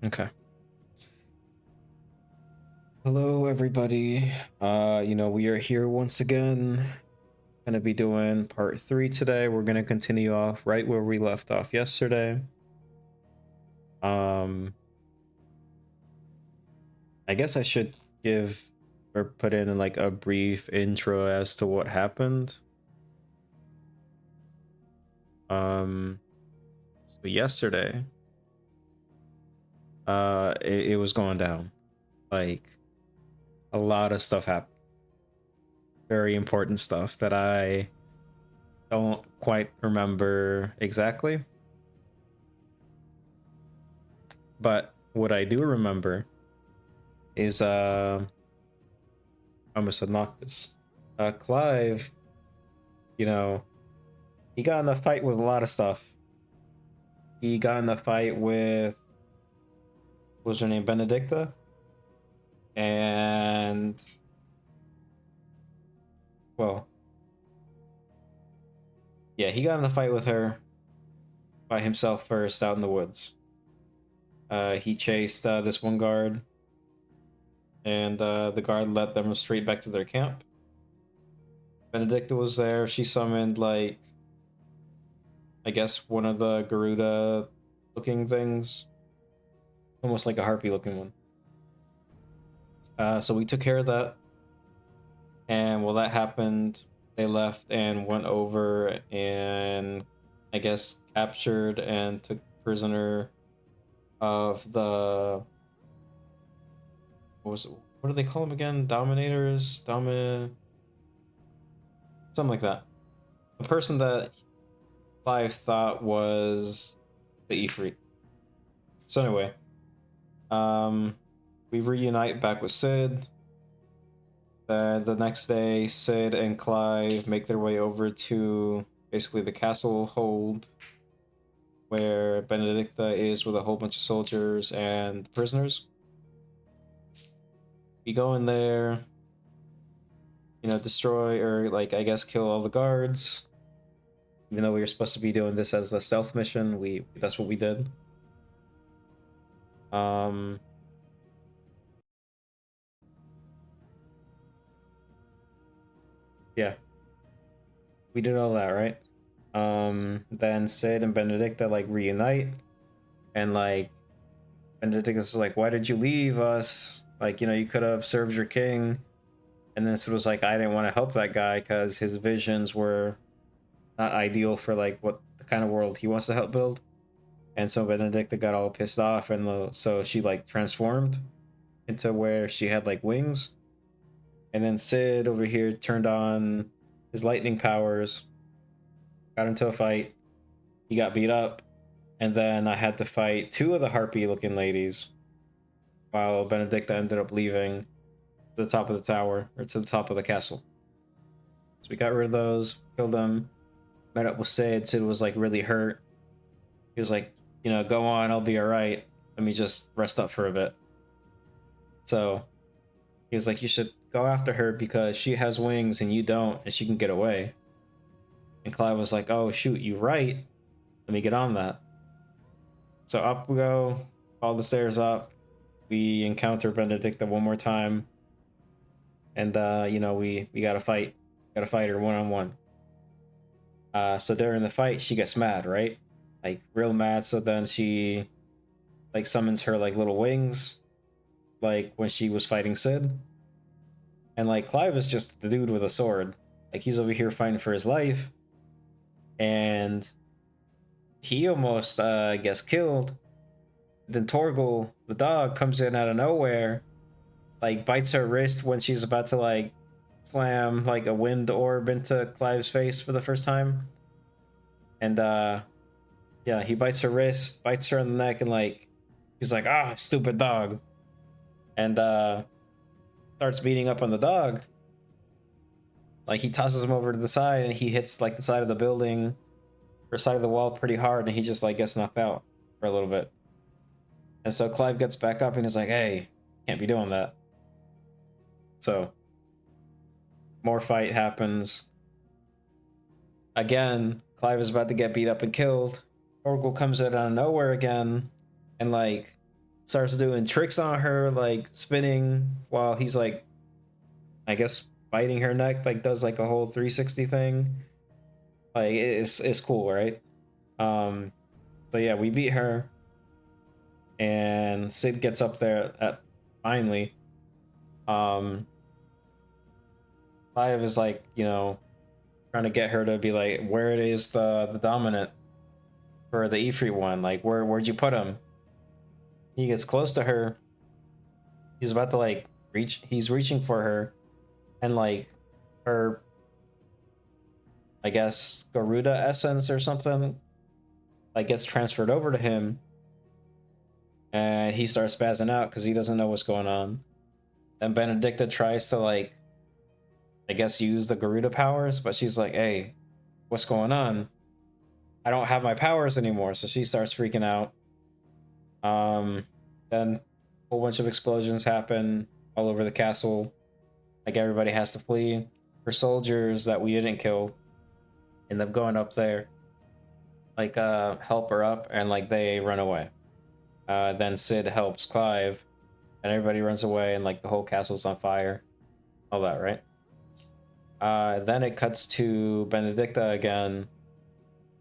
Okay. Hello, everybody. We are here once again. Gonna be doing part 3 today. We're gonna continue off right where we left off yesterday. Um, I guess I should give or put in like a brief intro as to what happened. So yesterday, it was going down. Like a lot of stuff happened. Very important stuff that I don't quite remember exactly. But what I do remember is I almost said Noctis. Clive, you know, he got in a fight with a lot of stuff. He got in a fight with what was her name, Benedicta? And well, yeah, he got in a fight with her by himself first out in the woods. He chased this one guard, and the guard led them straight back to their camp. Benedicta was there. She summoned like I guess one of the Garuda looking things, almost like a harpy looking one. So we took care of that, and while that happened, they left and went over and I guess captured and took prisoner of the what do they call them again? Dominators, something like that. The person that Clive thought was the Ifrit. So anyway, um, we reunite back with Sid. The next day, Sid and Clive make their way over to basically the castle hold where Benedicta is with a whole bunch of soldiers and prisoners. We go in there, destroy or like I guess kill all the guards. Even though we were supposed to be doing this as a stealth mission, we that's what we did. Um yeah, we did all that, right? Then Sid and Benedicta like reunite and like Benedictus is like, why did you leave us? Like, you could have served your king. And then Sid was like, I didn't want to help that guy because his visions were not ideal for like what the kind of world he wants to help build. And so Benedicta got all pissed off, and so she like transformed into where she had like wings. And then Sid over here turned on his lightning powers, got into a fight. He got beat up, and then I had to fight two of the harpy looking ladies while Benedicta ended up leaving to the top of the tower or to the top of the castle. So we got rid of those, killed them, met up with Sid. Sid was like really hurt. He was like, go on, I'll be all right. Let me just rest up for a bit. So he was like, you should go after her because she has wings and you don't, and she can get away. And Clive was like, oh shoot, you right. Let me get on that. So up we go, all the stairs up. We encounter Benedicta one more time, and we gotta fight her one on one. So during the fight, she gets mad, right? Like real mad. So then she like summons her like little wings, like when she was fighting Sid. And like Clive is just the dude with a sword. Like he's over here fighting for his life, and he almost gets killed. Then Torgal, the dog, comes in out of nowhere, like bites her wrist when she's about to like slam like a wind orb into Clive's face for the first time. And yeah, he bites her wrist, bites her on the neck, and like he's like, ah, stupid dog. And starts beating up on the dog. Like he tosses him over to the side and he hits like the side of the building or side of the wall pretty hard, and he just like gets knocked out for a little bit. And so Clive gets back up and is like, hey, can't be doing that. So more fight happens. Again, Clive is about to get beat up and killed. Oracle comes out of nowhere again and like starts doing tricks on her, like spinning while he's like, I guess, biting her neck, like does like a whole 360 thing. Like it's cool, right? So yeah, we beat her, and Sid gets up there at finally. Um, Clive is like, trying to get her to be like, where it is the dominant for the E3 one, like where'd you put him? He gets close to her. He's about to like he's reaching for her, and like her, I guess, Garuda essence or something like gets transferred over to him, and he starts spazzing out because he doesn't know what's going on. And Benedicta tries to like, I guess, use the Garuda powers, but she's like, hey, what's going on? I don't have my powers anymore. So she starts freaking out. Then a whole bunch of explosions happen all over the castle. Like everybody has to flee. Her soldiers that we didn't kill end up going up there, like help her up, and like they run away. Then Sid helps Clive, and everybody runs away, and like the whole castle's on fire. All that, right? Then it cuts to Benedicta again,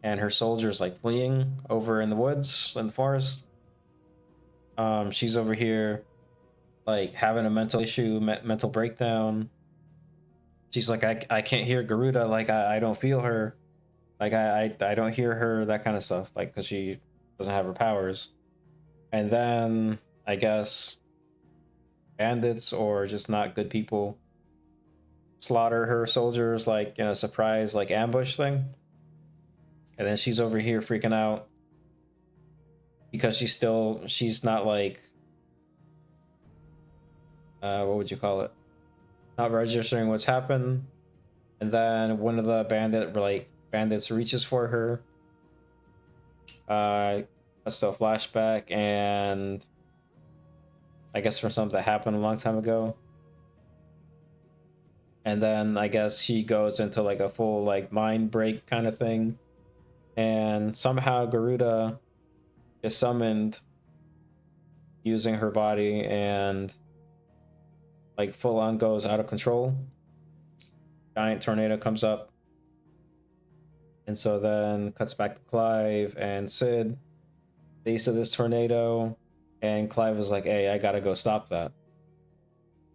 and her soldiers like fleeing over in the woods in the forest. She's over here like having a mental issue, mental breakdown. She's like, I can't hear Garuda, like I don't feel her, like I don't hear her, that kind of stuff, like because she doesn't have her powers. And then I guess bandits or just not good people slaughter her soldiers like in a surprise like ambush thing. And then she's over here freaking out because she's not like what would you call it? Not registering what's happened. And then one of the bandits reaches for her. That's a flashback, and I guess from something that happened a long time ago. And then I guess she goes into like a full like mind break kind of thing. And somehow Garuda is summoned using her body, and like full on goes out of control. Giant tornado comes up. And so then cuts back to Clive and Sid. They see this tornado, and Clive is like, hey, I gotta go stop that.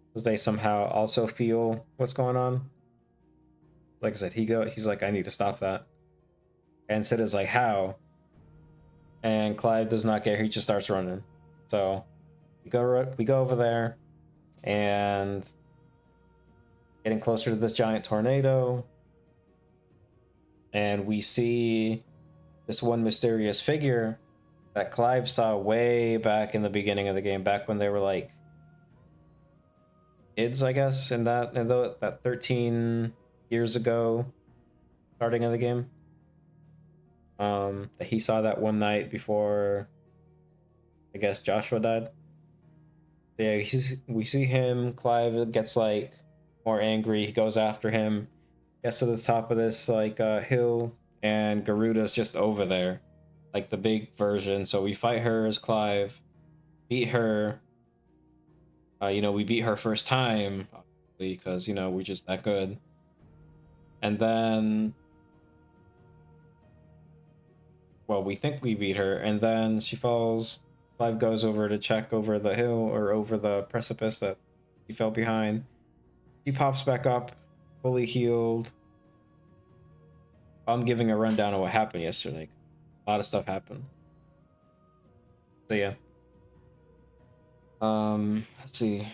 Because they somehow also feel what's going on. Like I said, he's like, I need to stop that. And Sid is like, how? And Clive does not care, he just starts running. So we go over there, and getting closer to this giant tornado, and we see this one mysterious figure that Clive saw way back in the beginning of the game, back when they were like kids, I guess, in that 13 years ago starting of the game. That he saw that one night before, I guess, Joshua died. Yeah, we see him. Clive gets like more angry. He goes after him. Gets to the top of this like hill, and Garuda's just over there, like the big version. So we fight her as Clive, beat her. We beat her first time, obviously, because we're just that good. And then, well, we think we beat her, and then she falls. Clive goes over to check over the hill or over the precipice that he fell behind. She pops back up, fully healed. I'm giving a rundown of what happened yesterday. A lot of stuff happened. So yeah. Let's see.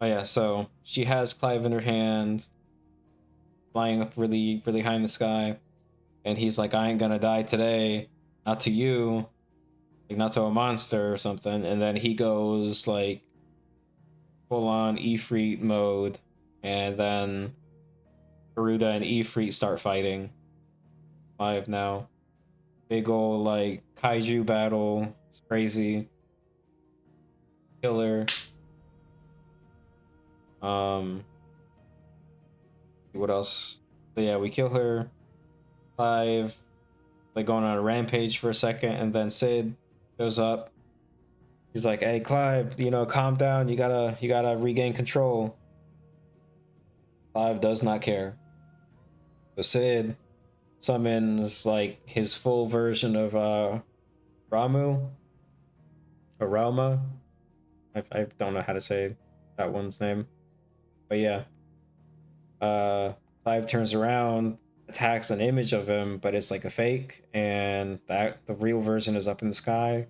Oh yeah, so she has Clive in her hand, flying up really, really high in the sky, and he's like, I ain't gonna die today. Not to you. Like, not to a monster or something. And then he goes like full on Ifrit mode, and then Garuda and Ifrit start fighting. Live now. Big ol' like kaiju battle. It's crazy. Killer. What else? So yeah, we kill her. Clive like going on a rampage for a second, and then Sid shows up, He's like, "Hey, Clive, calm down. You gotta regain control." Clive does not care. So Sid summons like his full version of Ramu or Ralma. I don't know how to say that one's name, but yeah. Uh, Clive turns around, attacks an image of him, but it's like a fake, and that the real version is up in the sky.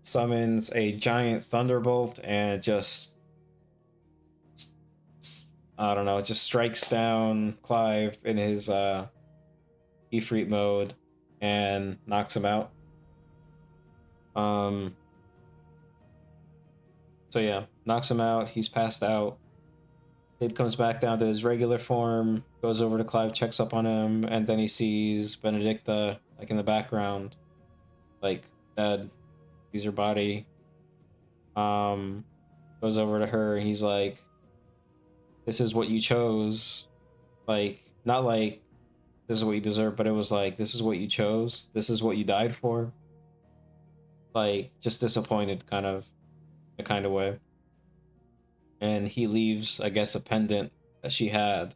Summons a giant thunderbolt and just I don't know, just strikes down Clive in his Ifrit mode and knocks him out. Um so yeah, knocks him out, he's passed out. Sid comes back down to his regular form, goes over to Clive, checks up on him, and then he sees Benedicta like in the background, like dead, sees her body. Um Goes over to her, he's like, "This is what you chose." Like, not like this is what you deserve, but it was like, this is what you chose, this is what you died for. Like, just disappointed, kind of way. And he leaves, I guess, a pendant that she had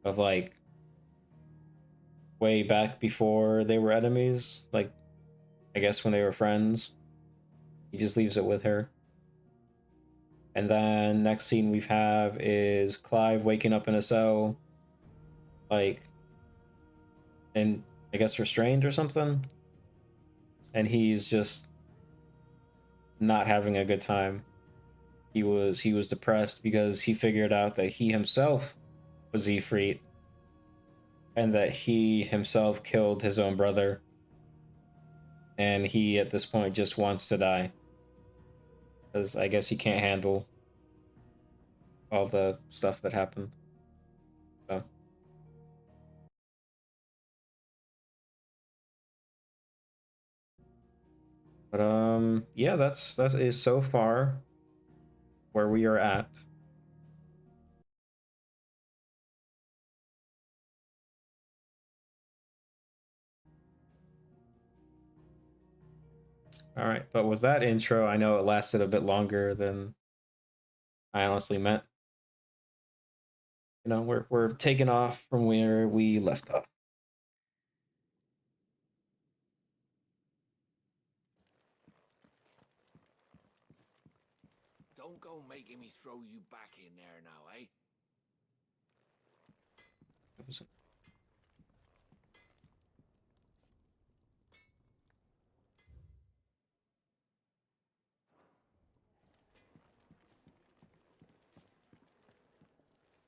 of like way back before they were enemies, like I guess when they were friends. He just leaves it with her. And then next scene we have is Clive waking up in a cell, like, and I guess restrained or something. And he's just not having a good time. He was depressed because he figured out that he himself was Ifrit and that he himself killed his own brother, and he at this point just wants to die because I guess he can't handle all the stuff that happened. So, but yeah, that is so far where we are at. All right, but with that intro, I know it lasted a bit longer than I honestly meant. We're taking off from where we left off. Don't go making me throw you back in there now, eh?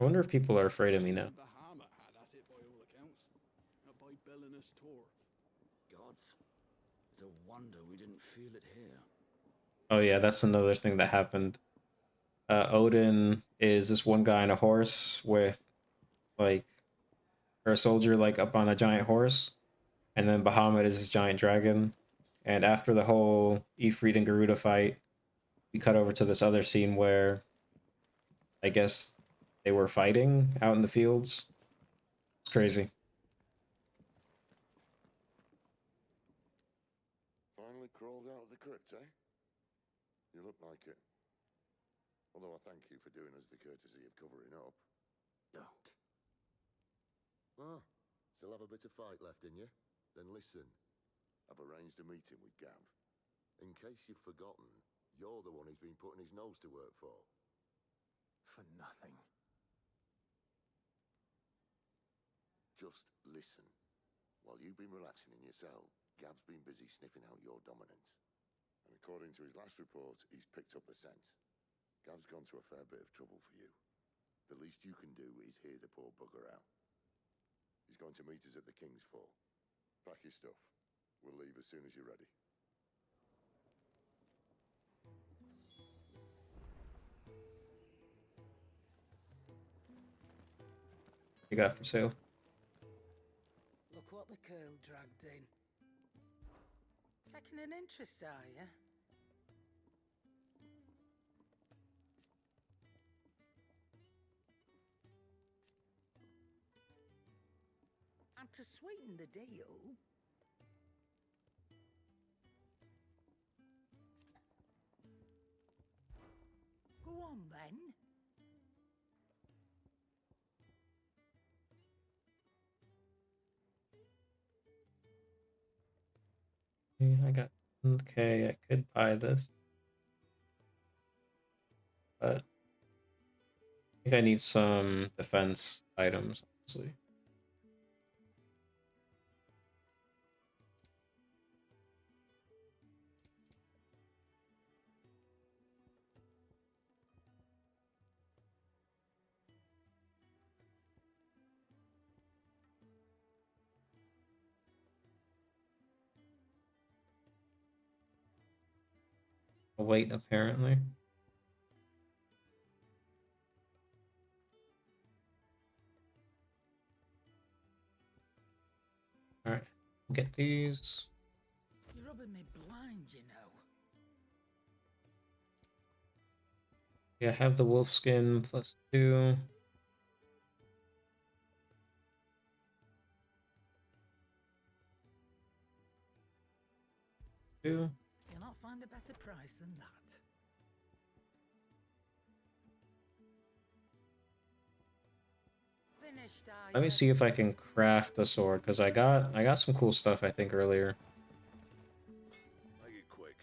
I wonder if people are afraid of me now. Even Bahama had at it by all accounts. Not by Bellinus Tor. Gods, it's a wonder we didn't feel it here. Oh yeah, that's another thing that happened. Odin is this one guy on a horse with like or a soldier like up on a giant horse, and then Bahamut is this giant dragon. And after the whole Ifrit and Garuda fight, we cut over to this other scene where I guess they were fighting out in the fields. It's crazy. Finally crawled out of the crypt, eh? You look like it. Although I thank you for doing us the courtesy of covering up. Don't. Ah, still have a bit of fight left in you? Then listen. I've arranged a meeting with Gav. In case you've forgotten, you're the one he's been putting his nose to work for. For nothing. Just listen. While you've been relaxing in your cell, Gav's been busy sniffing out your dominance. And according to his last report, he's picked up the scent. Gav's gone to a fair bit of trouble for you. The least you can do is hear the poor bugger out. He's going to meet us at the King's Fall. Pack your stuff. We'll leave as soon as you're ready. You got for sale. Look what the curl dragged in. Taking an interest, are you? And to sweeten the deal, I got, okay, I could buy this, but I think I need some defense items, honestly. Wait, apparently. All right, get these. You're rubbing me blind, you know. Yeah, have the wolf skin +2. Two. You'll not find a better price than that. Finished, are Let me you? see if I can craft a sword, because I got some cool stuff I think earlier. Make it quick.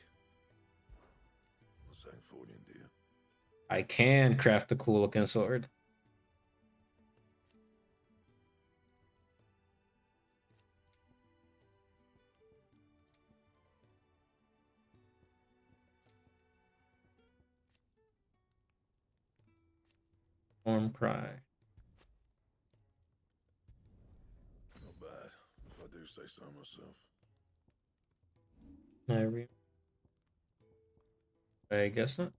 What's that for you, dear? I can craft a cool looking sword. Storm cry. Not bad, if I do say so myself. I guess not.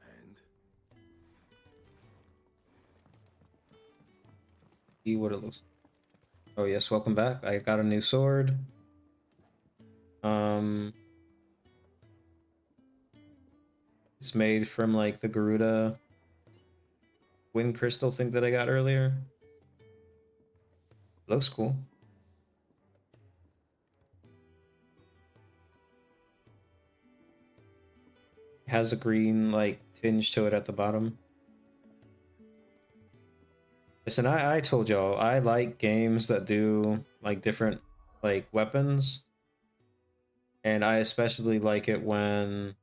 And See what it looks like. Oh yes, welcome back. I got a new sword. Um, it's made from like the Garuda wind crystal thing that I got earlier. Looks cool. It has a green like tinge to it at the bottom. Listen, I told y'all I like games that do like different like weapons, and I especially like it when,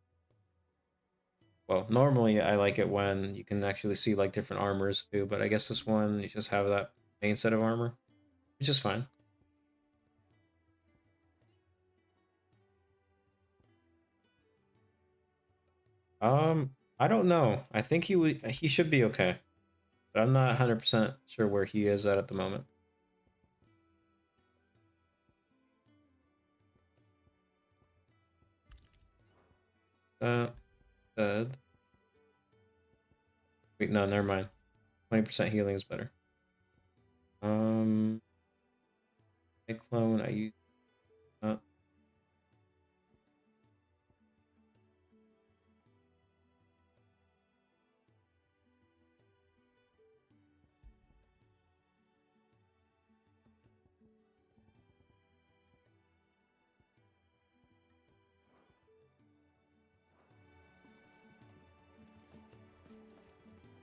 well, normally I like it when you can actually see like different armors too, but I guess this one you just have that main set of armor, which is fine. I don't know. I think he should be okay, but I'm not 100% sure where he is at the moment. Uh, dead. Wait, no, never mind. 20% healing is better. Cyclone, I use. Uh,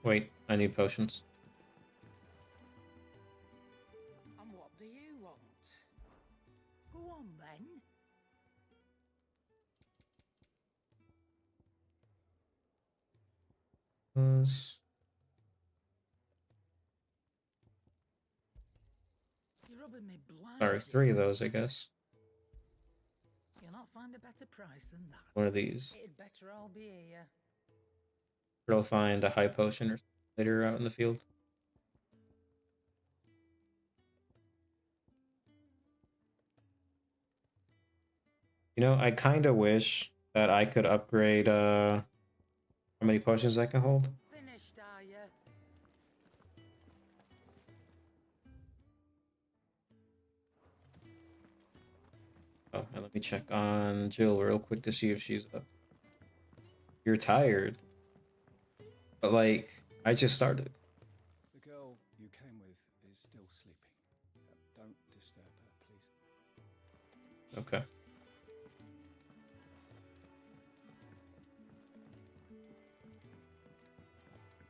Wait, I need potions. And what do you want? Go on then. Those- You're rubbing me blind. Sorry, you 3 of know. those, I guess. You'll not find a better price than that. One of these. It'd better all be here. Or I'll find a high potion or later out in the field. You know, I kind of wish that I could upgrade how many potions I can hold. Finished, are you? Oh, and let me check on Jill real quick to see if she's up. You're tired. But like, I just started. The girl you came with is still sleeping. Don't disturb her, please. Okay.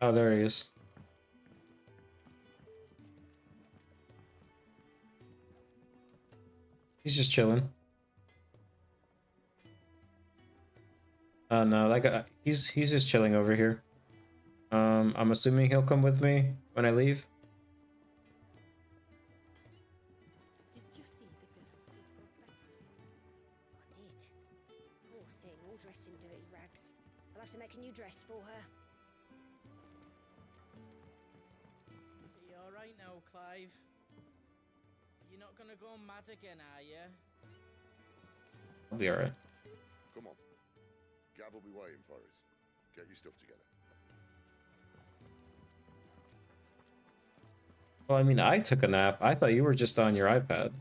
Oh, there he is. He's just chilling. No, that guy, he's just chilling over here. I'm assuming he'll come with me when I leave. Did you see the girls he brought back with him? I did. Poor thing, all dressed in dirty rags. I'll have to make a new dress for her. Are you alright now, Clive? You're not gonna go mad again, are you? I'll be alright. Come on. Gav will be waiting for us. Get your stuff together. Well, I mean, I took a nap. I thought you were just on your iPad.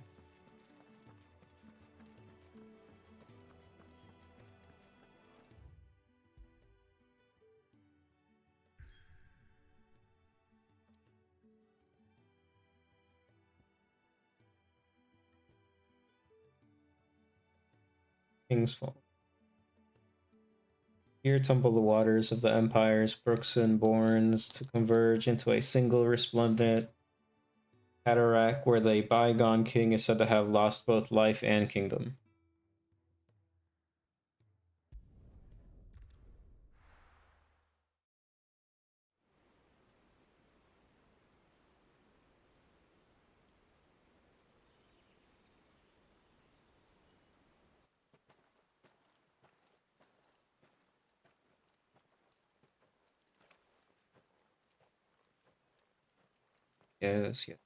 King's Fall. Here tumble the waters of the empires, brooks and bournes, to converge into a single resplendent cataract where the bygone king is said to have lost both life and kingdom. Yes, yes.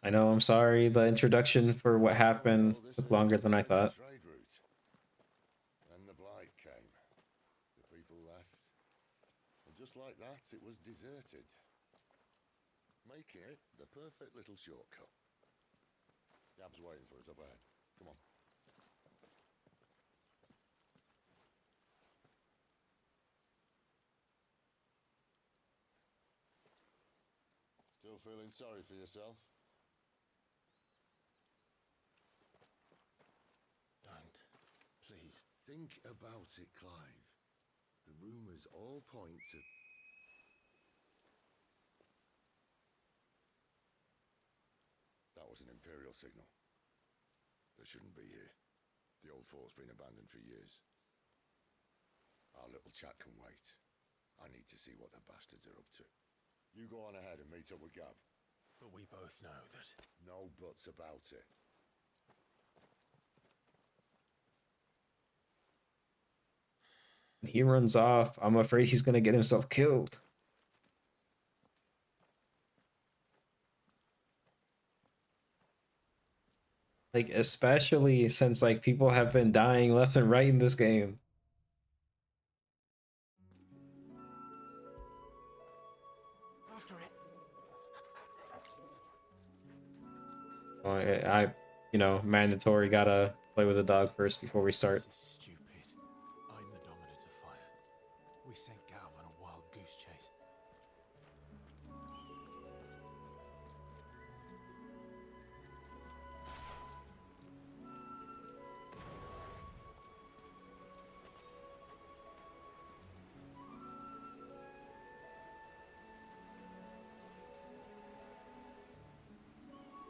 I know, I'm sorry. The introduction for what happened took longer than I thought. Trade route. Then the blight came. The people left. And just like that, it was deserted. Making it the perfect little shortcut. Gav's waiting for us up ahead. Come on. Still feeling sorry for yourself? Don't. Please. Think about it, Clive. The rumours all point to... That was an Imperial signal. They shouldn't be here. The old fort's been abandoned for years. Our little chat can wait. I need to see what the bastards are up to. You go on ahead and meet up with Gav. But we both know that. No buts about it. He runs off. I'm afraid he's gonna get himself killed. Like, especially since like people have been dying left and right in this game. After it. Well, you know, mandatory gotta play with the dog first before we start. This is stupid. I'm the dominant of fire. We sent Gav on a wild goose chase.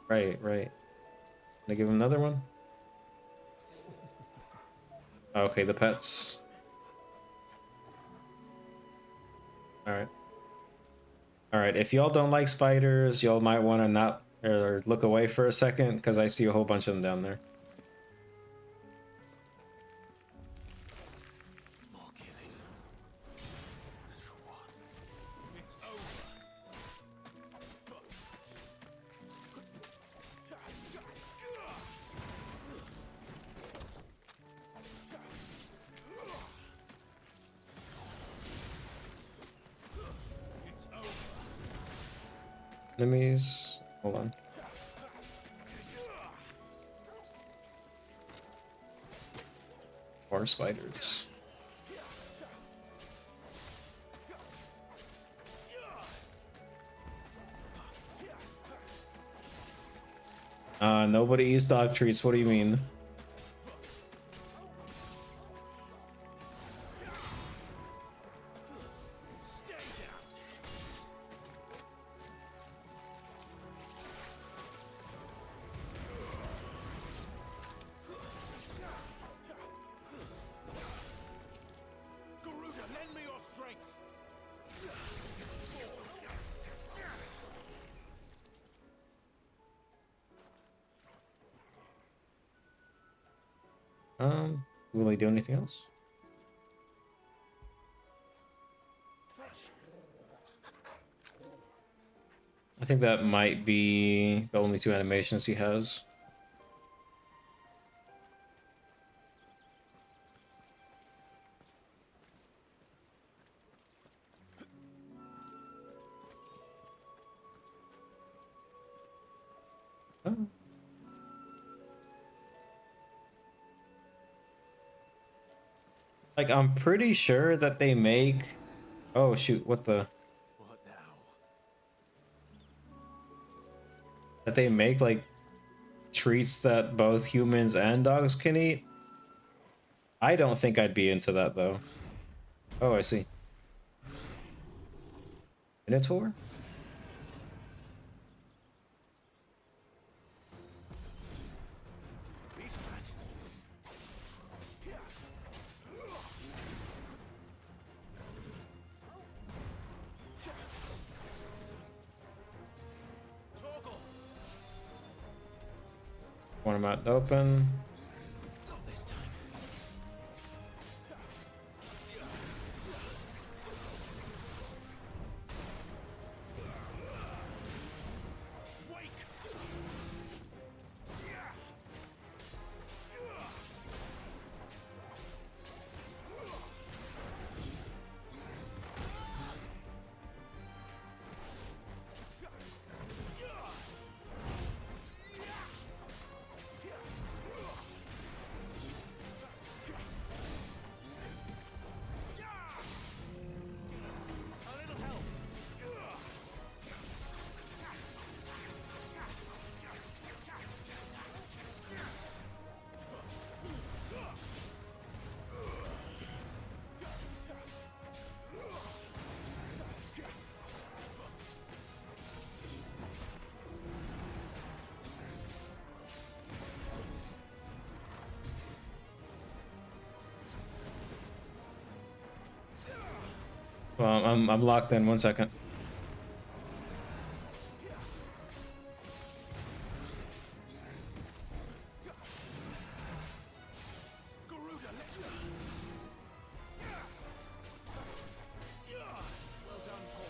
Right, right. Can I give him another one? Okay, the pets. Alright. Alright, if y'all don't like spiders, y'all might want to not or look away for a second, because I see a whole bunch of them down there. More killing. And for what? It's over. It's over. Enemies. Hold on. More spiders. Nobody eats dog treats. What do you mean? strength. Will he do anything else? Fetch. I think that might be the only two animations he has. Oh. Like, I'm pretty sure that they make... Oh, shoot, what the... What now? That they make, like, treats that both humans and dogs can eat? I don't think I'd be into that, though. Oh, I see. Minotaur? Beastman. Toggle. Want him out open. Not this time. Wake. A little help. Well, I'm locked in. 1 second. Garuda, let's go. Well done, Toggle.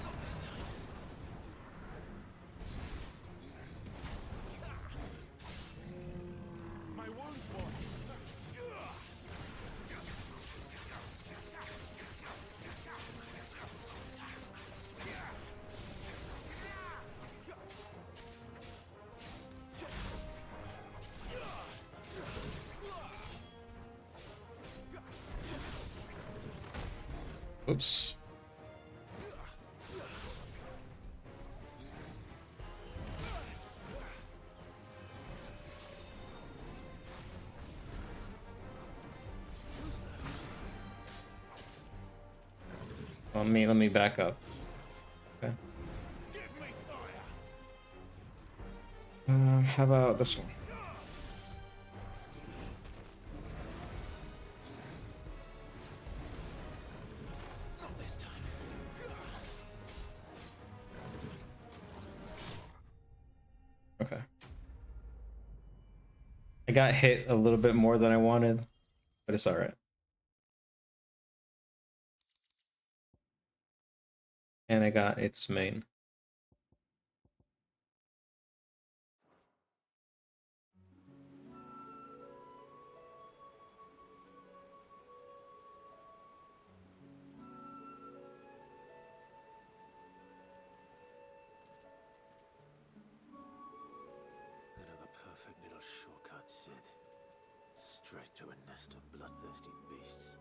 Not this time. My wounds, boy. Oops. Too slow. Let me back up. Okay. Give me fire. How about this one? Not this time. Okay. I got hit a little bit more than I wanted, but it's all right. And I got its main. Another perfect little shortcut, Sid. Straight to a nest of bloodthirsty beasts.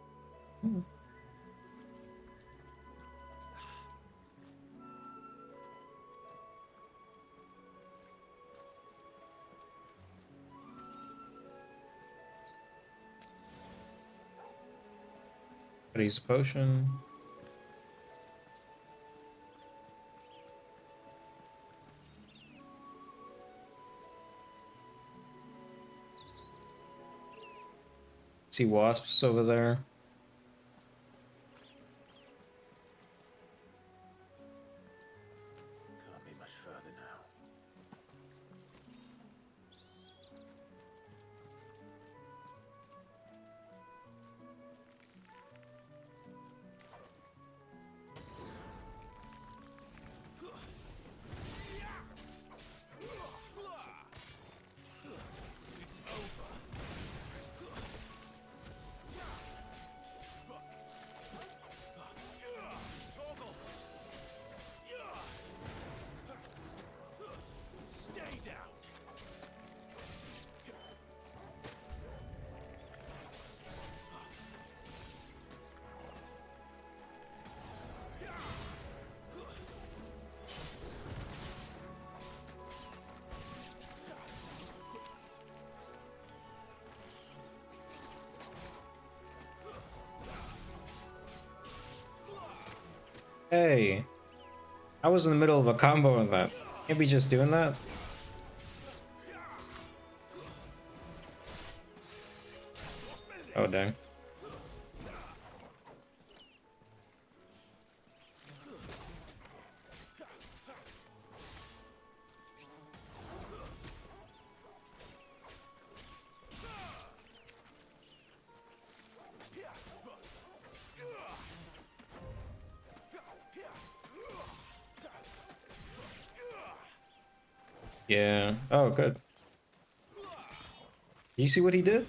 Gotta use a potion. See wasps over there. Can't be much further now. Stay down. Hey, I was in the middle of a combo with that. Can't be just doing that. Oh dang. Yeah. Oh, good. You see what he did?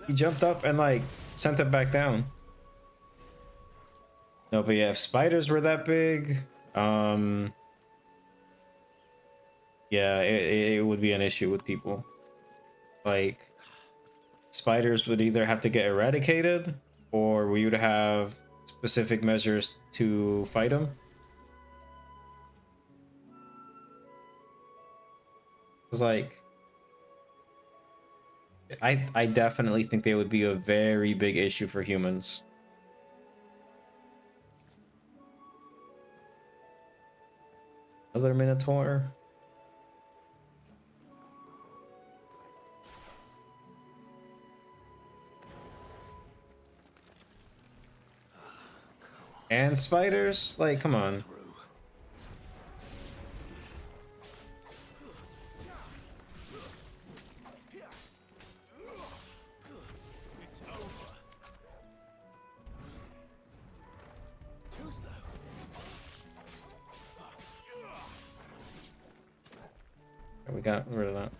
He jumped up and like sent it back down. No, but yeah, if spiders were that big, yeah, it would be an issue with people. Like, spiders would either have to get eradicated, or we would have specific measures to fight them. It's like, I definitely think they would be a very big issue for humans. Another Minotaur. And spiders? Like, come on. It's over. Too slow. We got rid of that.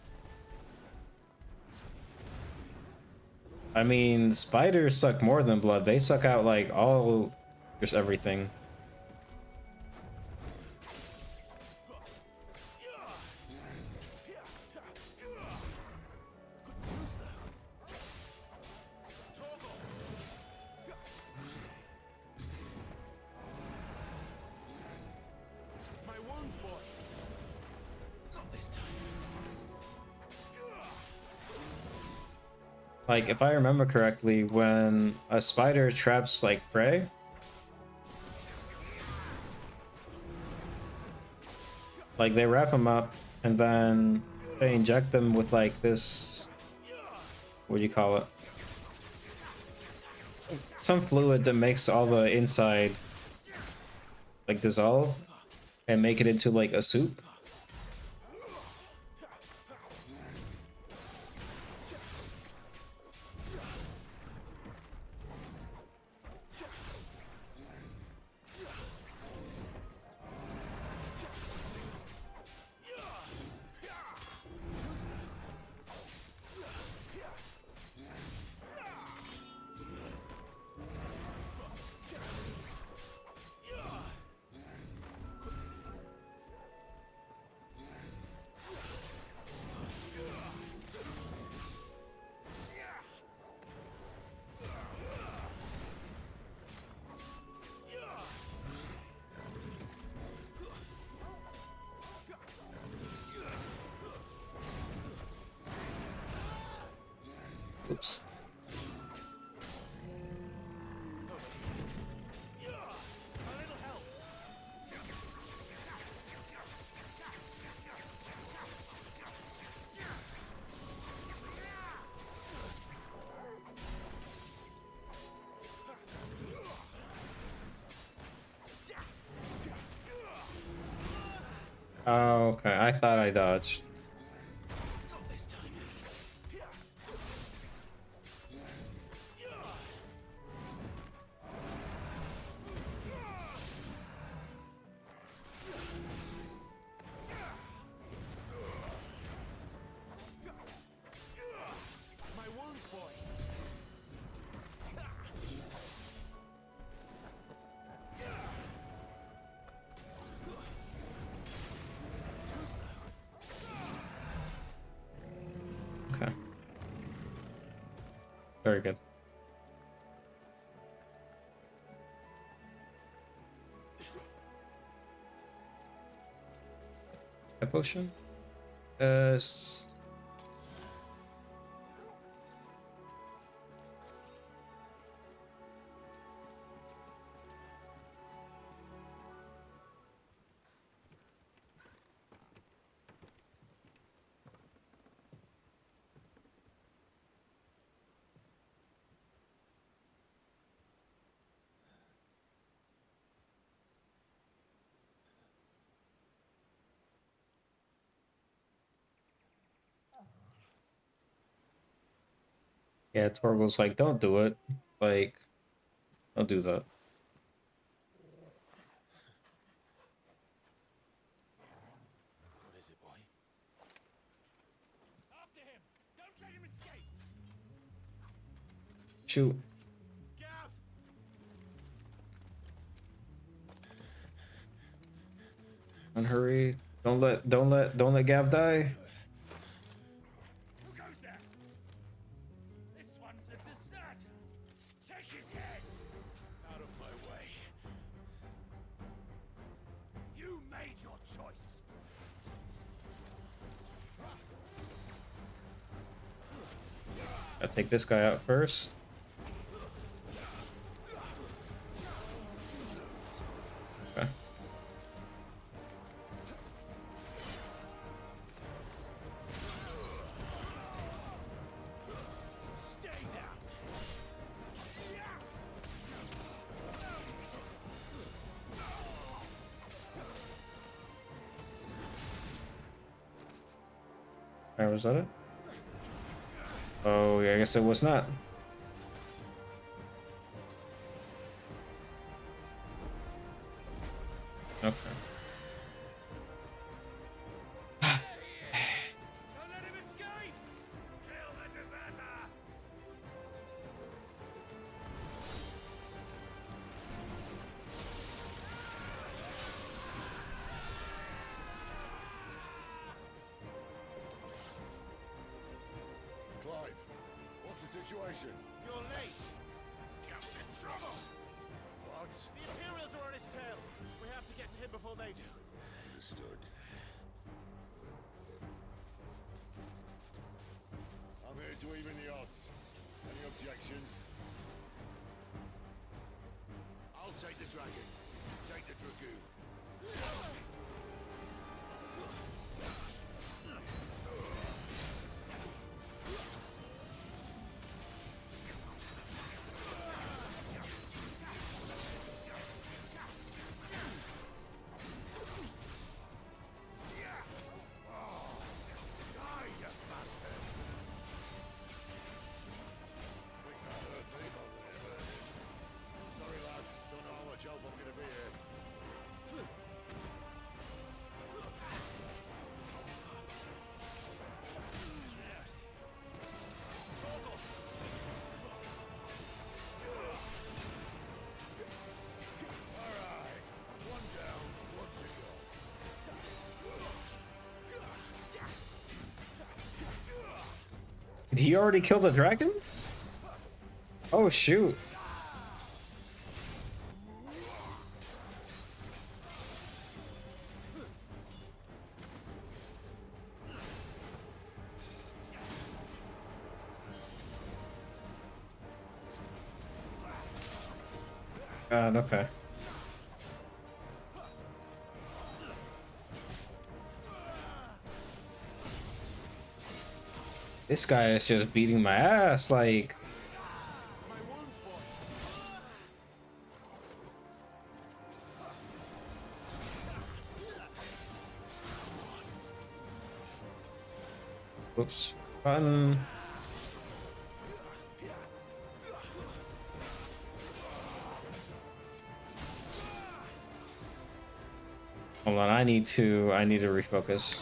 I mean, spiders suck more than blood. They suck out like all, just everything. Too slow. My wounds, boy. Not this time. Like, if I remember correctly, when a spider traps like prey, like they wrap them up and then they inject them with like this, what do you call it? Some fluid that makes all the inside like dissolve and make it into like a soup. Oops. Oh, okay. I thought I dodged. Not this time. My wounds, boy. Too slow. Okay. Very good. A potion? Yes. Yeah, Torgal's like, don't do it. Like, don't do that. What is it, boy? After him! Don't let him escape! Shoot. Gav! And hurry. Don't let Gav die. Who goes there? This one's a deserter! Take his head! Out of my way. You made your choice! Gotta take this guy out first. Okay. Stay down. Alright, was that it? Oh, yeah, I guess it was not. Okay. Don't let him escape! Kill the deserter! Clive, what's the situation? You're late. Gav's in trouble! What? The Imperials are on his tail. We have to get to him before they do. Understood. I'm here to even the odds. Any objections? I'll take the dragon. Take the dragoon. Die, you bastard! Think that hurt me more than it hurt him. Sorry, lad. Don't know how much help I'm gonna be here. Alright. One down, one to go. Did he already kill the dragon? Oh, shoot. God, okay. This guy is just beating my ass, like... My wounds, boy. Whoops. Button. Hold on, I need to refocus.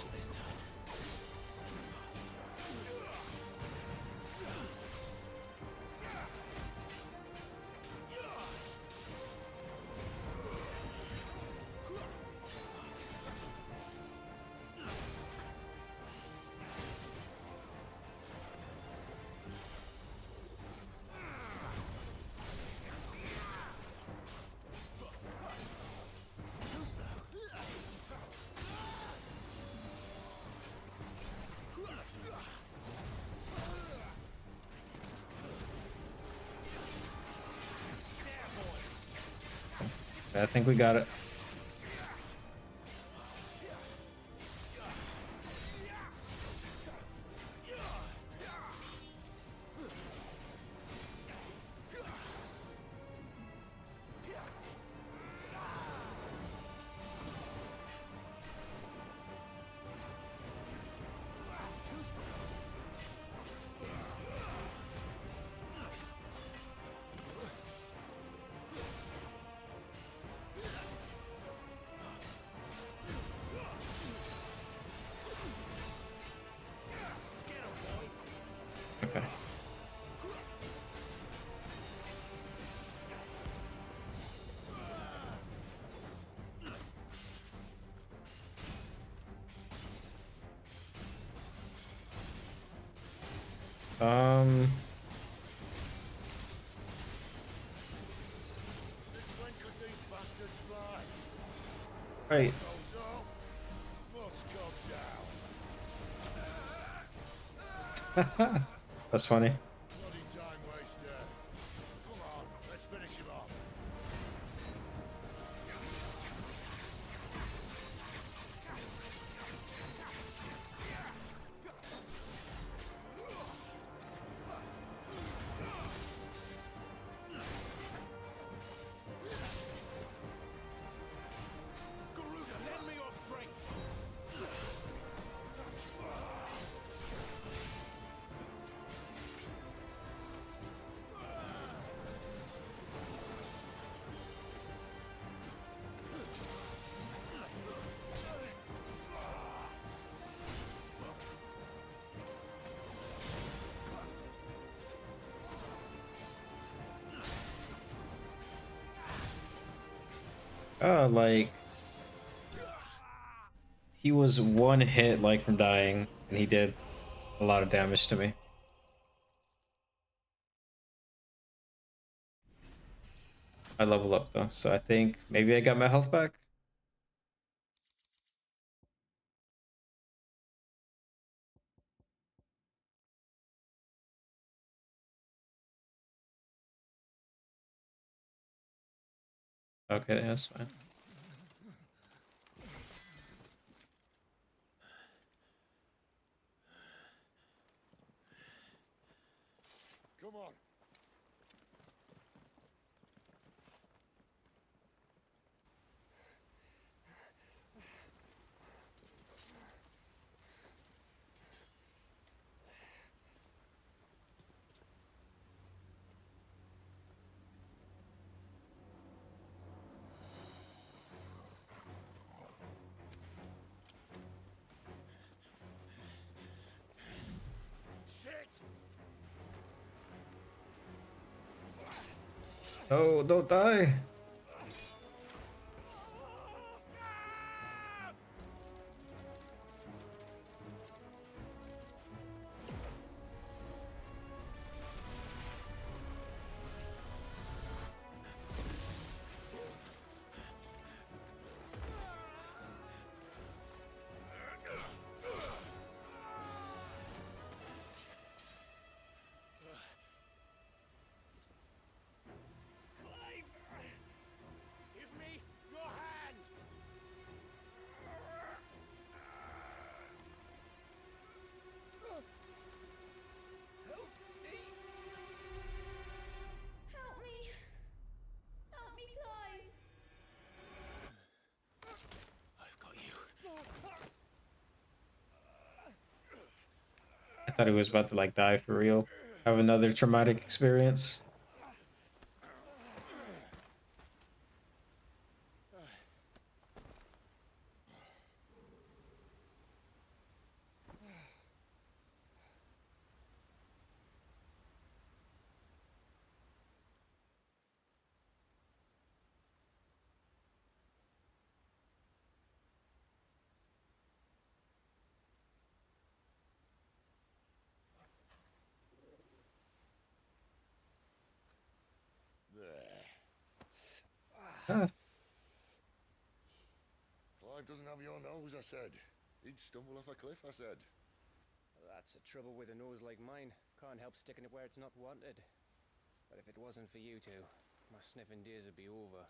I think we got it. Okay. Um. Right. That's funny. Like he was one hit like from dying, and he did a lot of damage to me. I level up though, so I think maybe I got my health back. Okay, that's fine. Come on. Oh, don't die. I thought he was about to like die for real. Have another traumatic experience. There. Ah, Clive doesn't have your nose, I said. He'd stumble off a cliff, I said. That's the trouble with a nose like mine. Can't help sticking it where it's not wanted. But if it wasn't for you two, my sniffing days would be over.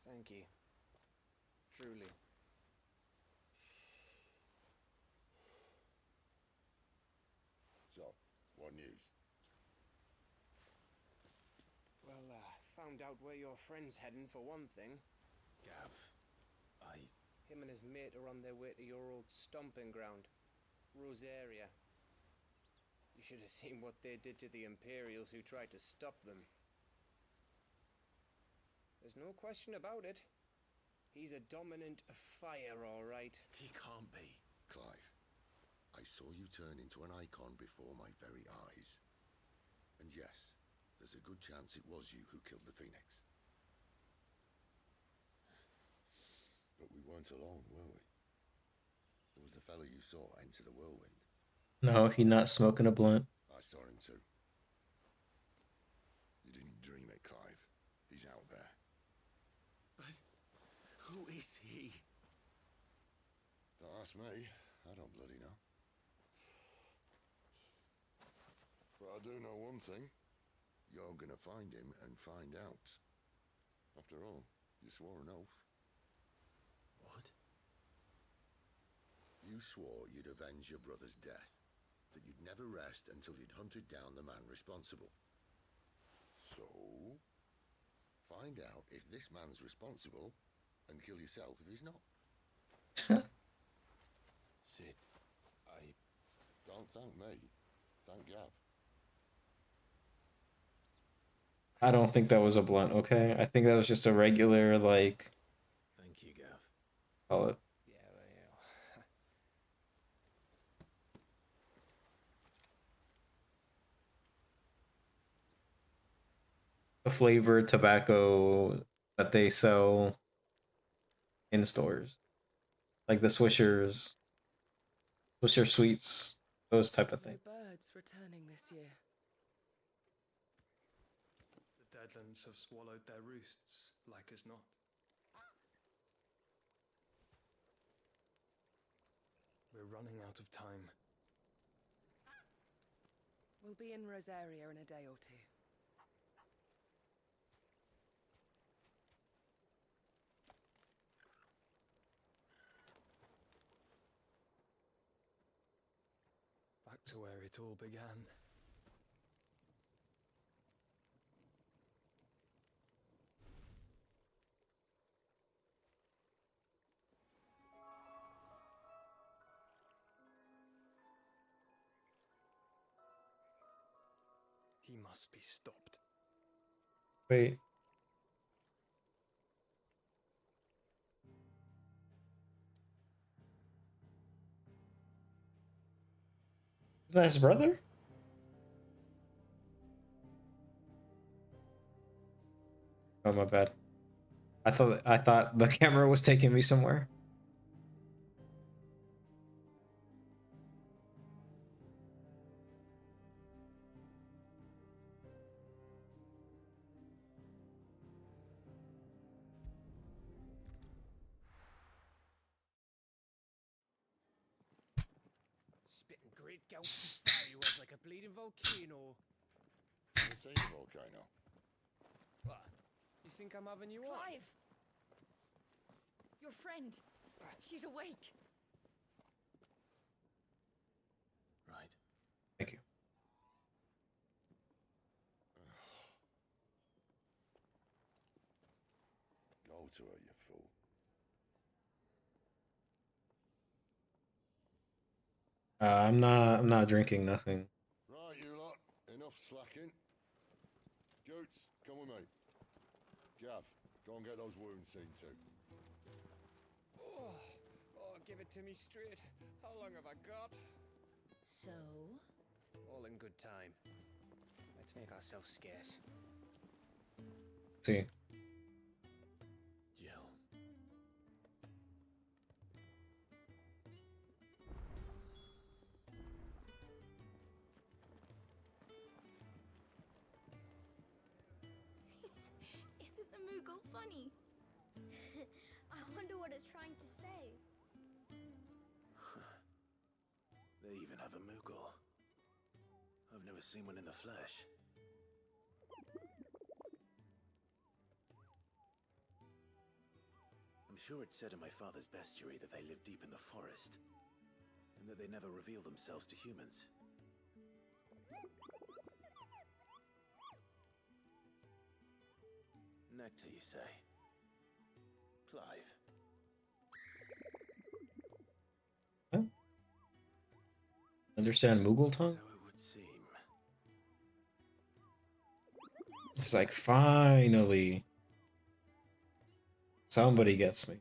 Thank you. Truly. So, what news? Well, found out where your friend's heading for one thing. Gav, Him and his mate are on their way to your old stomping ground, Rosaria. You should have seen what they did to the Imperials who tried to stop them. There's no question about it. He's a dominant fire, all right. he can't be. Clive, I saw you turn into an icon before my very eyes. And yes, there's a good chance it was you who killed the Phoenix. But we weren't alone, were we? There was the fellow you saw enter the whirlwind. no, he not smoking a blunt. I saw him too. You didn't dream it, Clive. He's out there. But who is he? Don't ask me. I don't bloody know. But I do know one thing. You're gonna find him and find out. After all, you swore an oath. What? You swore you'd avenge your brother's death. That you'd never rest until you'd hunted down the man responsible. So, find out if this man's responsible and kill yourself if he's not. Sid, Don't thank me. Thank Gav. I don't think that was a blunt, okay? I think that was just a regular, like, thank you, Gav. call it Yeah, well, yeah. a flavored tobacco that they sell in stores. Like the Swisher Sweets, those type of No things. birds returning this year. The Deadlands have swallowed their roosts, like as not. We're running out of time. We'll be in Rosaria in a day or two. Back to where it all began. He must be stopped. Wait. Is that his brother? Oh my bad. I thought the camera was taking me somewhere. Spitting great gouts of fire you was like a bleeding volcano. Never seen a volcano. What? You think I'm having you on? Clive! Your friend! She's awake! Right. Thank you. Go to her, you fool. I'm not drinking nothing. Right, you lot. Enough slacking. Goots, come with me. Gav, go and get those wounds seen to. Oh, give it to me straight. How long have I got? So? All in good time. Let's make ourselves scarce. See. Jill. Isn't the Moogle funny? I wonder what it's trying to say. They even have a Moogle. I've never seen one in the flesh. I'm sure it said in my father's bestiary that they live deep in the forest, and that they never reveal themselves to humans. Nectar, you say? Clive. Huh? Understand Moogle tongue? So it would seem. It's like, finally. Somebody gets me.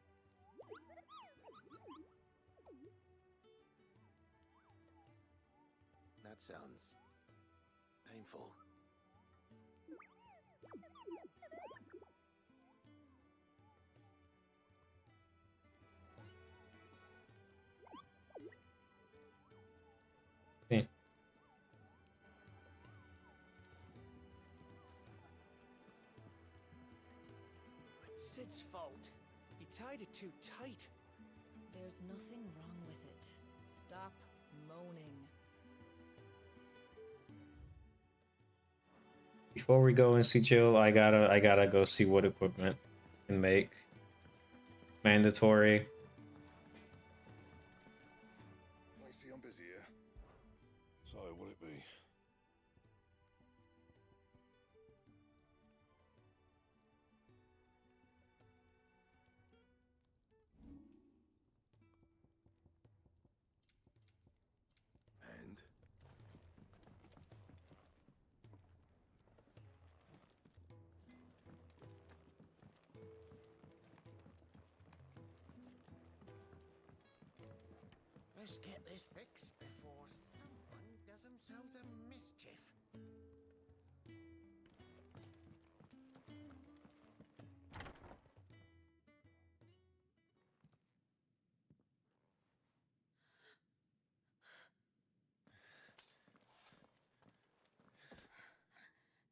That sounds painful. See. It's Sid's fault. He tied it too tight. There's nothing wrong with it. Stop moaning. Before we go and see Jill, I gotta go see what equipment can make. Mandatory. I see I'm busy here. So, will it be? And? Let's get this fixed before someone does themselves a mischief.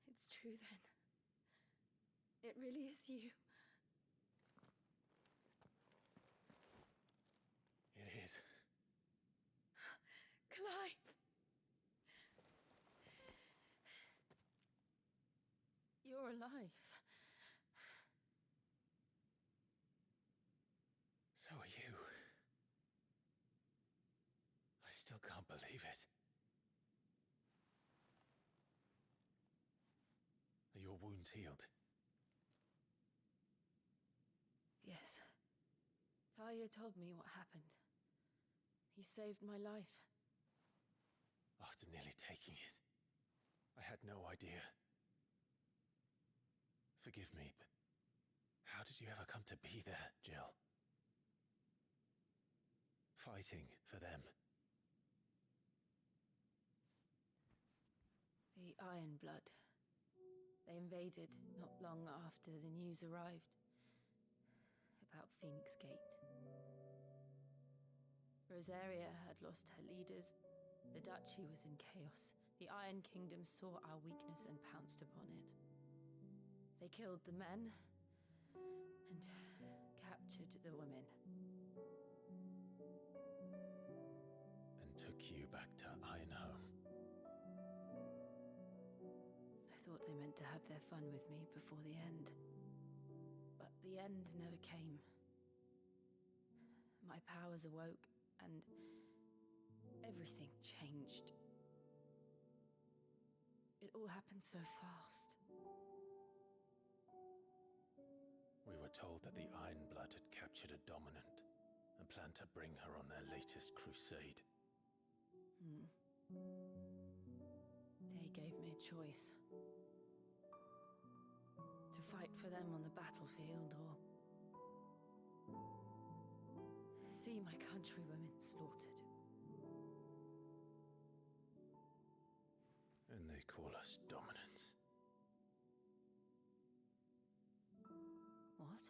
It's true then. It really is you. It is. Clive! You're alive. So are you. I still can't believe it. Are your wounds healed? Yes. Talia told me what happened. You saved my life. After nearly taking it, I had no idea. Forgive me, but how did you ever come to be there, Jill? Fighting for them. The Iron Blood. They invaded not long after the news arrived about Phoenix Gate. Rosaria had lost her leaders. The duchy was in chaos. The Iron Kingdom saw our weakness and pounced upon it. They killed the men and captured the women. And took you back to Ironhome. I thought they meant to have their fun with me before the end. But the end never came. My powers awoke, and everything changed. It all happened so fast. We were told that the Iron Blood had captured a dominant and planned to bring her on their latest crusade. They gave me a choice. To fight for them on the battlefield or see my countrywomen slaughtered. And they call us dominants. What?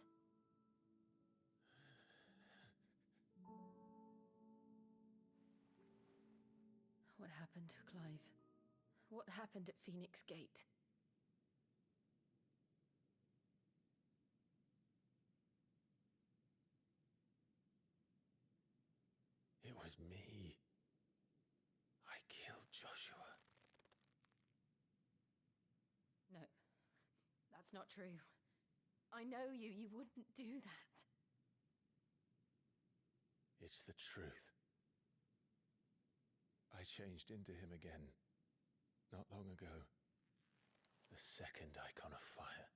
What happened, Clive? What happened at Phoenix Gate? It was me. I killed Joshua. No, that's not true. I know you. You wouldn't do that. It's the truth. I changed into him again, not long ago. The second icon of fire.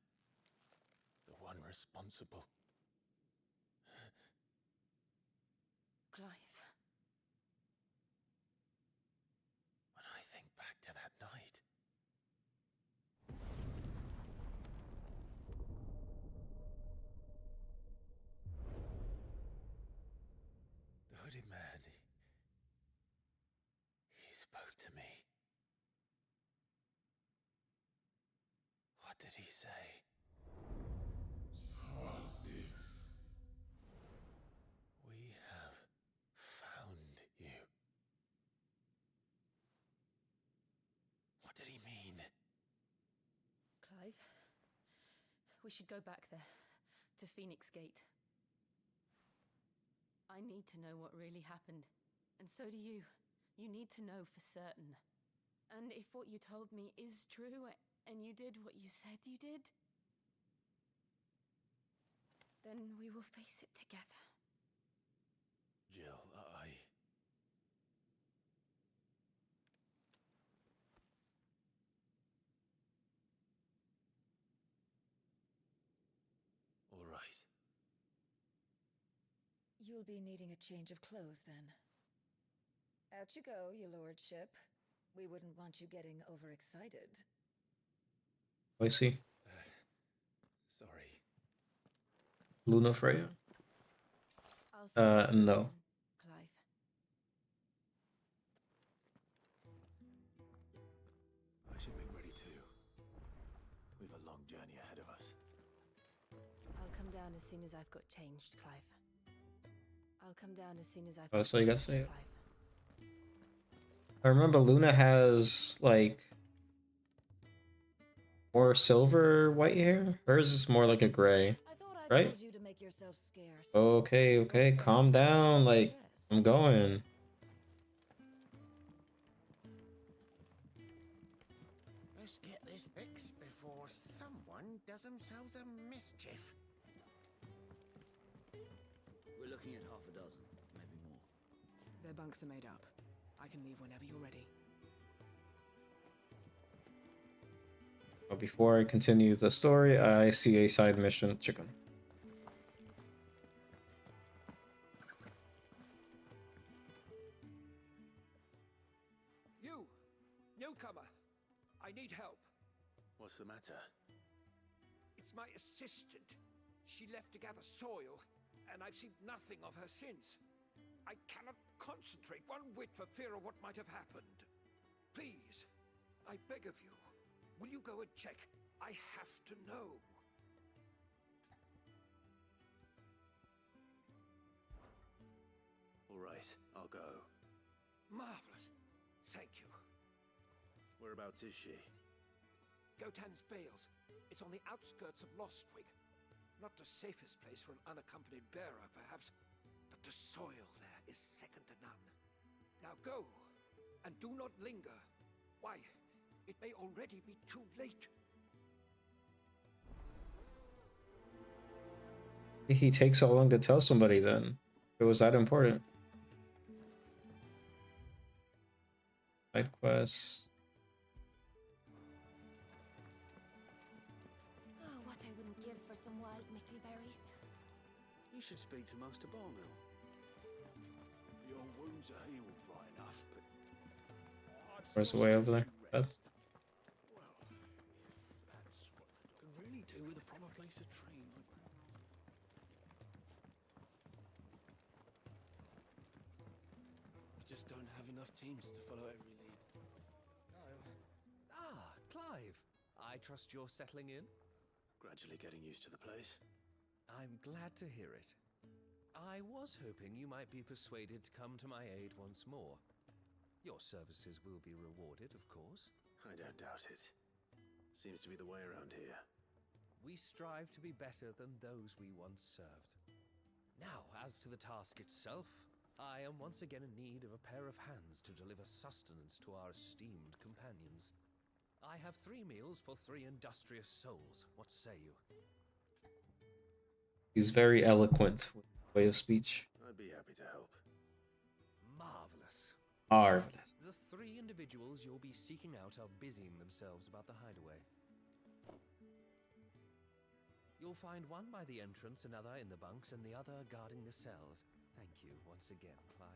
The one responsible. Clive. When I think back to that night, the hooded man, he spoke to me. What did he say? We have found you. What did he mean? Clive, we should go back there, to Phoenix Gate. I need to know what really happened, and so do you. You need to know for certain. And if what you told me is true, and you did what you said you did, then we will face it together. Jill, All right. You'll be needing a change of clothes, then. Out you go, your lordship. We wouldn't want you getting overexcited. I see. Sorry. Luna Freya? I'll see you soon, No. Clive. I should make ready too. We've a long journey ahead of us. I'll come down as soon as I've got changed, Clive. I'll come down as soon as I've Oh, got that's what you gotta changed, say. Clive. I remember Luna has, like, more silver white hair? Hers is more like a gray, I thought I right? told you to make yourself scarce. Okay, okay, calm down. Like, I'm going. Let's get this fixed before someone does themselves a mischief. We're looking at half a dozen, maybe more. Their bunks are made up. I can leave whenever you're ready. But before I continue the story, I see a side mission chicken. You! Newcomer! I need help. What's the matter? It's my assistant. She left to gather soil, and I've seen nothing of her since. I cannot concentrate one whit for fear of what might have happened. Please, I beg of you, will you go and check? I have to know. All right, I'll go. Marvelous. Thank you. Whereabouts is she? Gotan's Bales. It's on the outskirts of Lostwig. Not the safest place for an unaccompanied bearer, perhaps, but the soil there is second to none. Now go, and do not linger. Why, it may already be too late. He takes so long to tell somebody then. It was that important. Side quest. Oh, what I wouldn't give for some wild Mickey berries. You should speak to Master Barmill. Your wounds are healed right enough, but Where's the way over there? Beth? Well, if that's what could really do with a proper place to train. We just don't have enough teams to follow every lead. No. Ah, Clive. I trust you're settling in? Gradually getting used to the place. I'm glad to hear it. I was hoping you might be persuaded to come to my aid once more. Your services will be rewarded, of course. I don't doubt it. Seems to be the way around here. We strive to be better than those we once served. Now, as to the task itself, I am once again in need of a pair of hands to deliver sustenance to our esteemed companions. I have 3 meals for 3 industrious souls. What say you? He's very eloquent with the way of speech. I'd be happy to help. Marvelous. Marvelous. The 3 individuals you'll be seeking out are busying themselves about the hideaway. You'll find one by the entrance, another in the bunks, and the other guarding the cells. Thank you once again, Clive.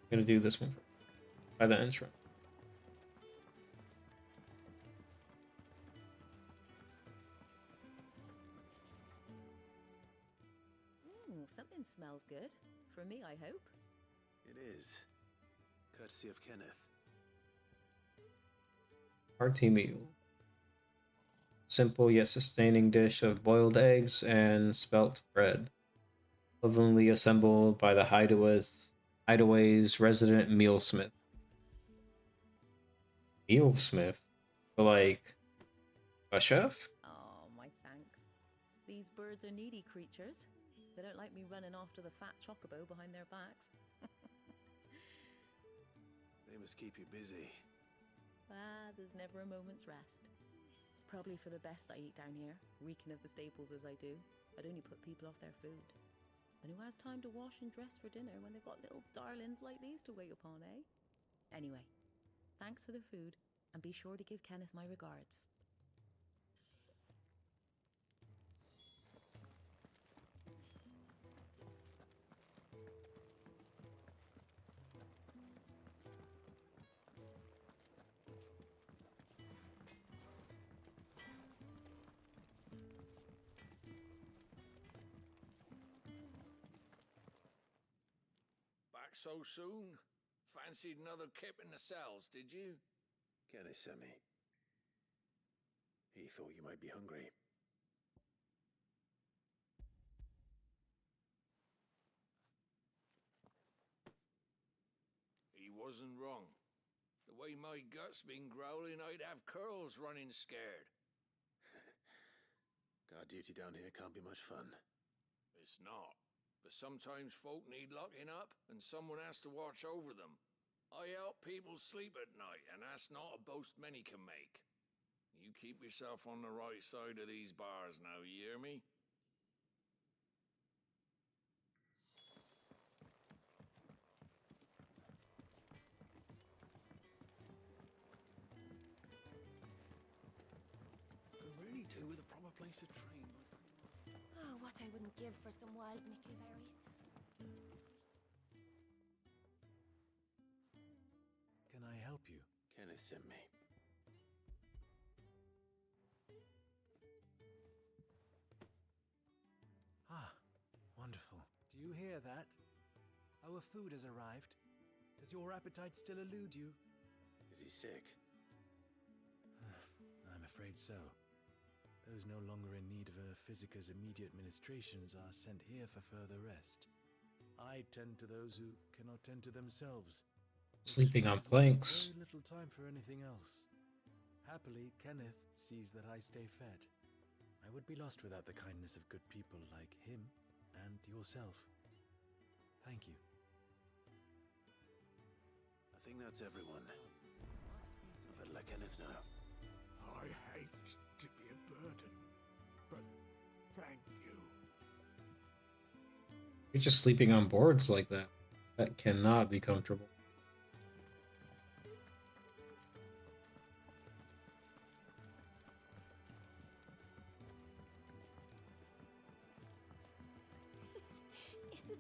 I'm gonna do this one by the entrance. Something smells good. For me, I hope. It is. Courtesy of Kenneth. Hearty meal. Simple yet sustaining dish of boiled eggs and spelt bread. Lovingly assembled by the Hideaway's resident mealsmith. Mealsmith? Like a chef? Oh, my thanks. These birds are needy creatures. They don't like me running after the fat chocobo behind their backs. They must keep you busy. There's never a moment's rest. Probably for the best I eat down here, reeking of the staples as I do. I'd only put people off their food. And who has time to wash and dress for dinner when they've got little darlings like these to wait upon, eh? Anyway, thanks for the food, and be sure to give Kenneth my regards. Back so soon? Fancied another kip in the cells, did you? Kenneth sent me. He thought you might be hungry. He wasn't wrong. The way my gut's been growling, I'd have curls running scared. Guard duty down here can't be much fun. It's not. But sometimes folk need locking up, and someone has to watch over them. I help people sleep at night, and that's not a boast many can make. You keep yourself on the right side of these bars now, you hear me? Could really do with a proper place to train. Oh, what I wouldn't give for some wild mickle berries. Can I help you? Kenneth sent me. Ah, wonderful. Do you hear that? Our food has arrived. Does your appetite still elude you? Is he sick? I'm afraid so. Those no longer in need of a physicker's immediate ministrations are sent here for further rest. I tend to those who cannot tend to themselves. Sleeping on planks. Very little time for anything else. Happily, Kenneth sees that I stay fed. I would be lost without the kindness of good people like him and yourself. Thank you. I think that's everyone. I better let Kenneth know. I hate to be a burden, but thank you. You're just sleeping on boards like that. That cannot be comfortable.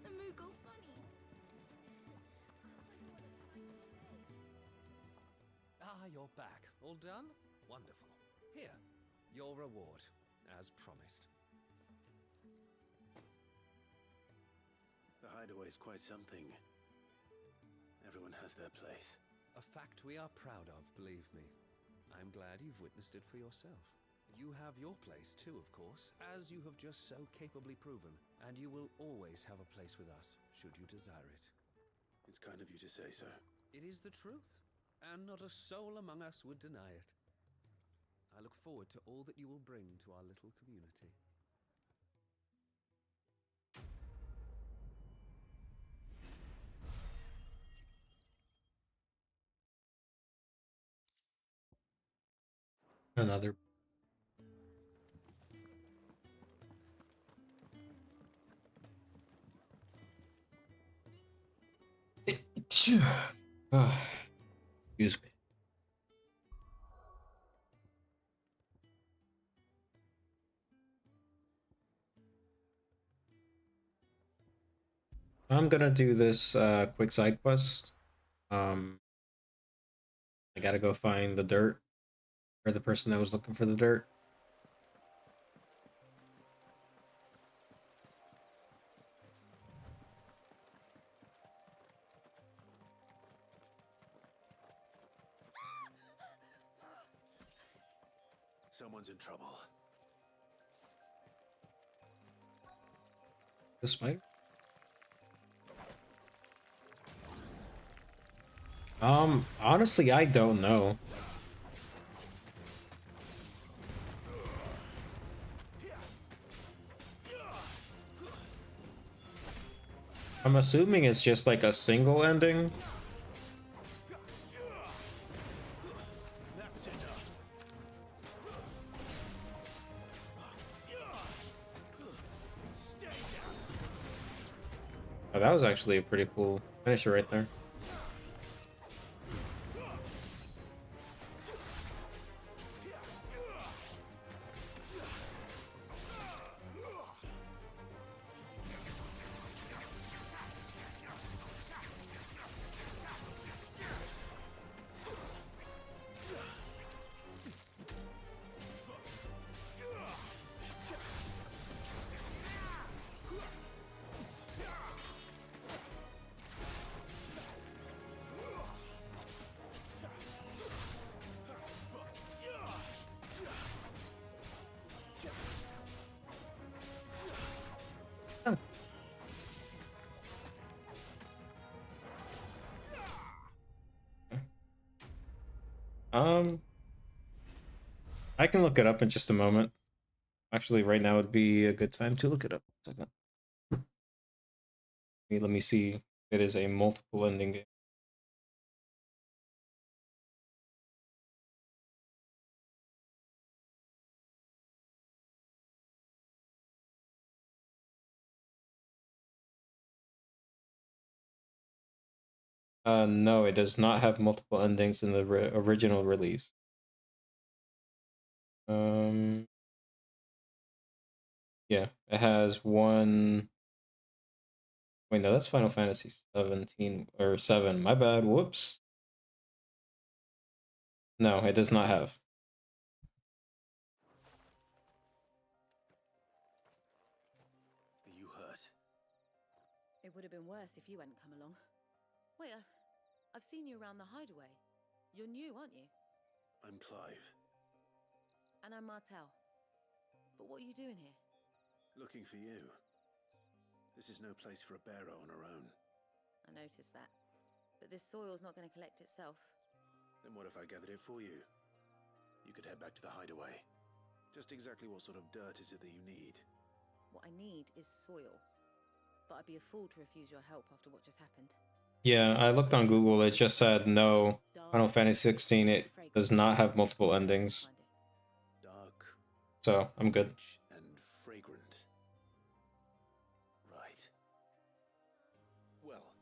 the Moogle funny? Ah, you're back. All done? Wonderful. Here, your reward, as promised. The hideaway's quite something. Everyone has their place. A fact we are proud of, believe me. I'm glad you've witnessed it for yourself. You have your place too, of course, as you have just so capably proven, and you will always have a place with us, should you desire it. It's kind of you to say so. It is the truth, and not a soul among us would deny it. I look forward to all that you will bring to our little community. Another. Excuse me. I'm gonna do this quick side quest. I gotta go find the dirt, or the person that was looking for the dirt. Someone's in trouble. The spider? Honestly, I don't know. I'm assuming it's just like a single ending. Oh, that was actually a pretty cool finisher right there. Um, I can look it up in just a moment. Actually, right now would be a good time to look it up. Let me see. It is a multiple ending game. No, it does not have multiple endings in the original release. Yeah, it has one. Wait, no, that's Final Fantasy 17 or 7. My bad. Whoops. No, it does not have. Are you hurt? It would have been worse if you hadn't come along. Wait, I've seen you around the hideaway. You're new, aren't you? I'm Clive. And I'm Martel. But what are you doing here? Looking for you. This is no place for a bearer on her own. I noticed that. But this soil's not going to collect itself. Then what if I gathered it for you? You could head back to the hideaway. Just exactly what sort of dirt is it that you need? What I need is soil. But I'd be a fool to refuse your help after what just happened. Yeah, I looked on Google. It just said no. Final Fantasy 16. It does not have multiple endings. Dark. So I'm good. Rich and fragrant. Right. Well,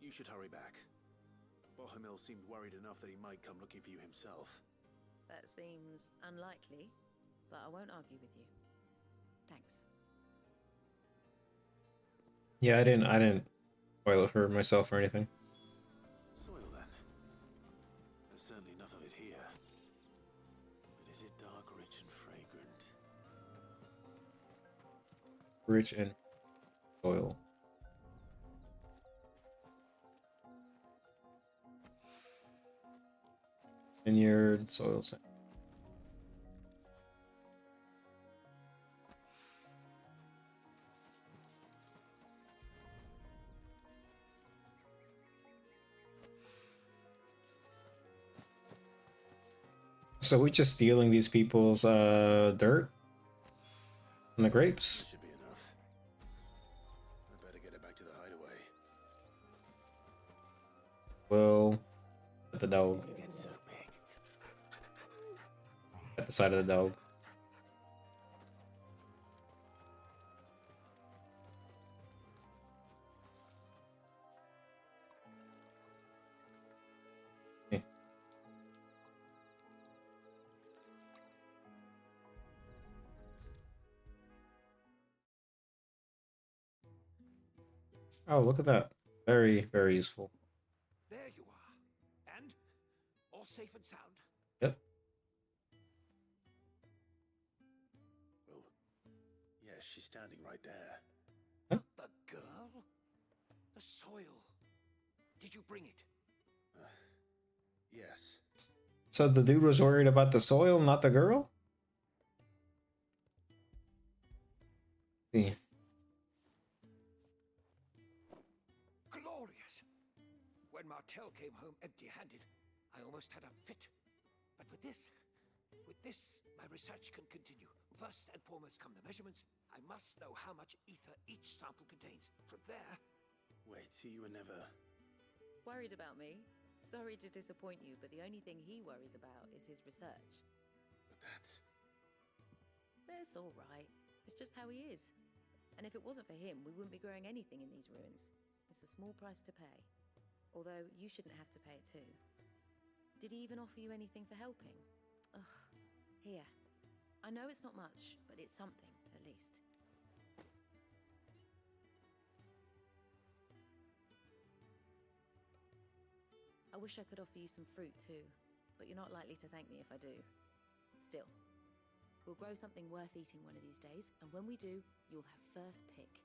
you should hurry back. Bohemil seemed worried enough that he might come looking for you himself. That seems unlikely, but I won't argue with you. Thanks. Yeah, I didn't spoil it for myself or anything. Soil then. There's certainly enough of it here. But is it dark, rich, and fragrant? Rich in soil. Vineyard, soil. So we're just stealing these people's dirt and the grapes. That should be enough. I better get it back to the hideaway. Well, at the dog. You get so big. At the side of the dog. Okay. Oh, look at that. Very, very useful. There you are. And all safe and sound. Yep. Oh, yes, she's standing right there. The girl? The soil. Did you bring it? Yes. So the dude was worried about the soil, not the girl? See. Glorious! When Martel came home empty-handed, I almost had a fit. But with this, my research can continue. First and foremost come the measurements. I must know how much ether each sample contains. From there... Wait, so you were never... Worried about me? Sorry to disappoint you, but the only thing he worries about is his research. But that's... That's all right. It's just how he is. And if it wasn't for him, we wouldn't be growing anything in these ruins. It's a small price to pay. Although, you shouldn't have to pay it too. Did he even offer you anything for helping? Ugh. Here. I know it's not much, but it's something, at least. I wish I could offer you some fruit too, but you're not likely to thank me if I do. Still, we'll grow something worth eating one of these days, and when we do, you'll have first pick.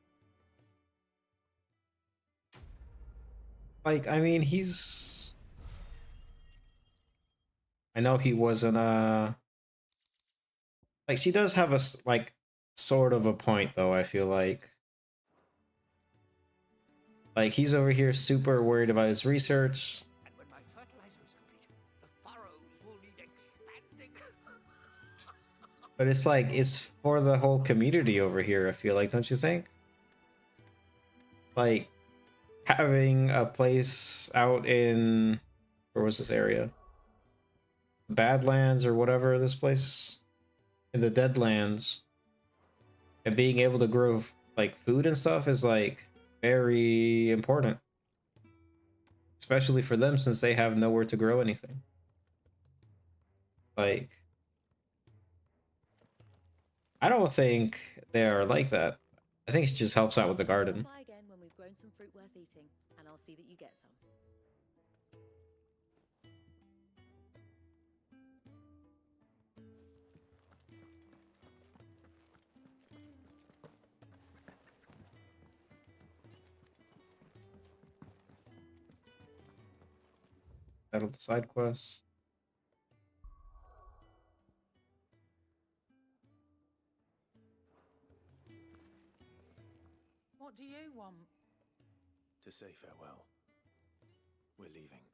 Like, I mean, he's... I know he wasn't, like, she does have a, like, sort of a point, though, I feel like. Like, he's over here super worried about his research. And when my fertilizer is complete, the furrows will need expanding. But it's like, it's for the whole community over here, I feel like, don't you think? Like, having a place out in... Where was this area? Badlands or whatever this place... In the Deadlands. And being able to grow, like, food and stuff is, like, very important. Especially for them, since they have nowhere to grow anything. Like... I don't think they are like that. I think it just helps out with the garden. I'll buy again when we've grown some fruit worth eating, and I'll see that you get some. Settle the side quests. What do you want? To say farewell. We're leaving.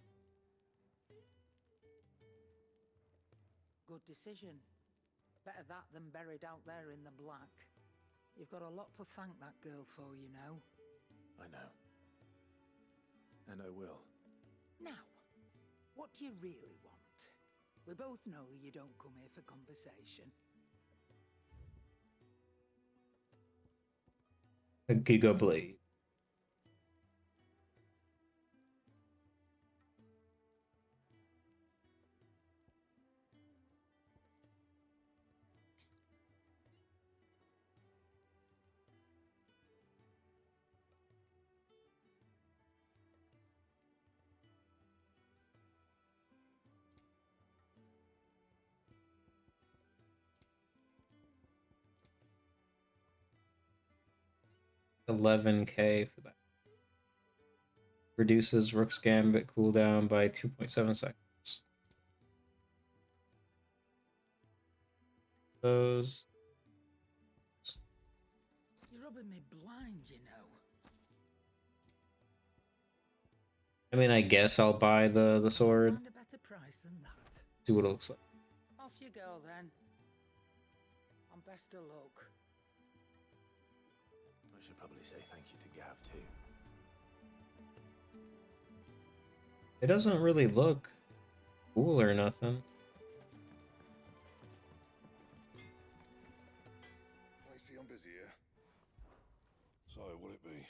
Good decision. Better that than buried out there in the black. You've got a lot to thank that girl for, you know. I know. And I will. Now, what do you really want? We both know you don't come here for conversation. A Giga Blade. 11k for that. Reduces Rook's Gambit cooldown by 2.7 seconds. Those. You're rubbing me blind, you know. I mean, I guess I'll buy the sword. Find a better price than that. See what it looks like. Off you go then. And best of luck. I should probably say thank you to Gav too. It doesn't really look cool or nothing. I see I'm busy here. So, will it be?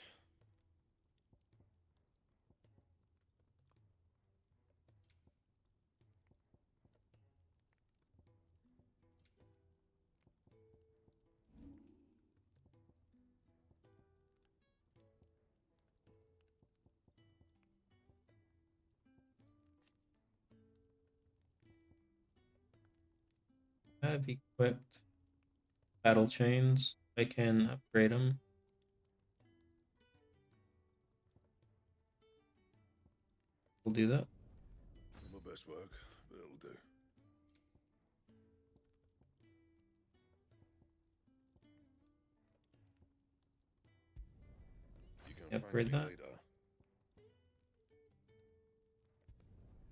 Have equipped battle chains. I can upgrade them. We'll do that. Not my best work, but it'll do. You can Upgrade thank that. me later.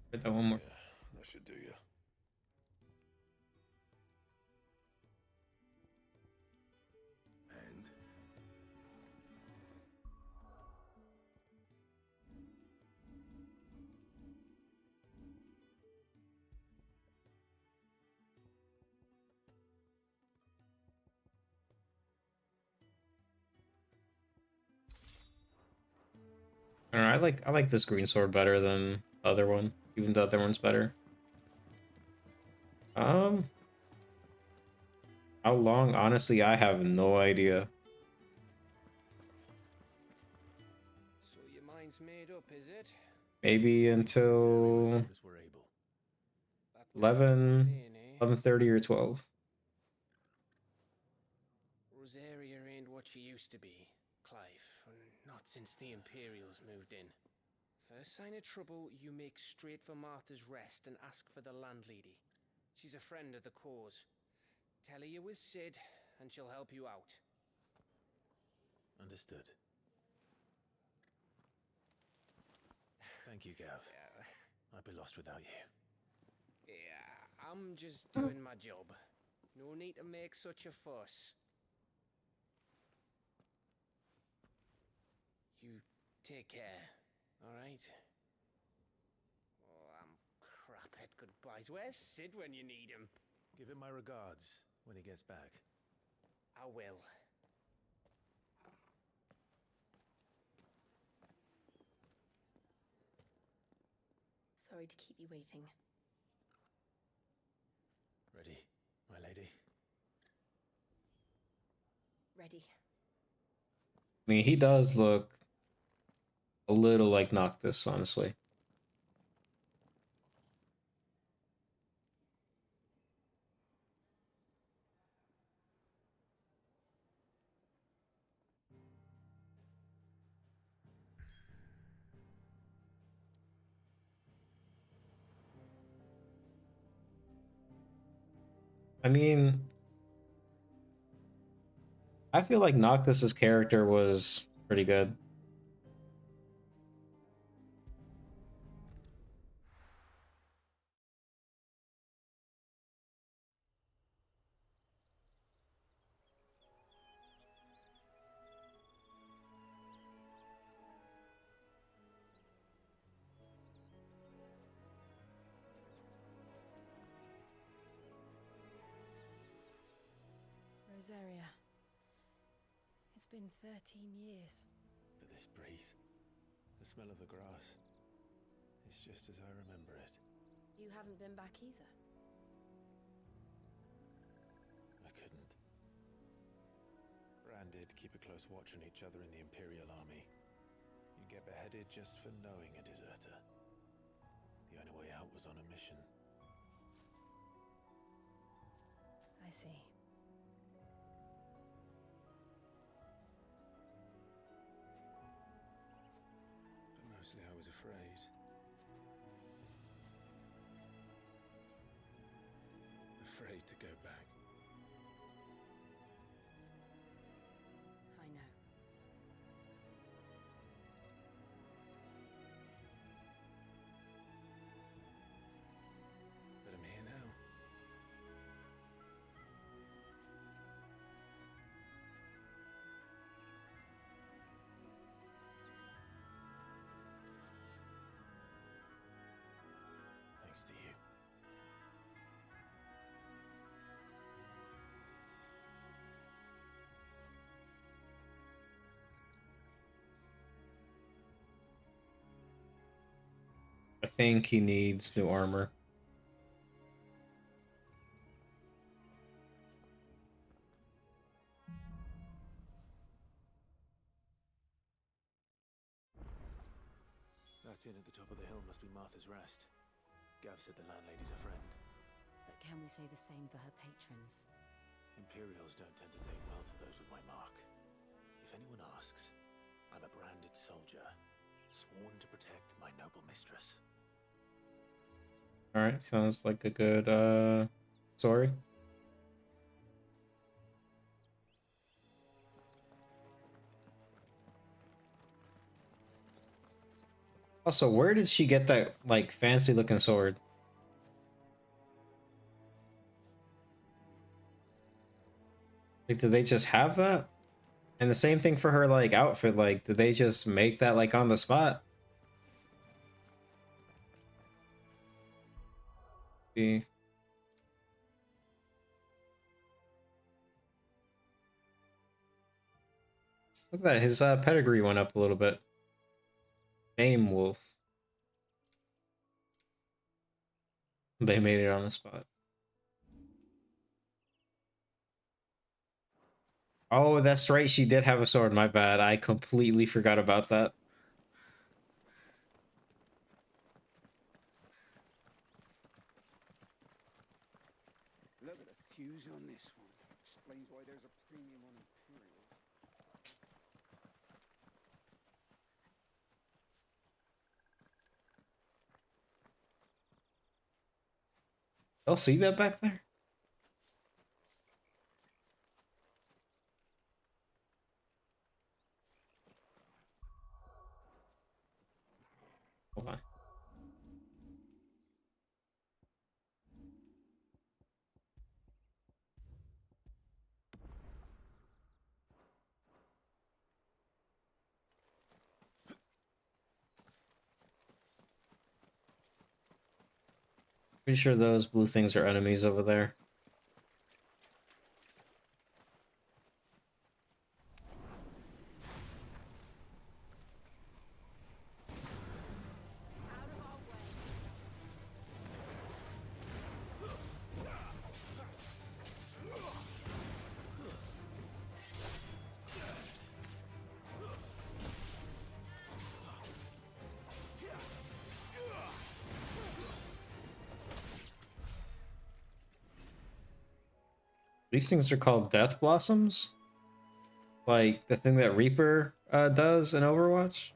Upgrade that one more. Yeah, that should do you. And I don't know, I like this green sword better than the other one. Even the other one's better. How long? Honestly, I have no idea. So your mind's made up, is it? Maybe until 11:30 or 12. Rosaria ain't what she used to be, Clive. Not since the Imperials moved in. First sign of trouble, you make straight for Martha's Rest and ask for the landlady. She's a friend of the cause. Tell her you was Sid, and she'll help you out. Understood. Thank you, Gav. I'd be lost without you. Yeah, I'm just doing my job. No need to make such a fuss. You take care, alright? Oh, I'm crap at goodbyes. Where's Sid when you need him? Give him my regards when he gets back. I will. Sorry to keep you waiting. Ready, my lady? Ready. I mean, he does look a little like Noctis, honestly. I mean, I feel like Noctis's character was pretty good. Rosaria. It's been 13 years. But this breeze, the smell of the grass, it's just as I remember it. You haven't been back either. I couldn't. Bran did keep a close watch on each other in the Imperial Army. You get beheaded just for knowing a deserter. The only way out was on a mission. I see. Mostly I was afraid. Afraid to go back. I know. But I'm here now. Thanks to you. I think he needs new armor. That inn at the top of the hill must be Martha's Rest. Gav said the landlady's a friend. But can we say the same for her patrons? Imperials don't tend to take well to those with my mark. If anyone asks, I'm a branded soldier, sworn to protect my noble mistress. Alright, sounds like a good story. Also, where did she get that like fancy looking sword? Like, did they just have that? And the same thing for her like outfit, like did they just make that like on the spot? See. Look at that, his pedigree went up a little bit. Fame Wolf. They made it on the spot. Oh, that's right, she did have a sword, my bad. I completely forgot about that. Look at the fuse on this one. Explains why there's a premium on Imperials. Y'all see that back there? Hold on. Pretty sure those blue things are enemies over there. These things are called Death Blossoms? Like the thing that Reaper does in Overwatch?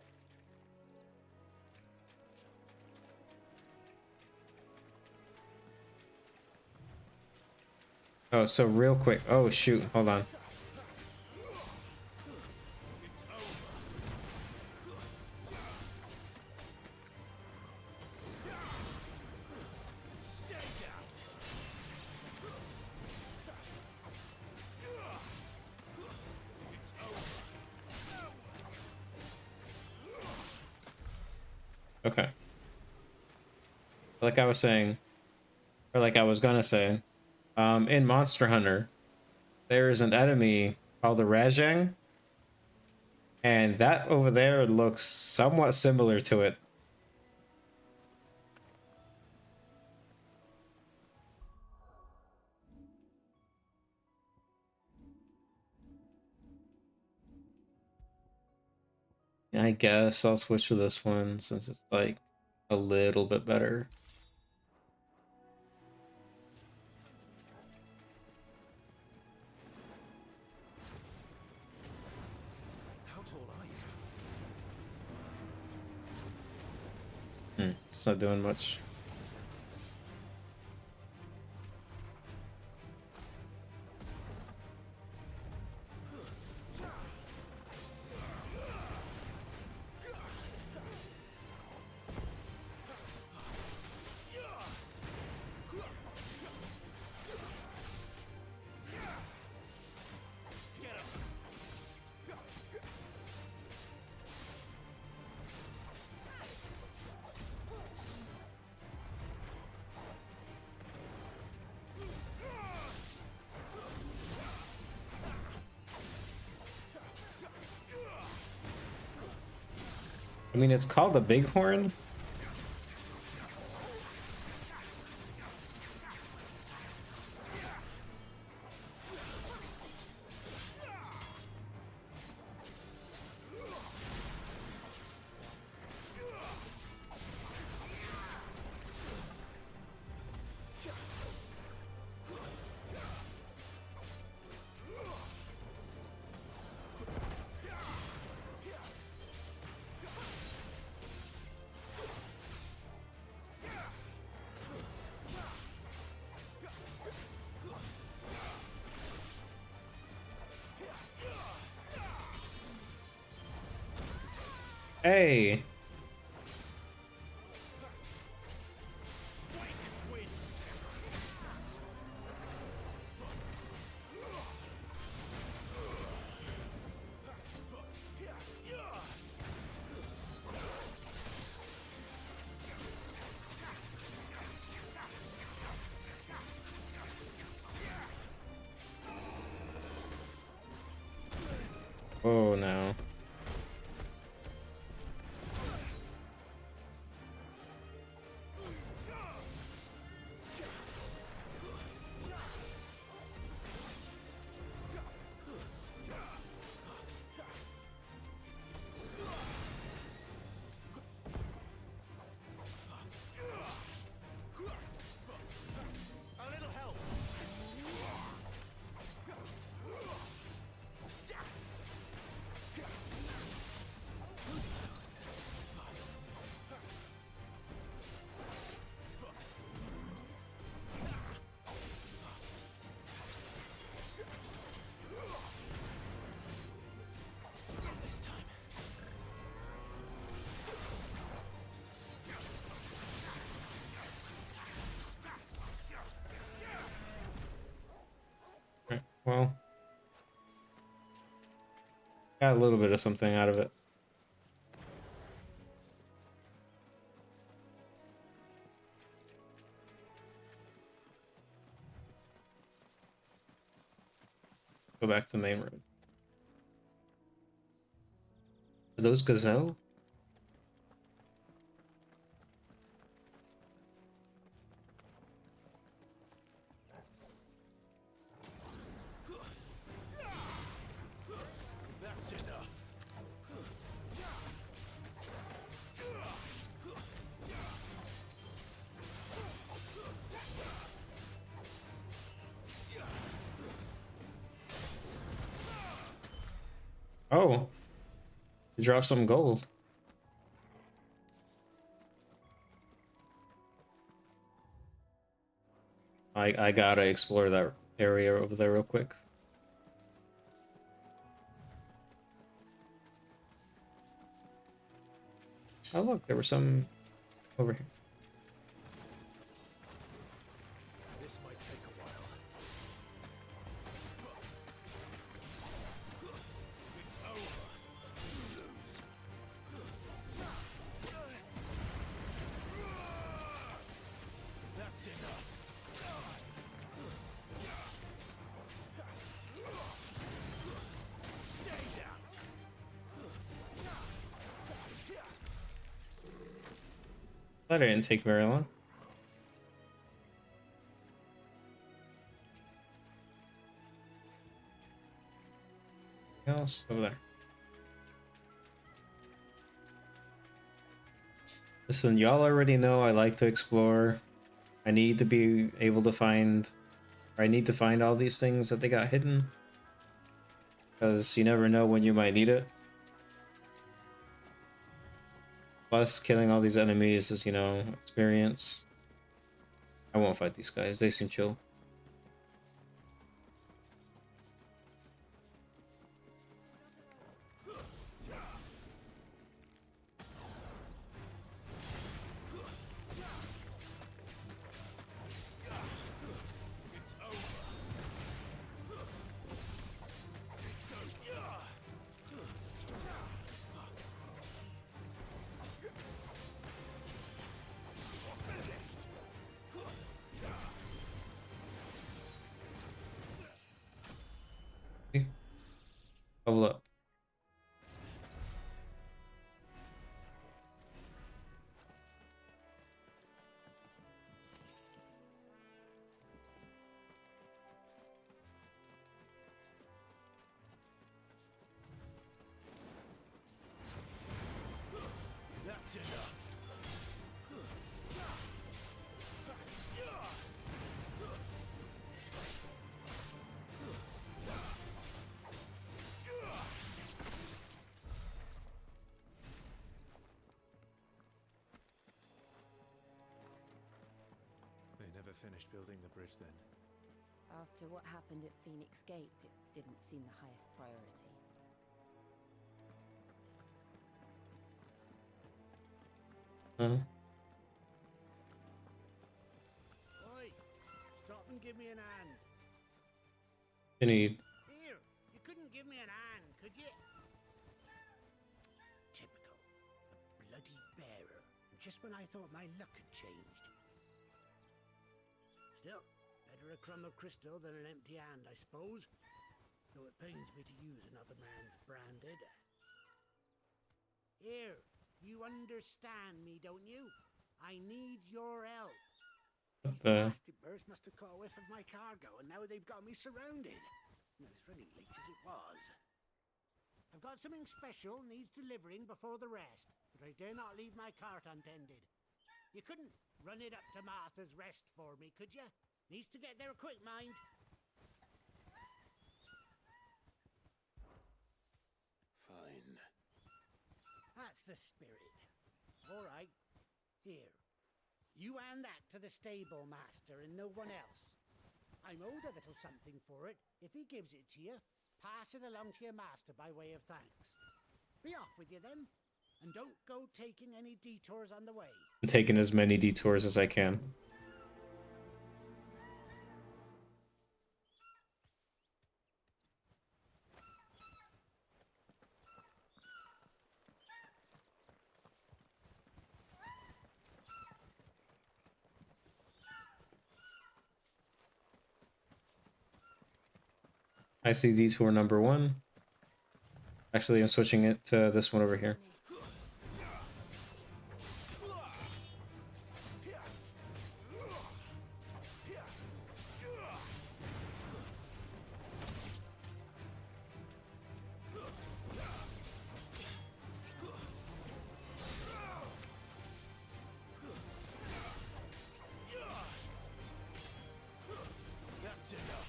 Oh, so real quick. Oh, shoot. Hold on. Okay. Like I was saying, or like I was gonna say, in Monster Hunter, there is an enemy called a Rajang, and that over there looks somewhat similar to it. I guess I'll switch to this one since it's like a little bit better. How tall are you? It's not doing much. I mean, it's called a bighorn. Hey. Oh no. Well, got a little bit of something out of it. Go back to the main road. Are those gazelle? That's enough. Oh. You dropped some gold. I gotta explore that area over there real quick. Oh look, there was some over here. This might take a while. It's over. You lose. That's enough. Stay down. That didn't take very long. Anything else over there? Listen, y'all already know I like to explore. I need to be able to find, or I need to find all these things that they got hidden. Because you never know when you might need it. Plus, killing all these enemies is, you know, experience. I won't fight these guys. They seem chill. Level up. That's enough. They never finished building the bridge then. After what happened at Phoenix Gate, it didn't seem the highest priority. Oi! Stop and give me an hand. You need. Here, you couldn't give me an hand, could you? Typical. A bloody bearer. Just when I thought my luck had changed. Still, better a crumb of crystal than an empty hand, I suppose. Though it pains me to use another man's branded. Here, you understand me, don't you? I need your help. These blasted birds must have caught a whiff of my cargo, and now they've got me surrounded. And as really late as it was. I've got something special needs delivering before the rest, but I dare not leave my cart untended. You couldn't run it up to Martha's Rest for me, could you? Needs to get there quick, mind. Fine. That's the spirit. All right. Here. You hand that to the stable master and no one else. I'm owed a little something for it. If he gives it to you, pass it along to your master by way of thanks. Be off with you then, and don't go taking any detours on the way. I'm taking as many detours as I can. I see detour number 1. Actually, I'm switching it to this one over here. That's enough.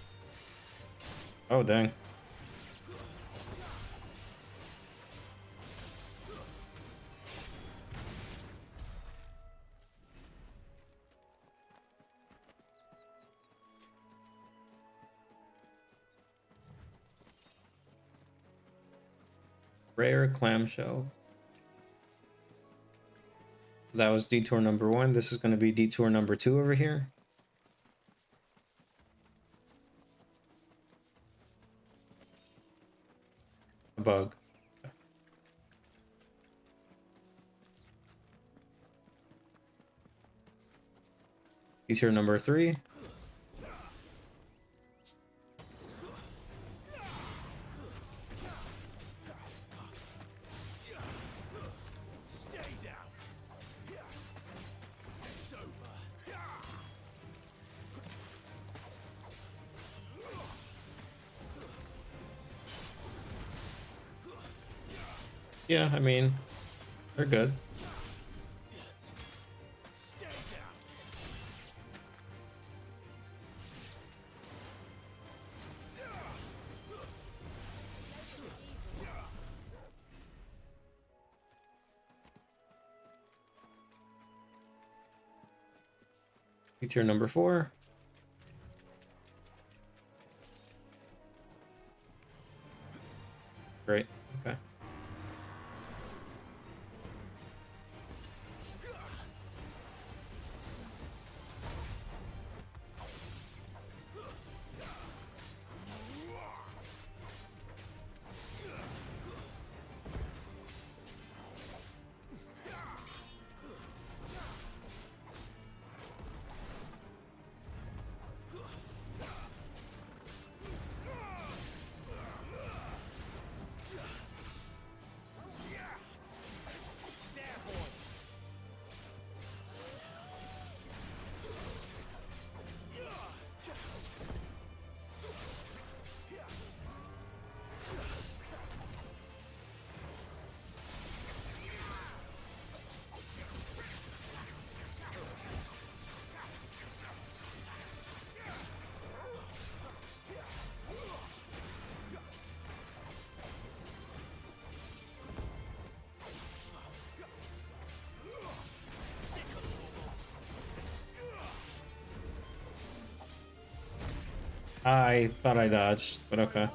Oh, dang. Rare clamshell. That was detour number 1. This is going to be detour number 2 over here. A bug. Detour number 3. Stay down. It's over. Yeah, I mean, they're good. Stay down. Detour number 4. Great. Okay. I thought I dodged, but okay.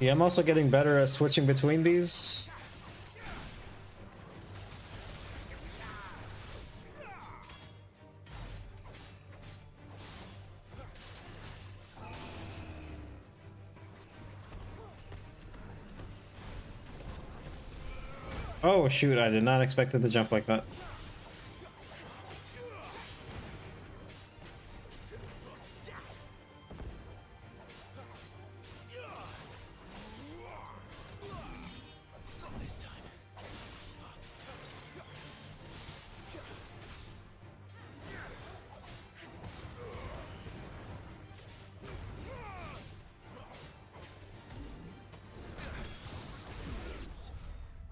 Yeah, I'm also getting better at switching between these. Oh shoot, I did not expect it to jump like that.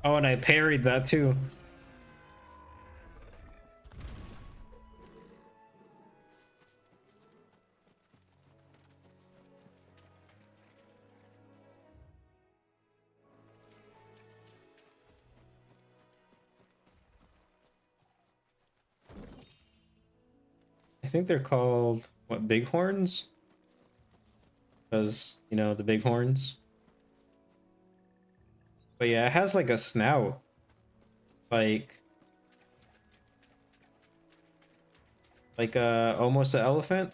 Oh, and I parried that too. I think they're called, what, bighorns? Because, you know, the bighorns. But yeah, it has like a snout. Like almost an elephant,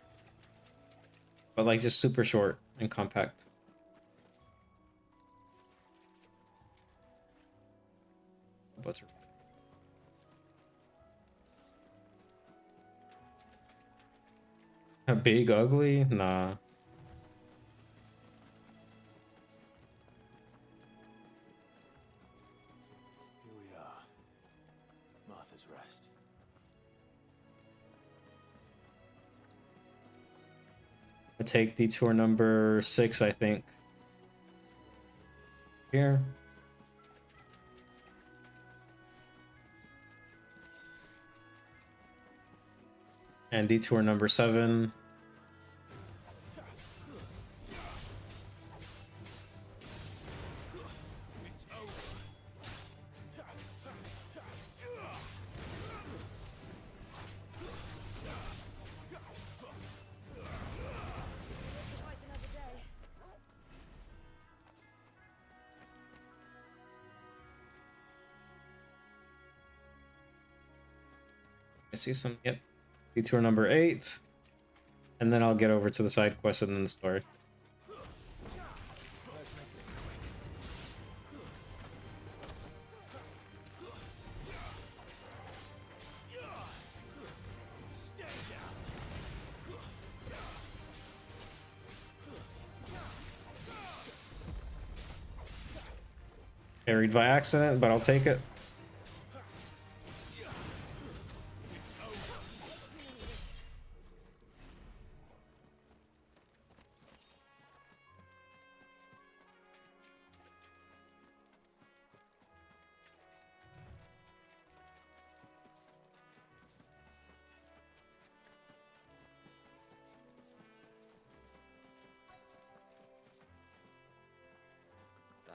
but like just super short and compact. But a big ugly? Nah. Here we are. Martha's Rest. I take detour number 6, I think. Here. And detour number 7. I see some, yep. Detour number 8. And then I'll get over to the side quest and then the story. Let's make this quick. Stay down. Parried by accident, but I'll take it.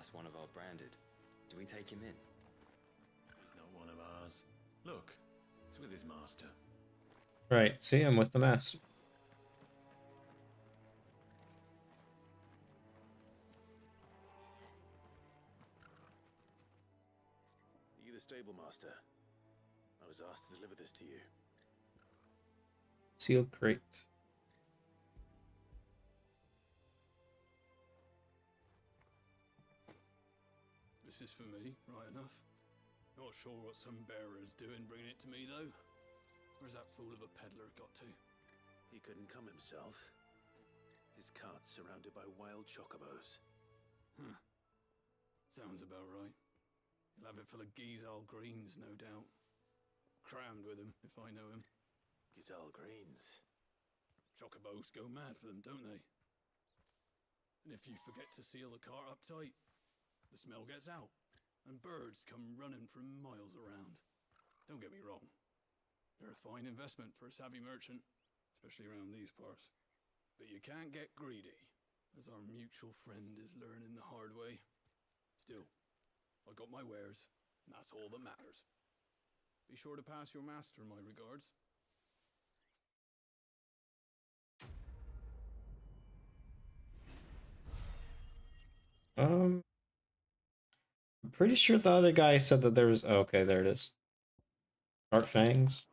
That's one of our branded. Do we take him in? He's not one of ours. Look, he's with his master. Right, see, I'm with the master. Are you the stable master? I was asked to deliver this to you. Sealed crate. This is for me, right enough. Not sure what some bearer's doing bringing it to me, though. Where's that fool of a peddler got to? He couldn't come himself. His cart's surrounded by wild chocobos. Huh. Sounds about right. He'll have it full of Gizal greens, no doubt. Crammed with him, if I know him. Gizal greens? Chocobos go mad for them, don't they? And if you forget to seal the cart up tight, the smell gets out, and birds come running from miles around. Don't get me wrong. They're a fine investment for a savvy merchant, especially around these parts. But you can't get greedy, as our mutual friend is learning the hard way. Still, I got my wares, and that's all that matters. Be sure to pass your master my regards. I'm pretty sure the other guy said that there was. Oh, okay, there it is. Sharp fangs.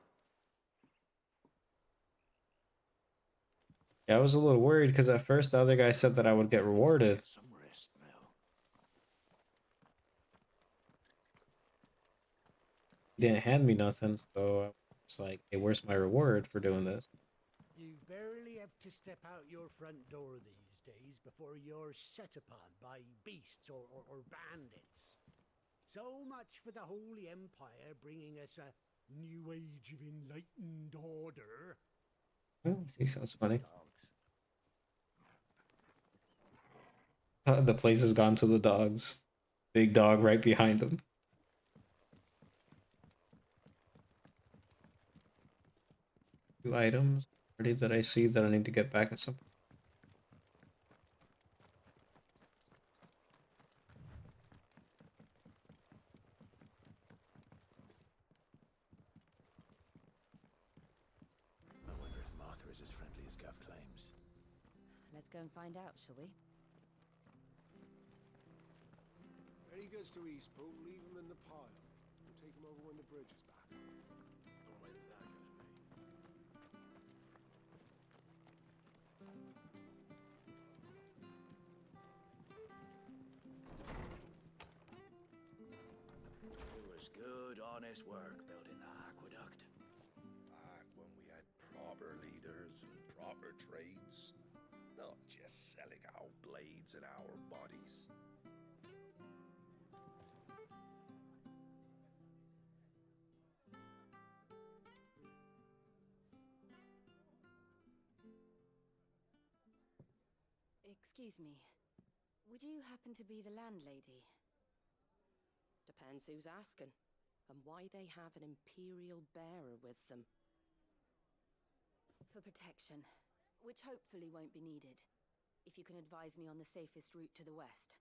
Yeah, I was a little worried because at first the other guy said that I would get rewarded. Some rest now. He didn't hand me nothing, so I was like, hey, where's my reward for doing this? You barely have to step out your front door these days before you're set upon by beasts or bandits. So much for the Holy Empire bringing us a new age of enlightened order. Oh, he sounds funny. The place has gone to the dogs. Big dog right behind him. Two items already that I see that I need to get back at some point. I wonder if Martha is as friendly as Gav claims. Let's go and find out, shall we? When he goes to Eastpool, leave him in the pile. We'll take him over when the bridge is back. And when's that gonna be? It was good, honest work building the aqueduct. Back when we had proper leaders and proper trades. Not just selling our blades and our bodies. Excuse me. Would you happen to be the landlady? Depends who's asking, and why they have an Imperial bearer with them. For protection, which hopefully won't be needed. If you can advise me on the safest route to the west.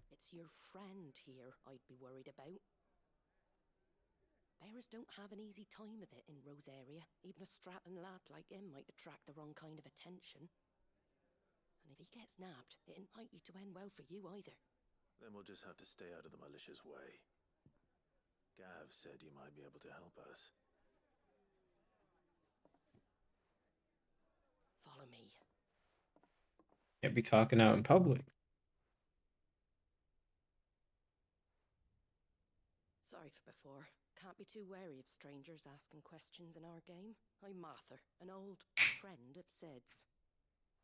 It's your friend here I'd be worried about. Bearers don't have an easy time of it in Rose area. Even a Stratton lad like him might attract the wrong kind of attention. And if he gets nabbed, it ain't likely to end well for you either. Then we'll just have to stay out of the malicious way. Gav said you might be able to help us. Follow me. Can't be talking out in public. Sorry for before. Can't be too wary of strangers asking questions in our game. I'm Martha, an old friend of Sid's.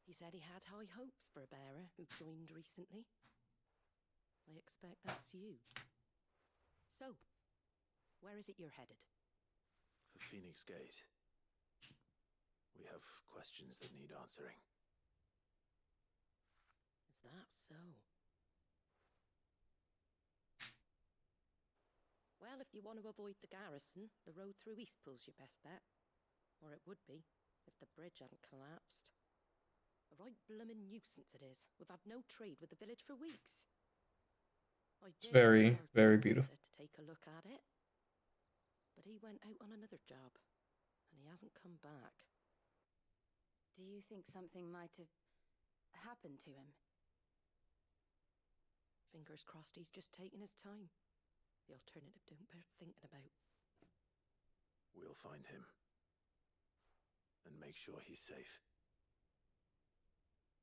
He said he had high hopes for a bearer who joined recently. I expect that's you. So, where is it you're headed? For Phoenix Gate. We have questions that need answering. Is that so? Well, if you want to avoid the garrison, the road through Eastpool's your best bet. Or it would be, if the bridge hadn't collapsed. A right bloomin' nuisance it is. We've had no trade with the village for weeks. I It's did ask very, our very carpenter beautiful. to take a look at it, but he went out on another job, and he hasn't come back. Do you think something might have happened to him? Fingers crossed he's just taking his time. The alternative don't bear thinking about. We'll find him. And make sure he's safe.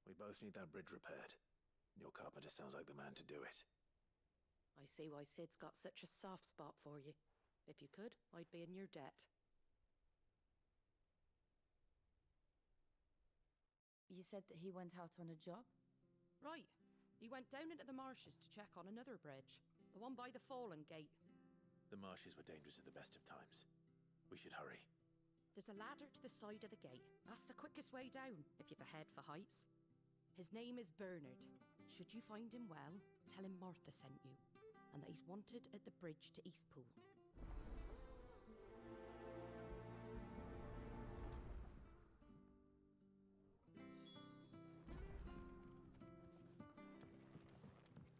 We both need that bridge repaired. Your carpenter sounds like the man to do it. I see why Sid's got such a soft spot for you. If you could, I'd be in your debt. You said that he went out on a job? Right. He went down into the marshes to check on another bridge. The one by the Fallen Gate. The marshes were dangerous at the best of times. We should hurry. There's a ladder to the side of the gate. That's the quickest way down, if you've a head for heights. His name is Bernard. Should you find him well, tell him Martha sent you, and that he's wanted at the bridge to Eastpool.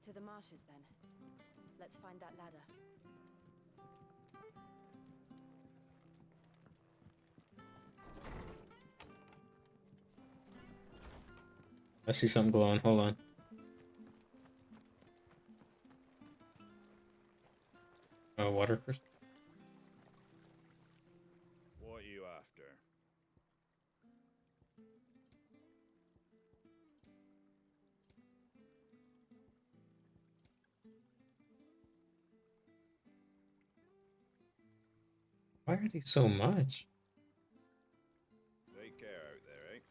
To the marshes, then. Let's find that ladder. I see something glowing. Hold on. Oh, water crystal. What are you after? Why are these so much? Take care out there, eh?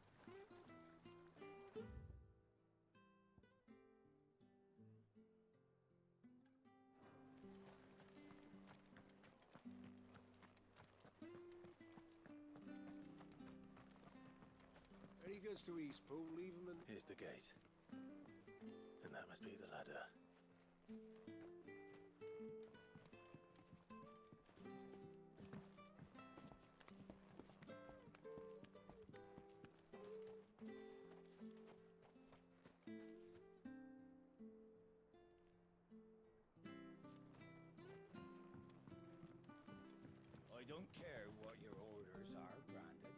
When he goes to Eastpool, leave him in... Here's the gate. And that must be the ladder. I don't care what your orders are, Brandon.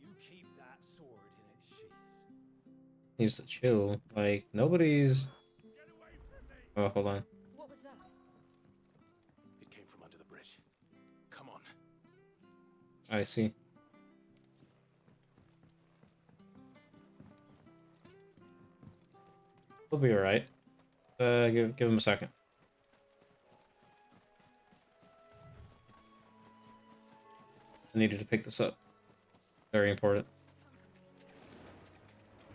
You keep that sword in its sheath. Needs to chill. Like, nobody's... Oh, hold on. What was that? It came from under the bridge. Come on. I see. He'll be alright. Give him a second. I needed to pick this up. Very important.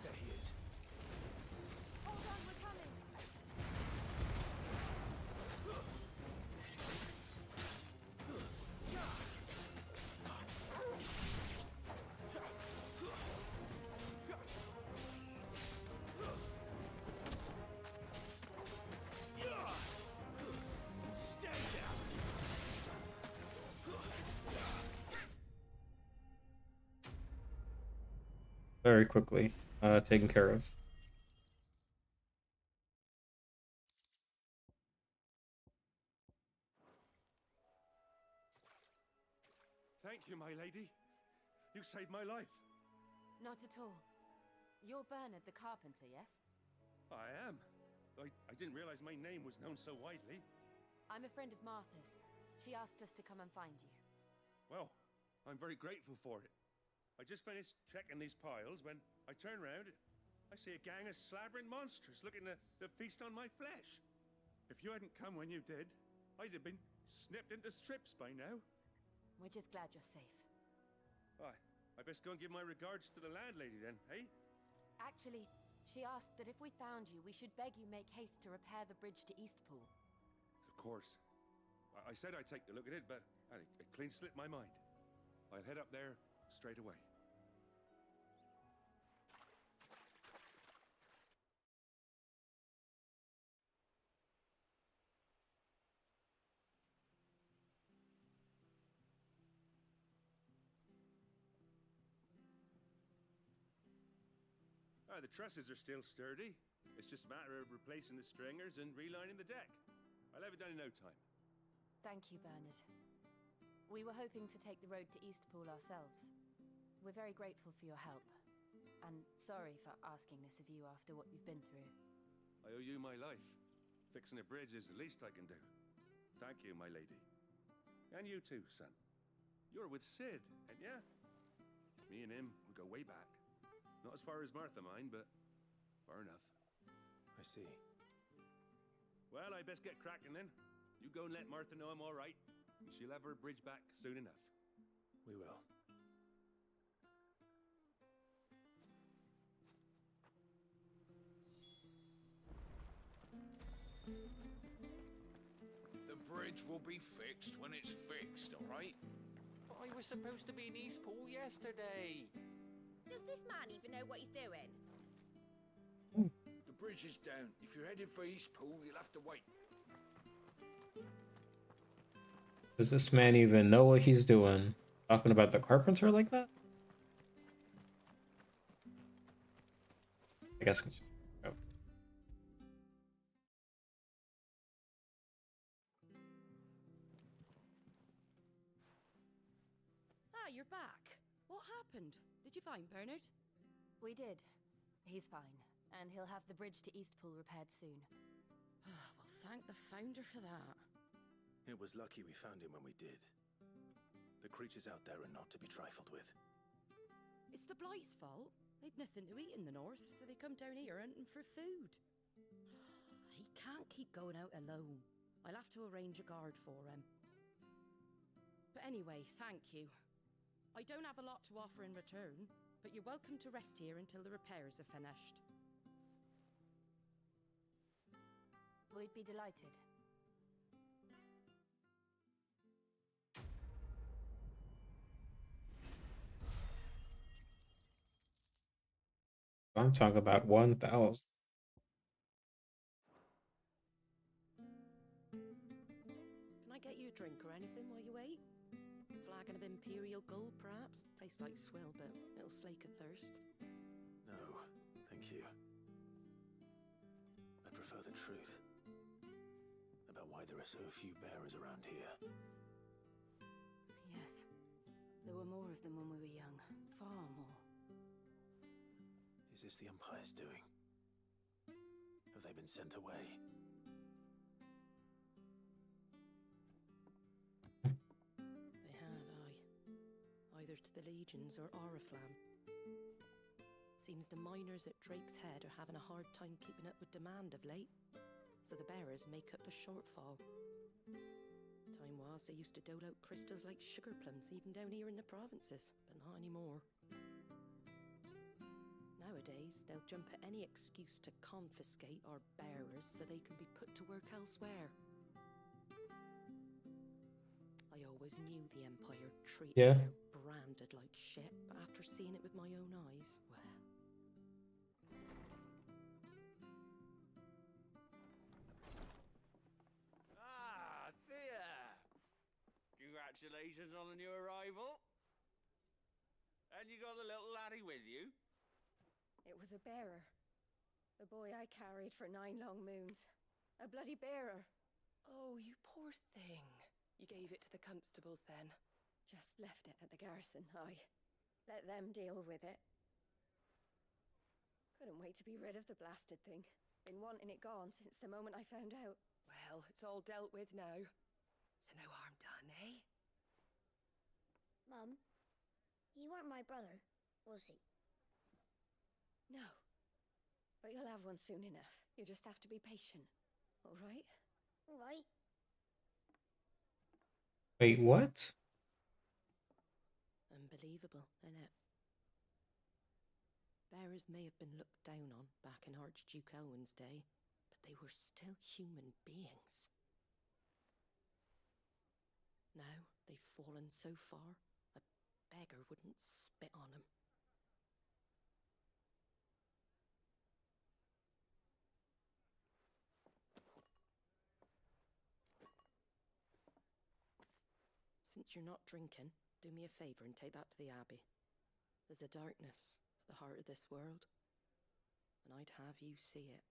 There he is. Hold on, we're coming! Stay down! Very quickly. Taken care of. Thank you, my lady. You saved my life. Not at all. You're Bernard the carpenter, yes? I am. I didn't realize my name was known so widely. I'm a friend of Martha's. She asked us to come and find you. Well, I'm very grateful for it. I just finished checking these piles when I turn around. I see a gang of slavering monsters looking to feast on my flesh. If you hadn't come when you did, I'd have been snipped into strips by now. We're just glad you're safe. I best go and give my regards to the landlady then, eh? Actually, she asked that if we found you, we should beg you make haste to repair the bridge to Eastpool. Of course. I said I'd take a look at it, but it clean slipped my mind. I'll head up there straight away. Ah, the trusses are still sturdy. It's just a matter of replacing the stringers and relining the deck. I'll have it done in no time. Thank you, Bernard. We were hoping to take the road to Eastpool ourselves. We're very grateful for your help. And sorry for asking this of you after what you've been through. I owe you my life. Fixing a bridge is the least I can do. Thank you, my lady. And you too, son. You're with Sid, ain't ya? Me and him, we go way back. Not as far as Martha, mind, but far enough. I see. Well, I best get cracking then. You go and let Martha know I'm all right. She'll have her bridge back soon enough. We will. The bridge will be fixed when it's fixed, all right? But I was supposed to be in Eastpool yesterday. Does this man even know what he's doing? The bridge is down. If you're headed for Eastpool, you'll have to wait. Does this man even know what he's doing? Talking about the carpenter like that? I guess. Oh. Ah, you're back. What happened? Did you find Bernard? We did. He's fine, and he'll have the bridge to Eastpool repaired soon. Well, thank the founder for that. It was lucky we found him when we did. The creatures out there are not to be trifled with. It's the Blight's fault. They've nothing to eat in the north, so they come down here hunting for food. He can't keep going out alone. I'll have to arrange a guard for him. But anyway, thank you. I don't have a lot to offer in return, but you're welcome to rest here until the repairs are finished. We'd be delighted. I'm talking about 1,000. Can I get you a drink or anything while you wait? Flagon of Imperial Gold, perhaps? Tastes like swill, but it'll slake a thirst. No, thank you. I prefer the truth. About why there are so few bearers around here. Yes. There were more of them when we were young. Far more. Is this the Empire's doing? Have they been sent away? They have, aye. Either to the Legions or Oriflamme. Seems the miners at Drake's Head are having a hard time keeping up with demand of late, so the bearers make up the shortfall. Time was they used to dole out crystals like sugar plums even down here in the provinces, but not anymore. Nowadays, they'll jump at any excuse to confiscate our bearers so they can be put to work elsewhere. I always knew the Empire treated their branded like shit, but after seeing it with my own eyes, well... Ah, Thea! Congratulations on the new arrival. And you got the little laddie with you? It was a bearer. The boy I carried for 9 long moons. A bloody bearer. Oh, you poor thing. You gave it to the constables then? Just left it at the garrison, aye. Let them deal with it. Couldn't wait to be rid of the blasted thing. Been wanting it gone since the moment I found out. Well, it's all dealt with now. So no harm done, eh? Mum, you weren't my brother, was he? No. But you'll have one soon enough. You just have to be patient. All right? All right. Wait, what? Unbelievable, innit? Bearers may have been looked down on back in Archduke Elwin's day, but they were still human beings. Now they've fallen so far, a beggar wouldn't spit on them. Since you're not drinking, do me a favour and take that to the Abbey. There's a darkness at the heart of this world. and I'd have you see it.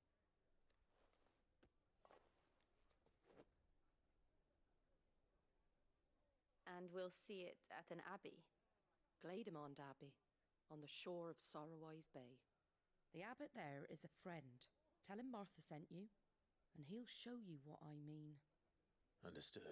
And we'll see it at an abbey. Glademond Abbey, on the shore of Sorrowise Bay. The abbot there is a friend. Tell him Martha sent you, and he'll show you what I mean. Understood.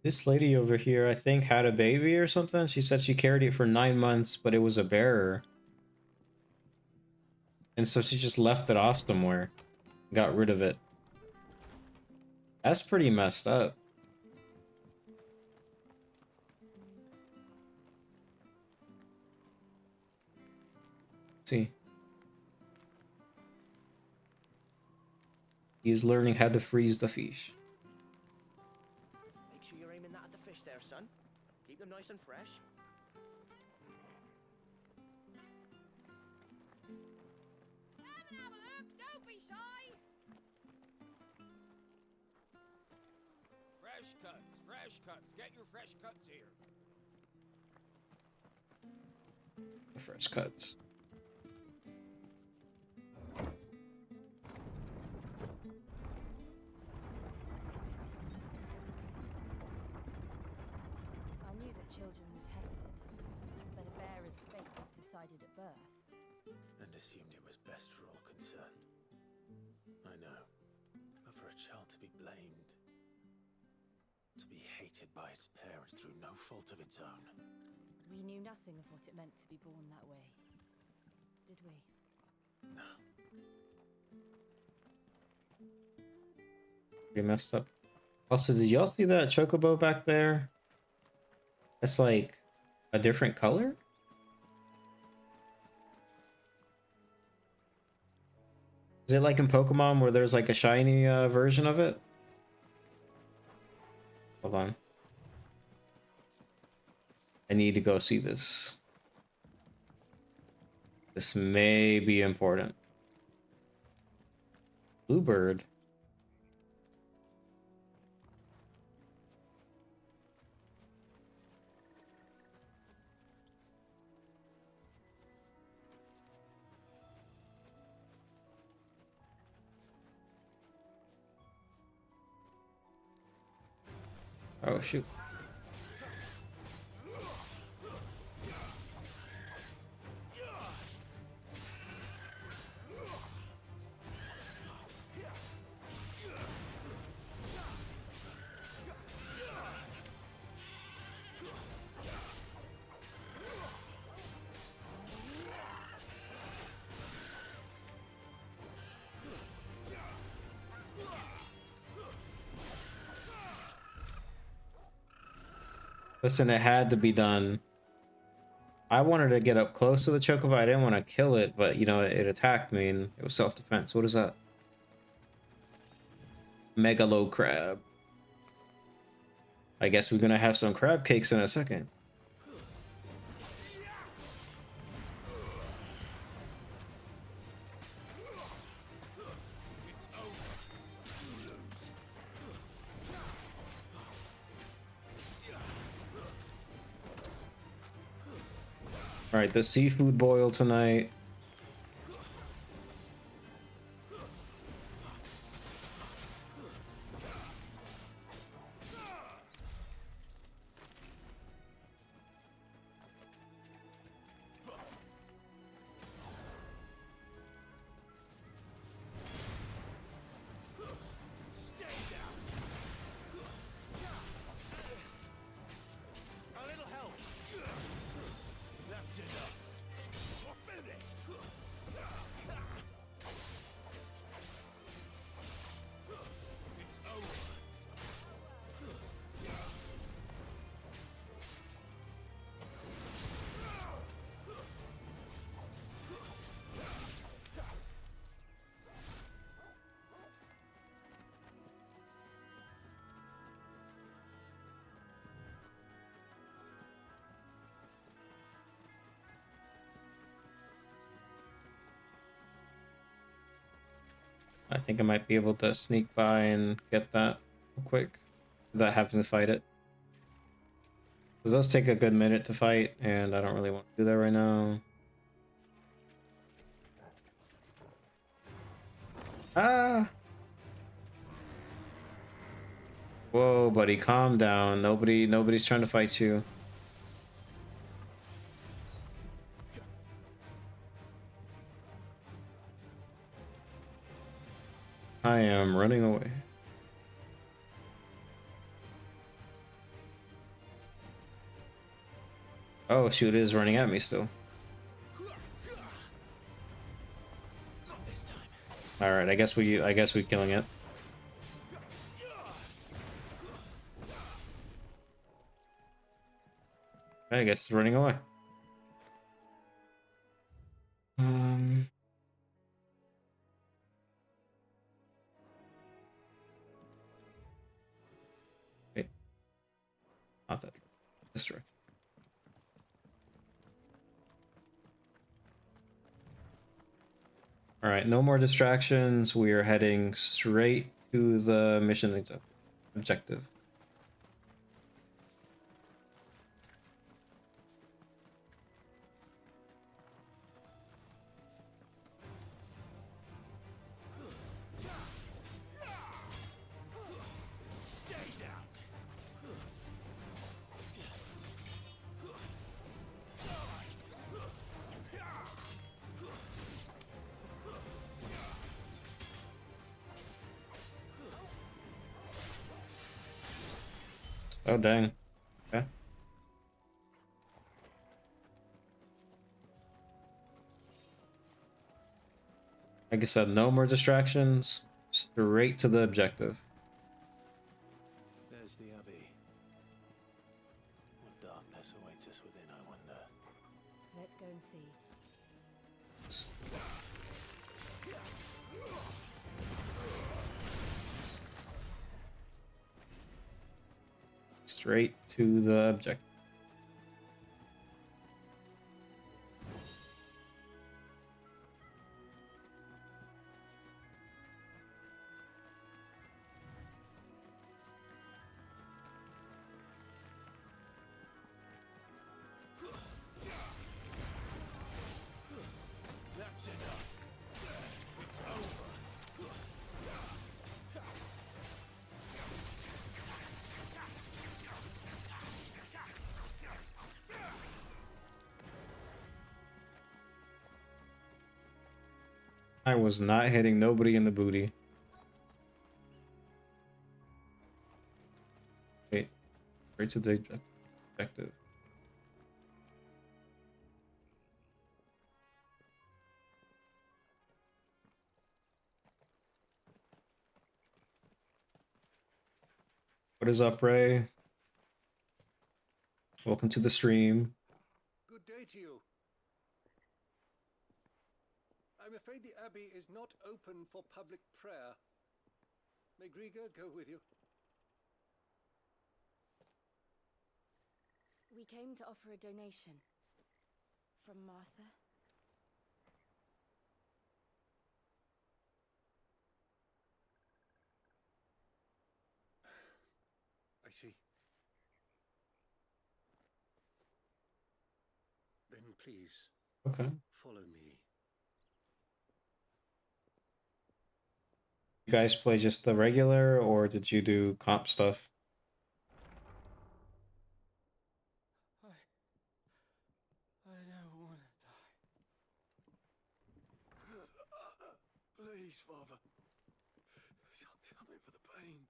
This lady over here, I think, had a baby or something. She said she carried it for 9 months, but it was a bearer. And so she just left it off somewhere. Got rid of it. That's pretty messed up. See. He's learning how to freeze the fish. Make sure you're aiming that at the fish there, son. Keep them nice and fresh. Come and have a look, don't be shy. Fresh cuts, fresh cuts. Get your fresh cuts here. Fresh cuts. I knew that children were tested, that a bearer's fate was decided at birth. And assumed it was best for all concerned. I know. But for a child to be blamed, to be hated by its parents through no fault of its own. We knew nothing of what it meant to be born that way, did we? No. Pretty messed up. Also, did y'all see that chocobo back there? It's like a different color? Is it like in Pokemon where there's like a shiny version of it? Hold on. I need to go see this. This may be important. Bluebird. Oh, shoot. Listen, it had to be done. I wanted to get up close to the chocobo. I didn't want to kill it, but, you know, it attacked me and it was self-defense. What is that? Megalo crab. I guess we're gonna have some crab cakes in a second. Alright, the seafood boil tonight. A little help. That's enough. We're finished. I think I might be able to sneak by and get that real quick without having to fight it. Because those take a good minute to fight, and I don't really want to do that right now. Ah! Whoa, buddy, calm down. Nobody's trying to fight you. I am running away. Oh shoot, it is running at me still. All right, I guess we're killing it. I guess it's running away. Wait, not that. This direction. All right, no more distractions. We are heading straight to the mission objective. Oh dang. Okay. Like I said, no more distractions. Straight to the objective. There's the Abbey. What darkness awaits us within, I wonder. Let's go and see. Straight to the objective. That's enough. It's over. I was not hitting nobody in the booty. Wait, straight to the objective. What is up, Ray? Welcome to the stream. Good day to you. I'm afraid the Abbey is not open for public prayer. May Grieger go with you? We came to offer a donation. From Martha. I see. Then please, Okay. follow me. You guys play just the regular, or did you do comp stuff? I don't want to die. Please, Father. Something for the pain.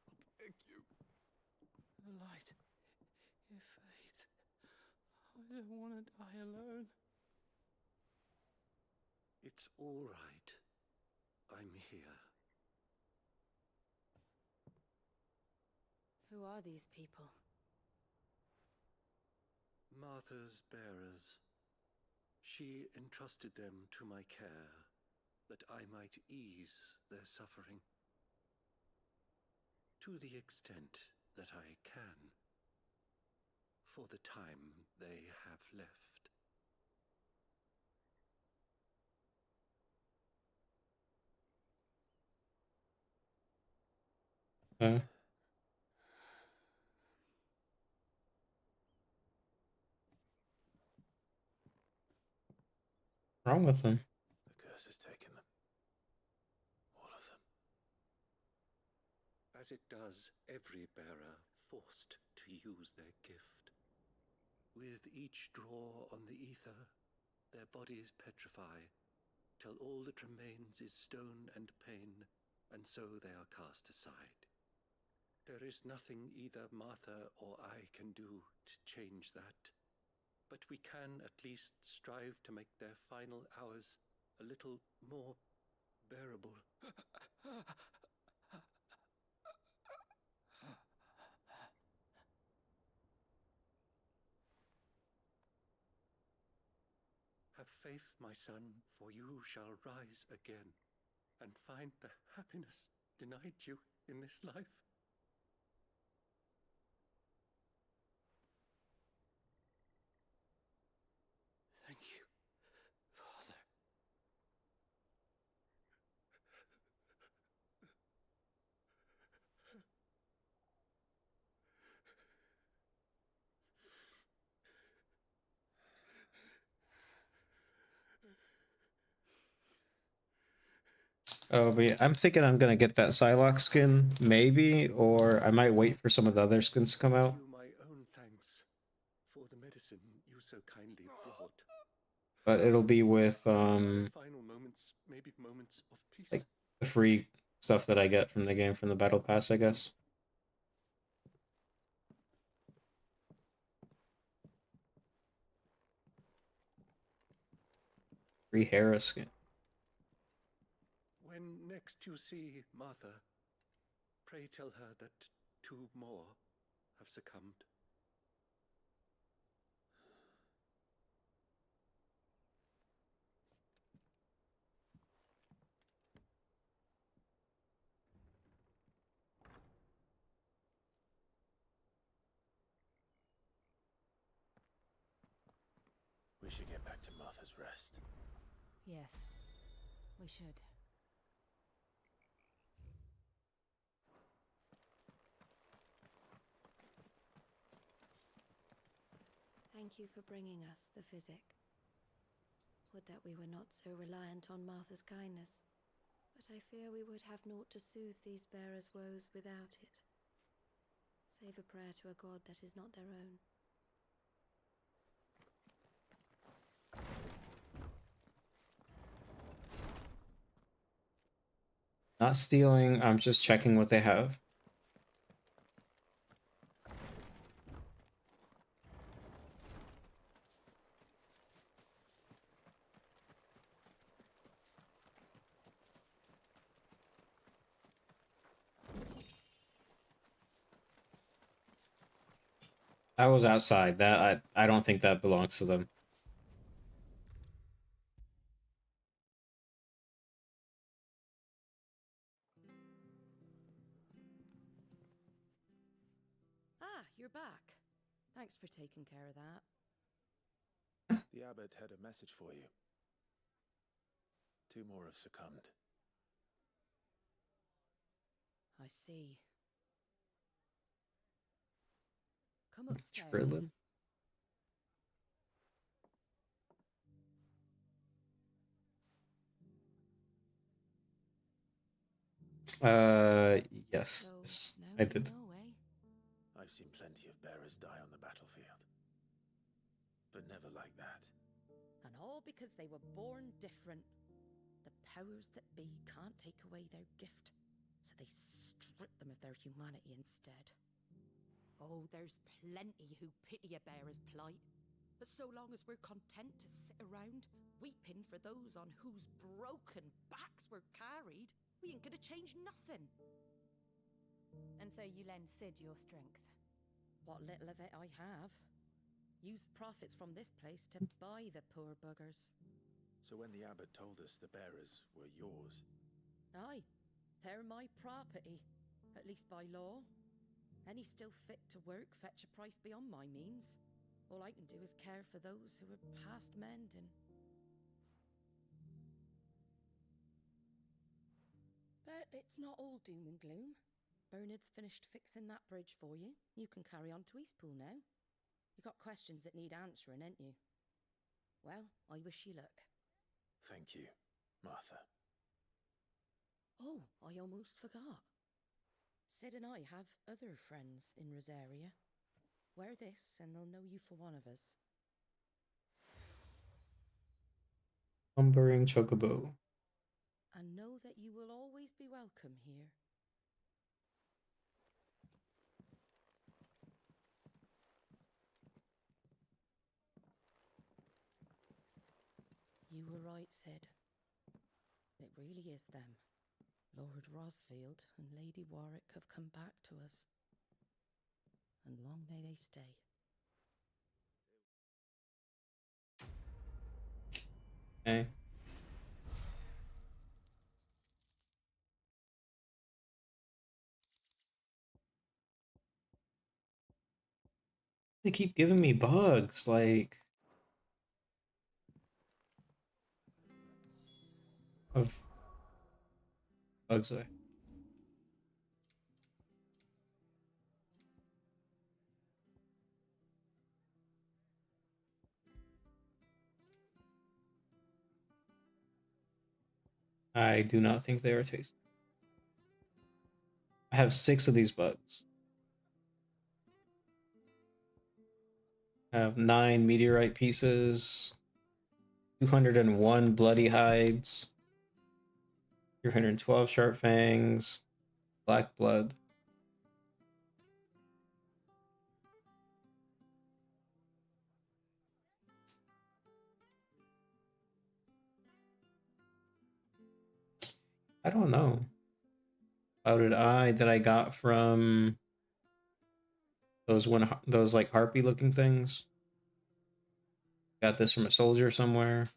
I beg you. The light. It fades. I don't want to die alone. It's all right. I'm here. Who are these people? Martha's bearers. She entrusted them to my care, that I might ease their suffering. To the extent that I can. For the time they have left. Wrong with them? The curse has taken them. All of them. As it does every bearer forced to use their gift. With each draw on the ether, their bodies petrify, till all that remains is stone and pain, and so they are cast aside. There is nothing either Martha or I can do to change that, but we can at least strive to make their final hours a little more bearable. Have faith, my son, for you shall rise again and find the happiness denied you in this life. Thank you, Father. Oh, but yeah, I'm thinking I'm gonna get that Psylocke skin, maybe, or I might wait for some of the other skins to come out. You my own thanks for the medicine you so kindly brought. But it'll be with Final moments, maybe moments of peace. like the free stuff that I get from the game from the battle pass, I guess. Free Hera skin. When next you see Martha, pray tell her that 2 more have succumbed. We should get back to Martha's Rest. Yes, we should. Thank you for bringing us the physic. Would that we were not so reliant on Martha's kindness, but I fear we would have naught to soothe these bearers' woes without it, save a prayer to a god that is not their own. Not stealing, I'm just checking what they have. I was outside. That I don't think that belongs to them. Ah, you're back. Thanks for taking care of that. The abbot had a message for you. 2 more have succumbed. I see. Come upstairs. Trillin'. Yes. Yes, I did. I've seen plenty of bearers die on the battlefield. But never like that. And all because they were born different. The powers that be can't take away their gift, so they strip them of their humanity instead. Oh, there's plenty who pity a bearer's plight. But so long as we're content to sit around, weeping for those on whose broken backs we're carried, we ain't gonna change nothing. And so you lend Sid your strength? What little of it I have. Used profits from this place to buy the poor buggers. So when the abbot told us the bearers were yours... Aye, they're my property, at least by law. Any still fit to work fetch a price beyond my means. All I can do is care for those who are past mending. But it's not all doom and gloom. Bernard's finished fixing that bridge for you, you can carry on to Eastpool now. You got questions that need answering, ain't you? Well, I wish you luck. Thank you, Martha. Oh, I almost forgot. Sid and I have other friends in Rosaria. Wear this and they'll know you for one of us. Lumbering chocobo. And know that you will always be welcome here. You were right, Sid. It really is them. Lord Rosfield and Lady Warwick have come back to us. And long may they stay. Okay. They keep giving me bugs, like of bugs. I do not think they are tasty. I have 6 of these bugs. I have 9 meteorite pieces, 201 bloody hides, 312 sharp fangs, black blood. I don't know. Clouded eye that I got from those like harpy looking things. Got this from a soldier somewhere.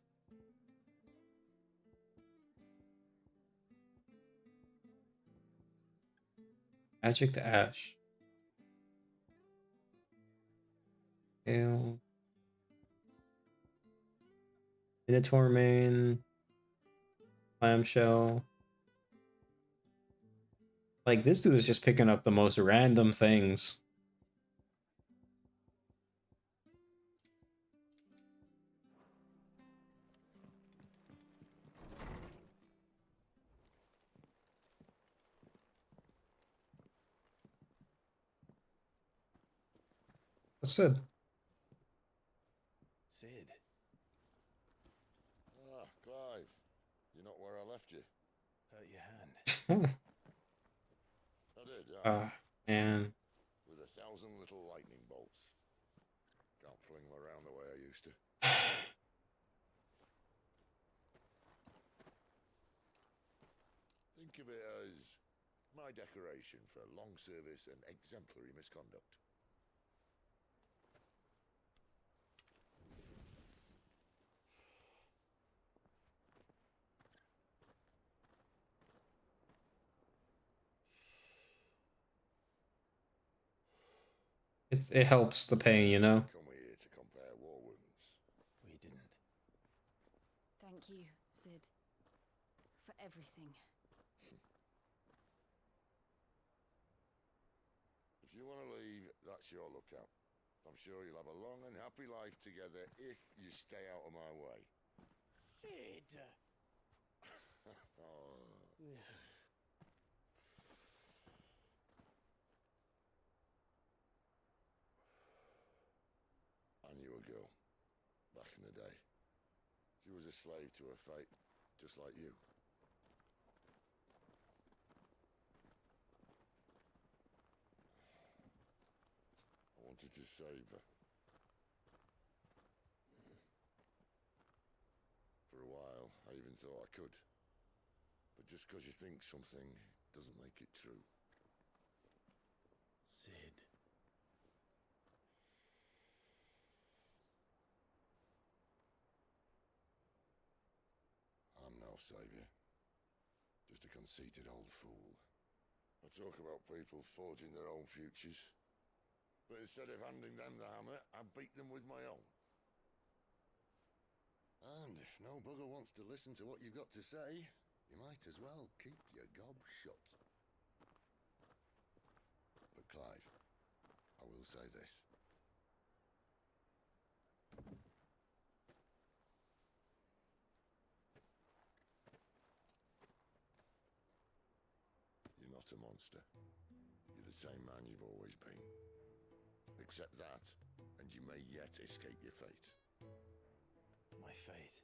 Magic to ash. Ale. Minotaur mane. Clamshell. Like, this dude is just picking up the most random things. What's Sid? Sid. Ah, Clive. You're not where I left you. Hurt your hand. I did, yeah. Man. With 1,000 little lightning bolts. Can't fling them around the way I used to. Think of it as my decoration for long service and exemplary misconduct. It helps the pain, you know? Come here to compare war wounds. We didn't. Thank you, Sid, for everything. If you want to leave, that's your lookout. I'm sure you'll have a long and happy life together if you stay out of my way. Sid! Oh. I knew a girl, back in the day. She was a slave to her fate, just like you. I wanted to save her. For a while, I even thought I could. But just because you think something doesn't make it true. Sid. I'm no savior. Just a conceited old fool. I talk about people forging their own futures. But instead of handing them the hammer, I beat them with my own. And if no bugger wants to listen to what you've got to say, you might as well keep your gob shut. Clive, I will say this. You're not a monster. You're the same man you've always been. Accept that, and you may yet escape your fate. My fate.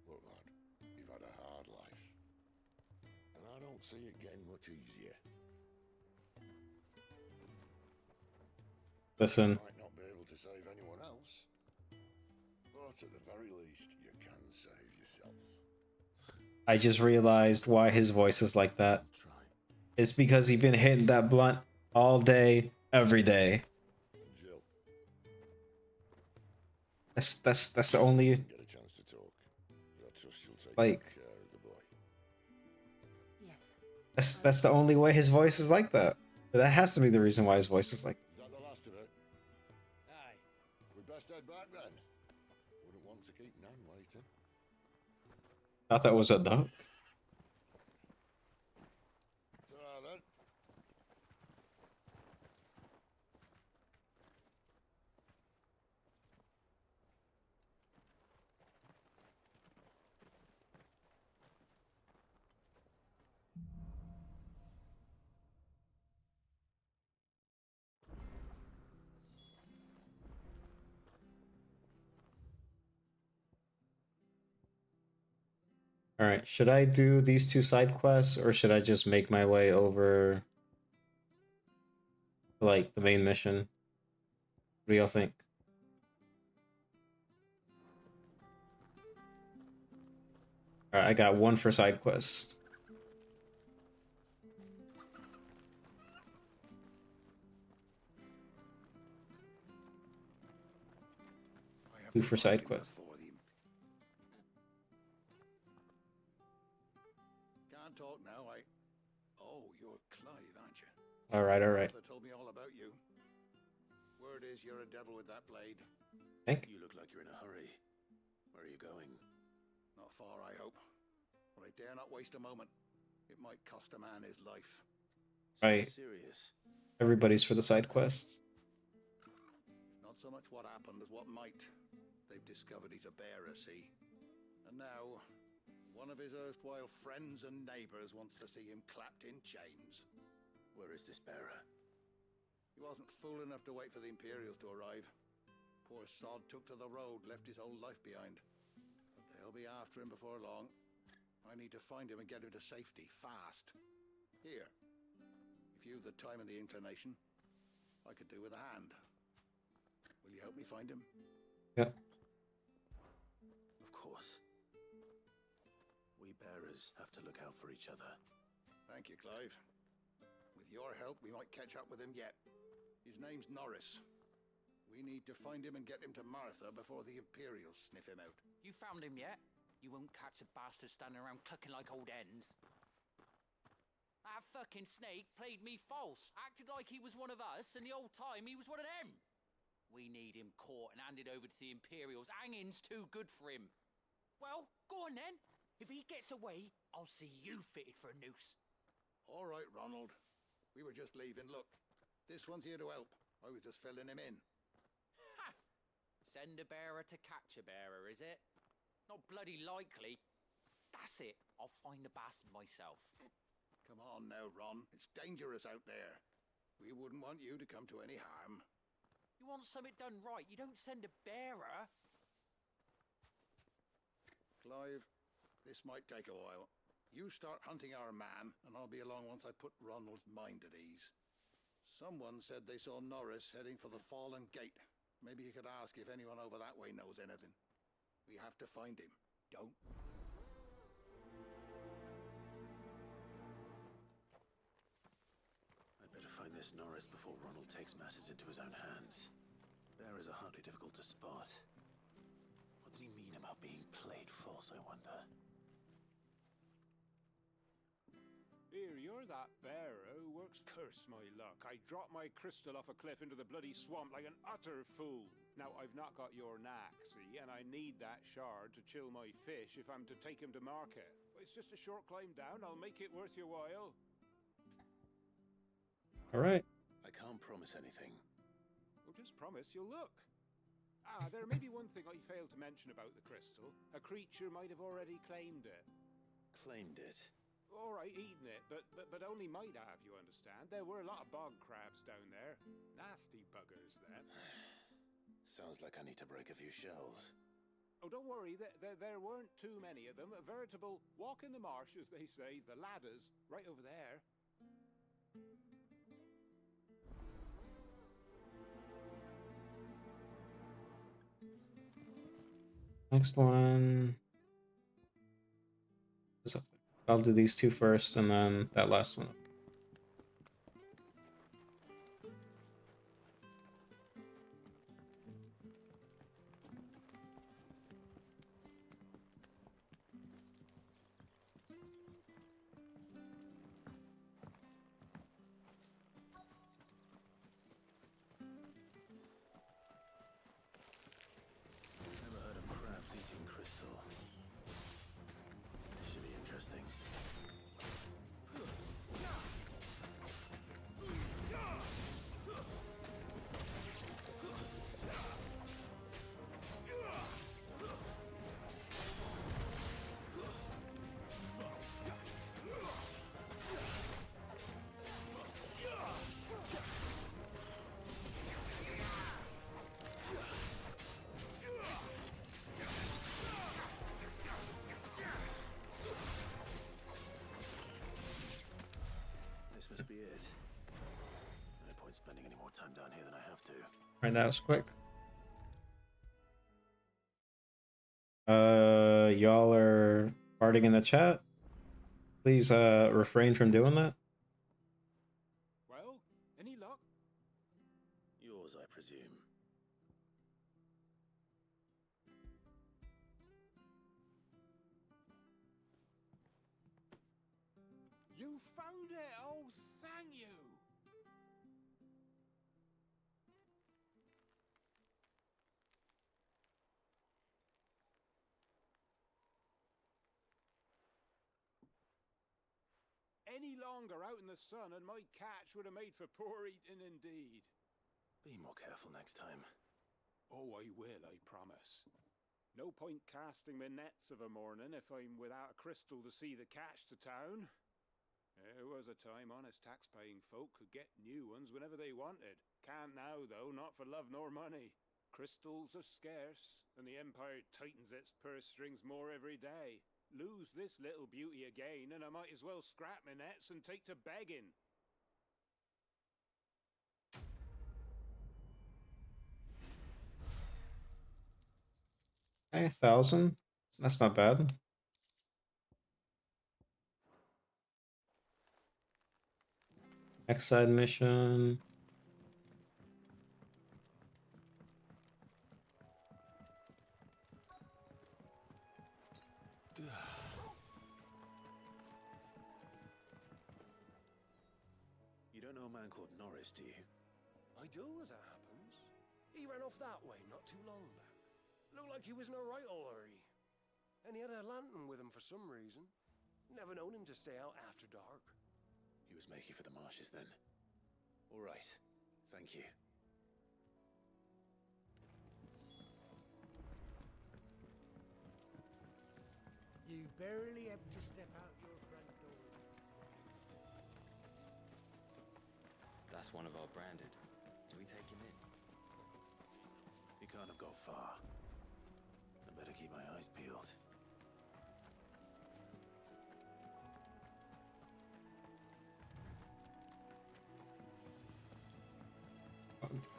Look, lad, you've had a hard life. And I don't see it getting much easier. Listen. You might not be able to save anyone else, but at the very least, you can save yourself. I just realized why his voice is like that. It's because he's been hitting that blunt all day, every day. Jill. That's the only Get a chance to talk. But I trust you'll take like good care of the boy. Yes. that's the only way his voice is like that. But that has to be the reason why his voice is like. Is that the last of it? Aye. We'd best head back then. Wouldn't want to keep Nan waiting. Thought that was a duck. Ta-ra then. All right, should I do these two side quests or should I just make my way over to, like, the main mission? What do y'all think? All right, I got one for side quest. Two for side quest. Can't talk now, Oh, you're Clive, aren't you? All right. Arthur told me all about you. Word is you're a devil with that blade. Thank you. Look like you're in a hurry. Where are you going? Not far, I hope. But I dare not waste a moment. It might cost a man his life. Right. Serious. Everybody's for the side quests. Not so much what happened as what might. They've discovered he's a bearer, see? And now, one of his erstwhile friends and neighbors wants to see him clapped in chains. Where is this bearer? He wasn't fool enough to wait for the Imperials to arrive. Poor sod took to the road, left his whole life behind. But they'll be after him before long. I need to find him and get him to safety, fast. Here. If you've the time and the inclination, I could do with a hand. Will you help me find him? Yep. Of course. We bearers have to look out for each other. Thank you, Clive. With your help, we might catch up with him yet. His name's Norris. We need to find him and get him to Martha before the Imperials sniff him out. You found him yet? You won't catch a bastard standing around clucking like old hens. That fucking snake played me false, acted like he was one of us, and the whole time he was one of them. We need him caught and handed over to the Imperials. Hanging's too good for him. Well, go on then. If he gets away, I'll see you fitted for a noose. All right, Ronald. We were just leaving. Look, this one's here to help. I was just filling him in. Ha! Send a bearer to catch a bearer, is it? Not bloody likely. That's it. I'll find the bastard myself. Come on now, Ron. It's dangerous out there. We wouldn't want you to come to any harm. You want something done right, you don't send a bearer. Clive, this might take a while. You start hunting our man, and I'll be along once I put Ronald's mind at ease. Someone said they saw Norris heading for the Fallen Gate. Maybe you could ask if anyone over that way knows anything. We have to find him. Don't. I'd better find this Norris before Ronald takes matters into his own hands. Bearers are hardly difficult to spot. What did he mean about being played false, I wonder? Here, you're that bearer who works. Curse my luck. I dropped my crystal off a cliff into the bloody swamp like an utter fool. Now, I've not got your knack, see, and I need that shard to chill my fish if I'm to take him to market. It's just a short climb down. I'll make it worth your while. All right. I can't promise anything. Well, just promise you'll look. Ah, there may be one thing I failed to mention about the crystal. A creature might have already claimed it. Claimed it? All right, eaten it, but only might have, you understand. There were a lot of bog crabs down there. Nasty buggers, them. Sounds like I need to break a few shells. Oh, don't worry, there weren't too many of them. A veritable walk in the marsh, as they say. The ladders, right over there. Next one. I'll do these two first, and then that last one. Never heard of crabs eating crystal. This should be interesting. This must be it. No point spending any more time down here than I have to. Right, that was quick. Y'all are farting in the chat. Please refrain from doing that. Well, any luck? Yours, I presume. You found it! Oh, thank you! Any longer out in the sun and my catch would have made for poor eating indeed. Be more careful next time. Oh, I will, I promise. No point casting my nets of a morning if I'm without a crystal to see the catch to town. There was a time honest tax-paying folk could get new ones whenever they wanted. Can't now, though, not for love nor money. Crystals are scarce, and the Empire tightens its purse strings more every day. Lose this little beauty again, and I might as well scrap my nets and take to begging. 1,000. That's not bad. Next side mission. You don't know a man called Norris, do you? I do, as it happens. He ran off that way not too long back. Looked like he was in a right old hurry. And he had a lantern with him for some reason. Never known him to stay out after dark. He was making for the marshes then. All right. Thank you. You barely have to step out your front door. That's one of our branded. Do we take him in? He can't have got far. I better keep my eyes peeled.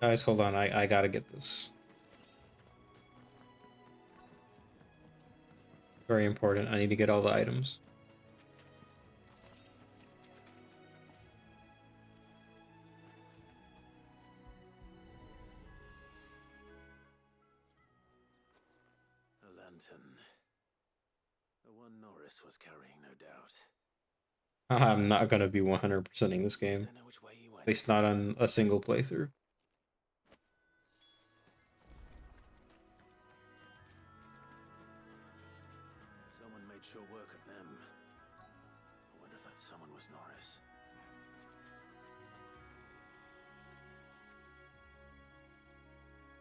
Guys, hold on. I gotta get this. Very important. I need to get all the items. A lantern. The one Norris was carrying, no doubt. I'm not gonna be 100%ing this game. At least not on a single playthrough. someone was Norris.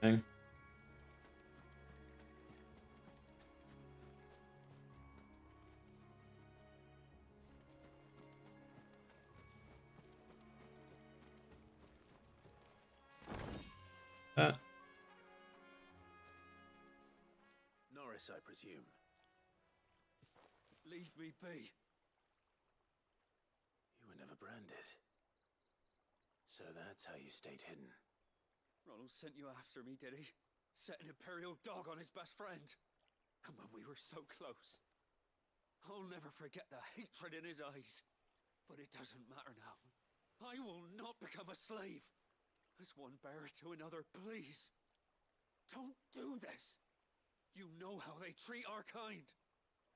Thing. Norris, I presume. Leave me be. You were never branded. So that's how you stayed hidden. Ronald sent you after me, did he? Set an Imperial dog on his best friend. And when we were so close. I'll never forget the hatred in his eyes. But it doesn't matter now. I will not become a slave. As one bearer to another, please. Don't do this. You know how they treat our kind.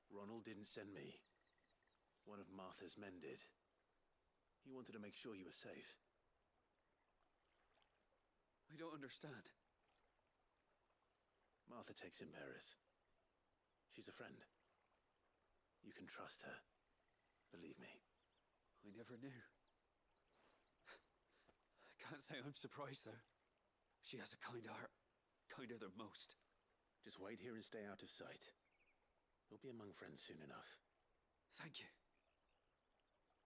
Ronald didn't send me. One of Martha's men did. He wanted to make sure you were safe. I don't understand. Martha takes in bearers. She's a friend. You can trust her. Believe me. I never knew. I can't say I'm surprised, though. She has a kind heart. Kinder than most. Just wait here and stay out of sight. You'll be among friends soon enough. Thank you.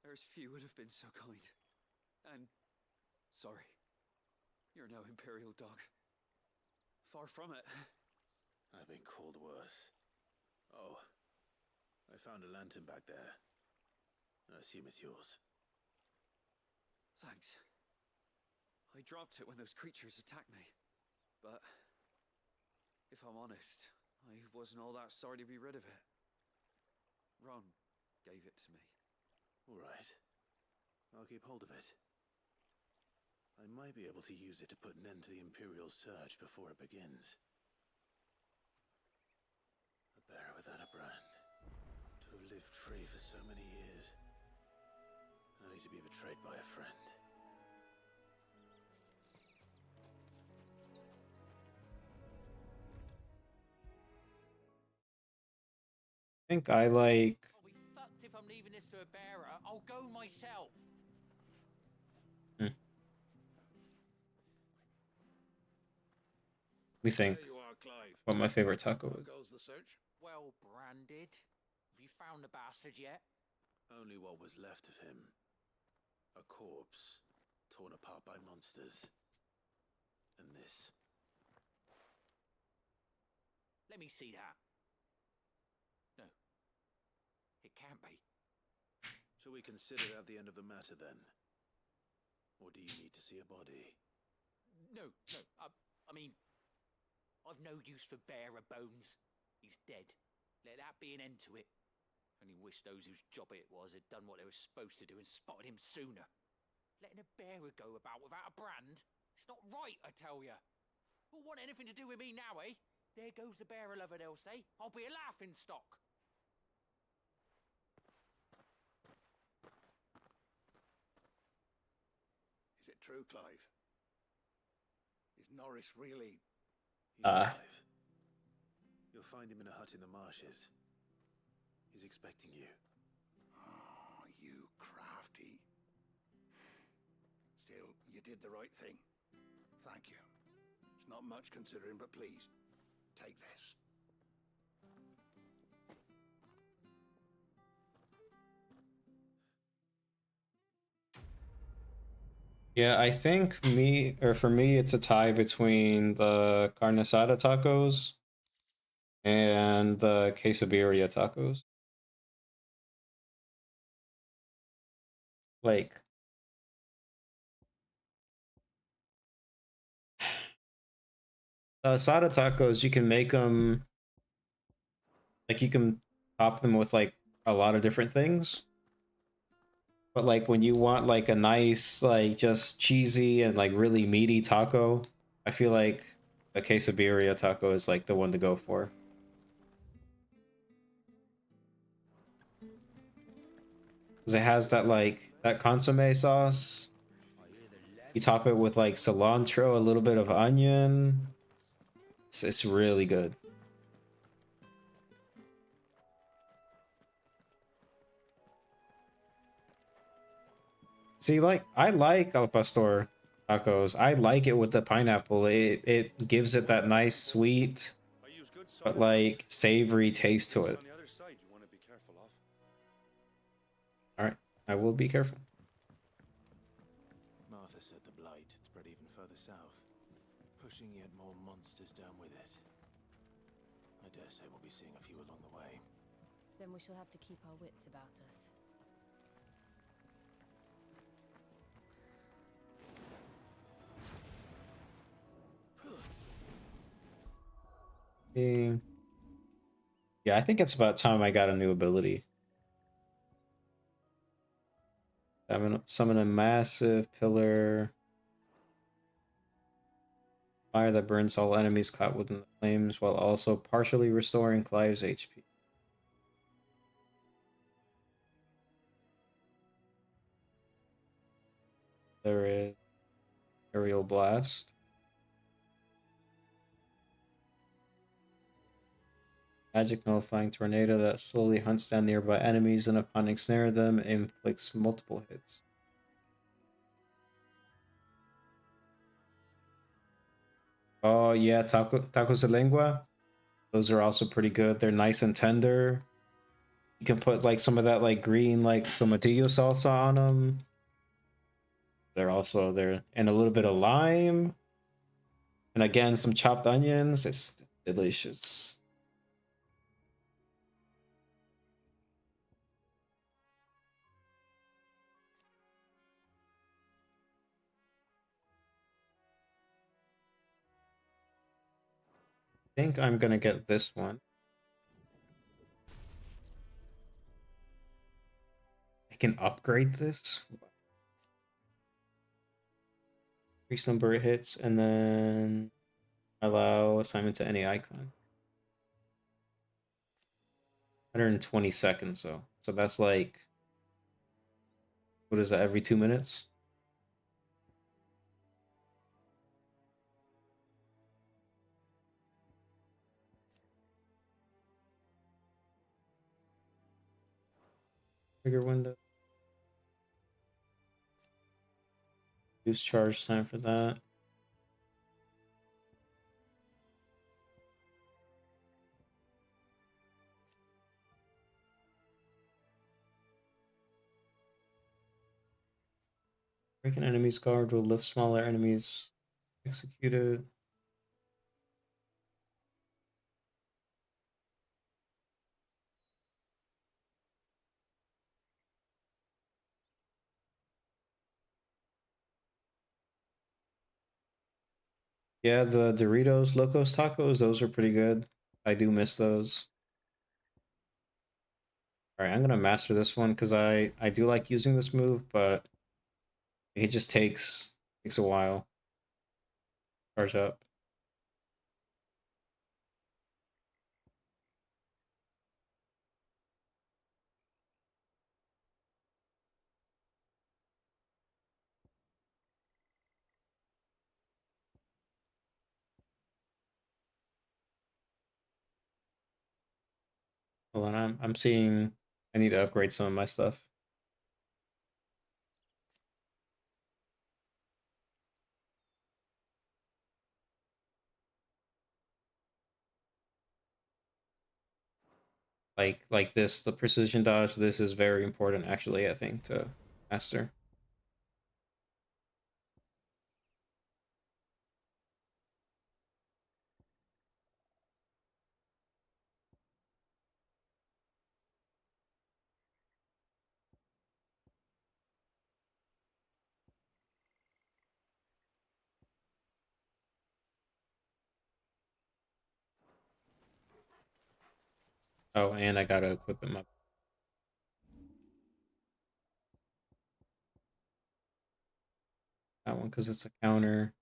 There's few would have been so kind. And sorry. You're no Imperial dog. Far from it. I've been called worse. Oh, I found a lantern back there. I assume it's yours. Thanks. I dropped it when those creatures attacked me. But if I'm honest, I wasn't all that sorry to be rid of it. Ron gave it to me. All right. I'll keep hold of it. I might be able to use it to put an end to the Imperial surge before it begins. A bearer without a brand. To have lived free for so many years. Only to be betrayed by a friend. I think I like. I'll be fucked if I'm leaving this to a bearer. I'll go myself. We think There you are, Clive. what my favorite taco How is. goes the search? Well branded. Have you found the bastard yet? Only what was left of him. A corpse, torn apart by monsters. And this. Let me see that. No. It can't be. Shall we consider that the end of the matter then? Or do you need to see a body? No. I mean, I've no use for bearer bones. He's dead. Let that be an end to it. Only wish those whose job it was had done what they were supposed to do and spotted him sooner. Letting a bearer go about without a brand? It's not right, I tell you. Who'll want anything to do with me now, eh? There goes the bearer lover, they'll say. I'll be a laughing stock. Is it true, Clive? Is Norris really... He's alive. You'll find him in a hut in the marshes. He's expecting you. Oh, you crafty. Still, you did the right thing. Thank you. It's not much considering, but please, take this. Yeah, I think for me, it's a tie between the carne asada tacos and the quesadilla tacos. Like, the asada tacos, you can make them, like, you can top them with, like, a lot of different things. But, like, when you want, like, a nice, like, just cheesy and, like, really meaty taco, I feel like the quesadilla taco is, like, the one to go for. Because it has that, like, that consomme sauce. You top it with, like, cilantro, a little bit of onion. It's really good. See, like, I like al pastor tacos. I like it with the pineapple. It gives it that nice sweet, but like savory taste to it. On the other side, you want to be careful of. All right, I will be careful. Martha said the blight had spread even further south, pushing yet more monsters down with it. I dare say we'll be seeing a few along the way. Then we shall have to keep our wits about us. Yeah, I think it's about time I got a new ability. Summon a massive pillar. Fire that burns all enemies caught within the flames while also partially restoring Clive's HP. There is Aerial Blast. Magic nullifying tornado that slowly hunts down nearby enemies and upon ensnare them, inflicts multiple hits. Oh yeah, tacos de lengua. Those are also pretty good. They're nice and tender. You can put like some of that like green like tomatillo salsa on them. They're also there, and a little bit of lime. And again, some chopped onions. It's delicious. I think I'm gonna get this one. I can upgrade this. Increase number of hits, and then allow assignment to any icon. 120 seconds though. So that's like, what is that, every 2 minutes? Trigger window. Use charge time for that. Break an enemy's guard will lift smaller enemies executed. Yeah, the Doritos Locos Tacos, those are pretty good. I do miss those. All right, I'm gonna master this one because I do like using this move, but it just takes a while. Charge up. Hold on, I'm seeing I need to upgrade some of my stuff. Like this, the precision dodge, this is very important actually, I think, to master. Oh, and I gotta equip him up. That one because it's a counter.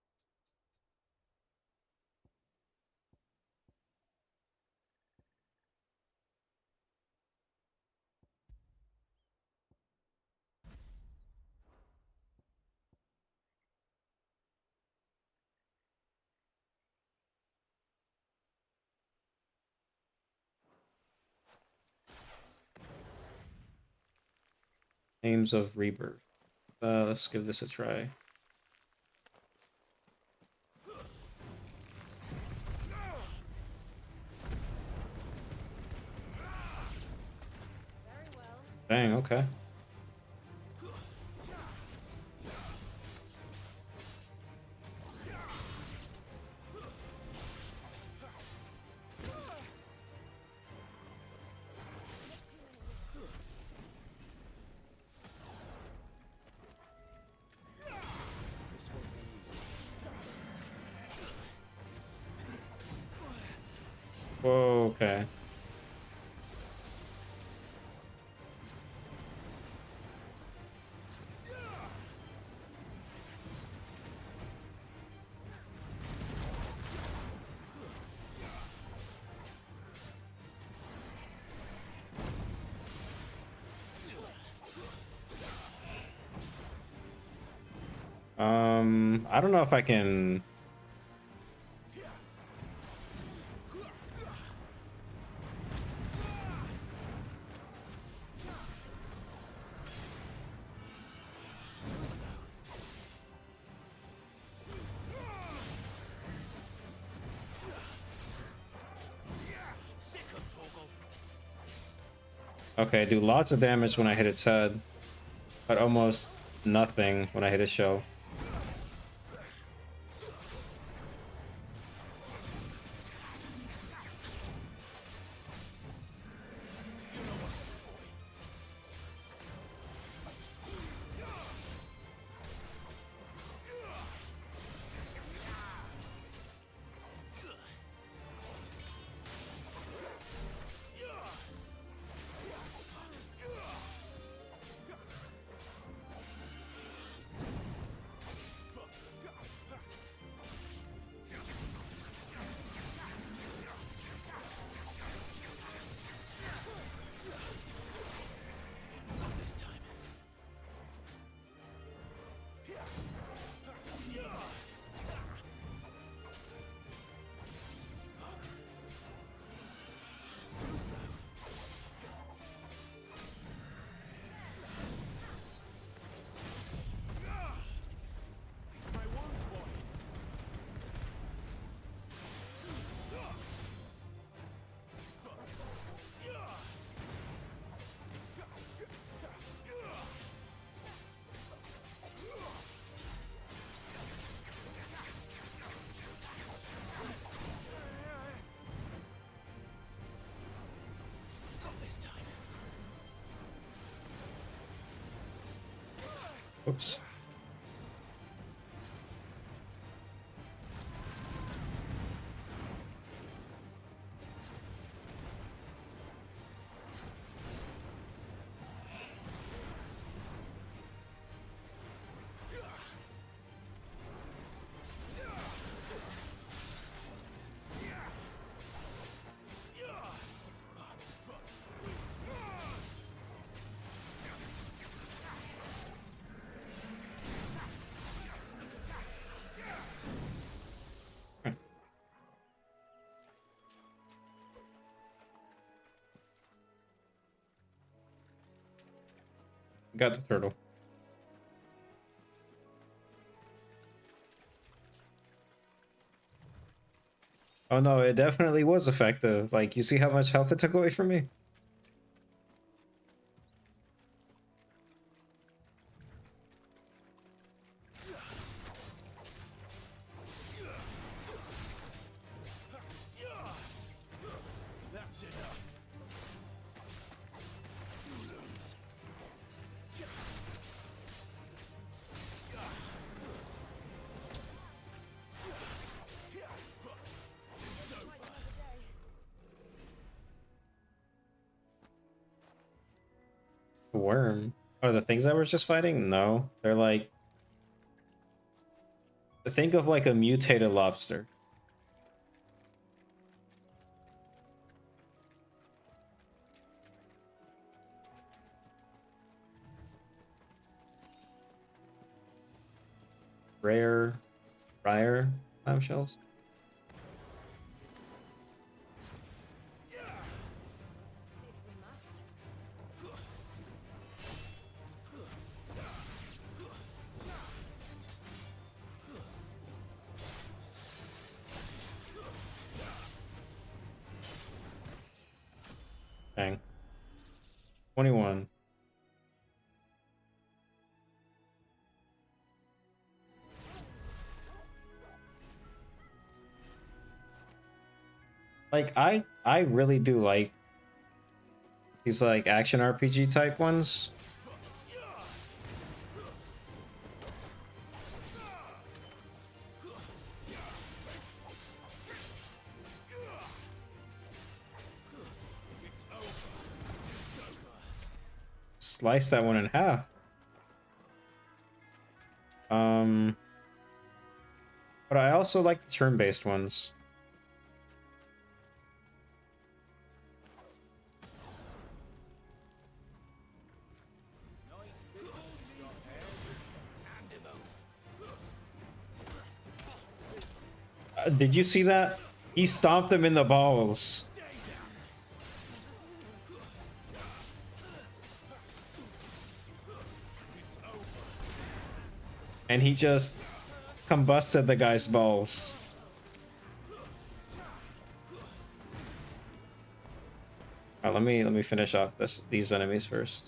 Names of Rebirth. Let's give this a try. Dang, okay. Whoa, okay. I don't know if I can. Okay, do lots of damage when I hit its head, but almost nothing when I hit its shell. Oops. Got the turtle. Oh no, it definitely was effective. Like, you see how much health it took away from me? That's enough. Worm. Oh, the things I was just fighting? No. They're like... Think of like a mutated lobster. Rare clamshells. 21. Like I really do like these like action RPG type ones. Slice that one in half. But I also like the turn-based ones. Did you see that? He stomped him in the balls. And he just combusted the guy's balls. Alright, let me finish off these enemies first.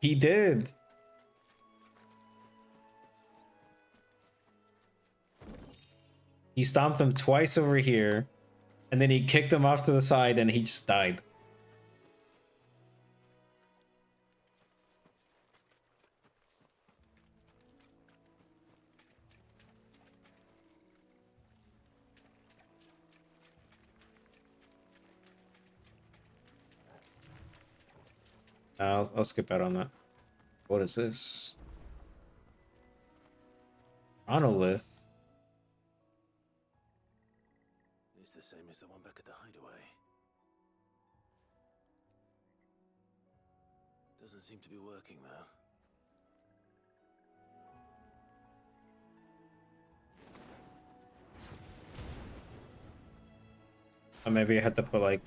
He did. He stomped him twice over here, and then he kicked him off to the side, and he just died. I'll skip out on that. What is this? Monolith. It's the same as the one back at the hideaway. Doesn't seem to be working though. Oh, maybe I had to put like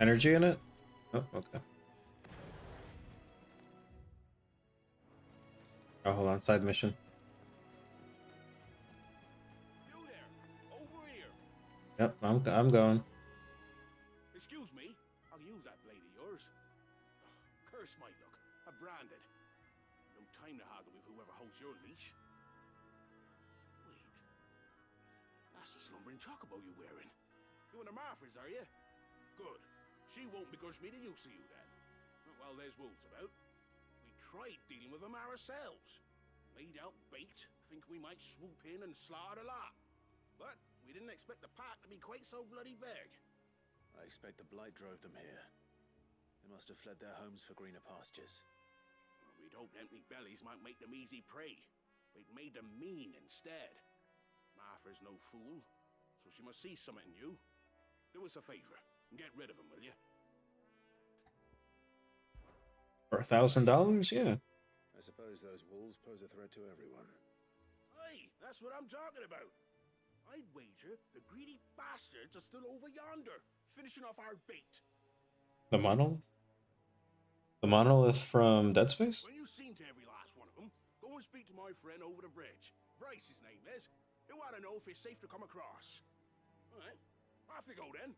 energy in it? Oh, okay. Oh, hold on, side mission. Yep, I'm going. Excuse me, I'll use that blade of yours. Curse my luck, I'm branded. No time to haggle with whoever holds your leash. Wait, that's the slumbering chocobo you're wearing. You and the Marthas, are you? Good. She won't begrudge me the use of you then. Well, there's wolves about. We tried dealing with them ourselves. Made out baked, think we might swoop in and slaughter the lot. But we didn't expect the pack to be quite so bloody big. I expect the blight drove them here. They must have fled their homes for greener pastures. Well, we'd hoped empty bellies might make them easy prey. But it made them mean instead. Martha's no fool, so she must see something in you. Do us a favor and get rid of them, will you? For $1,000? Yeah. I suppose those wolves pose a threat to everyone. Hey, that's what I'm talking about. I'd wager the greedy bastards are still over yonder, finishing off our bait. The monolith? The monolith from Dead Space? When you've seen to every last one of them, go and speak to my friend over the bridge. Bryce, his name is. He'll want to know if it's safe to come across. All right, off you go then.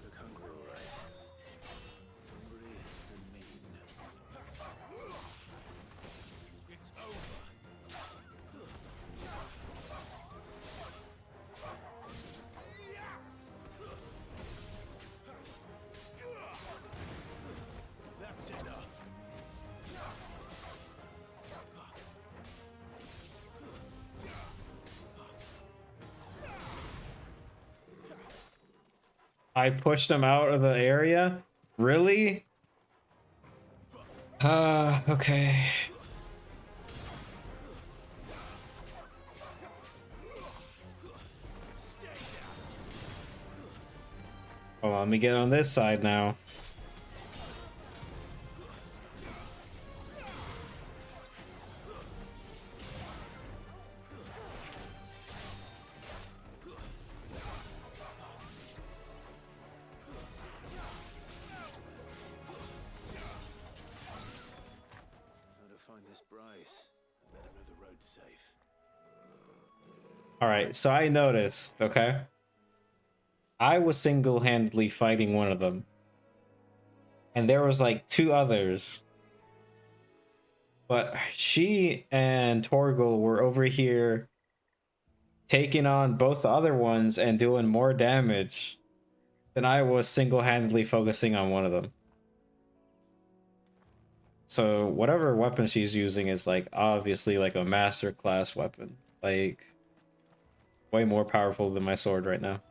Look hungry, all right. Hungry and mean. It's I pushed him out of the area? Really? Okay. Hold on, let me get on this side now. How to find this Bryce? I better know the road's safe. Alright, so I noticed, okay? I was single-handedly fighting one of them. And there was like 2 others. But she and Torgal were over here taking on both the other ones and doing more damage than I was single-handedly focusing on one of them. So whatever weapon she's using is like obviously like a master class weapon. Like way more powerful than my sword right now.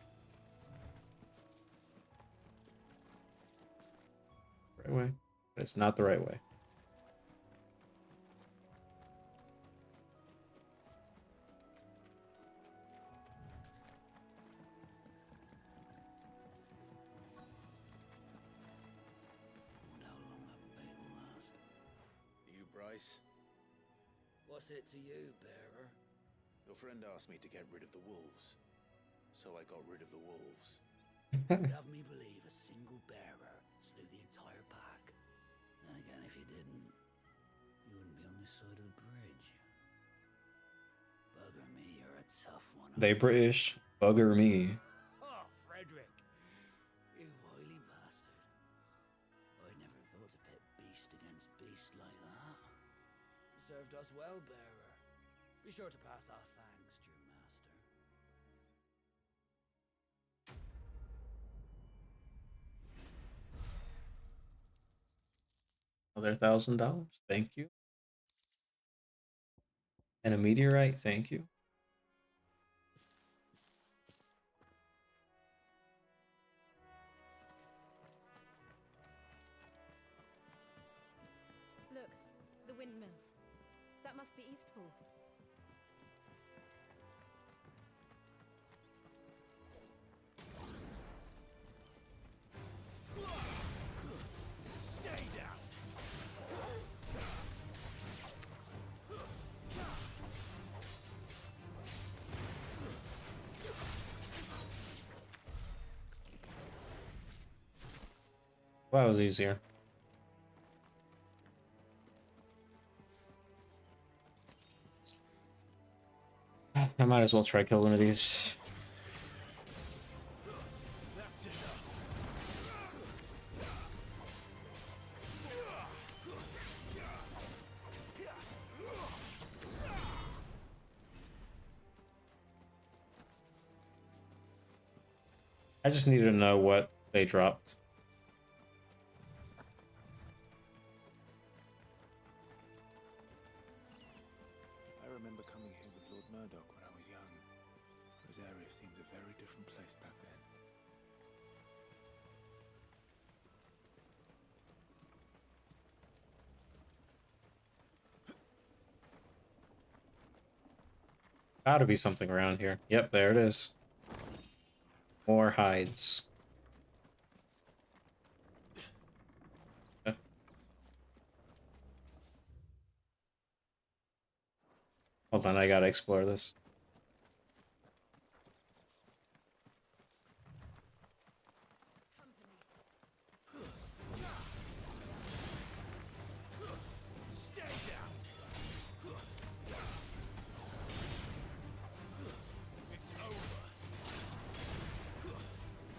Right way. But it's not the right way. You, Bryce? What's it to you, bearer? Your friend asked me to get rid of the wolves. So I got rid of the wolves. You'd have me believe a single bearer slew the entire pack. Then again, if you didn't, you wouldn't be on this side of the bridge. Bugger me, you're a tough one. They British. Bugger me. Oh, Frederick! You wily bastard. I never thought to pit beast against beast like that. You served us well, bearer. Be sure to pass our thanks to your master. Another $1,000. Thank you. And a meteorite. Thank you. Look, the windmills. That must be Eastpool. Stay down! That was easier. I might as well try killing one of these. I just need to know what they dropped. I remember coming here with Lord Murdoch when I was young. Rosaria seemed a very different place back then. Gotta be something around here. Yep, there it is. More hides. Hold on, I gotta explore this. Stay down! It's over.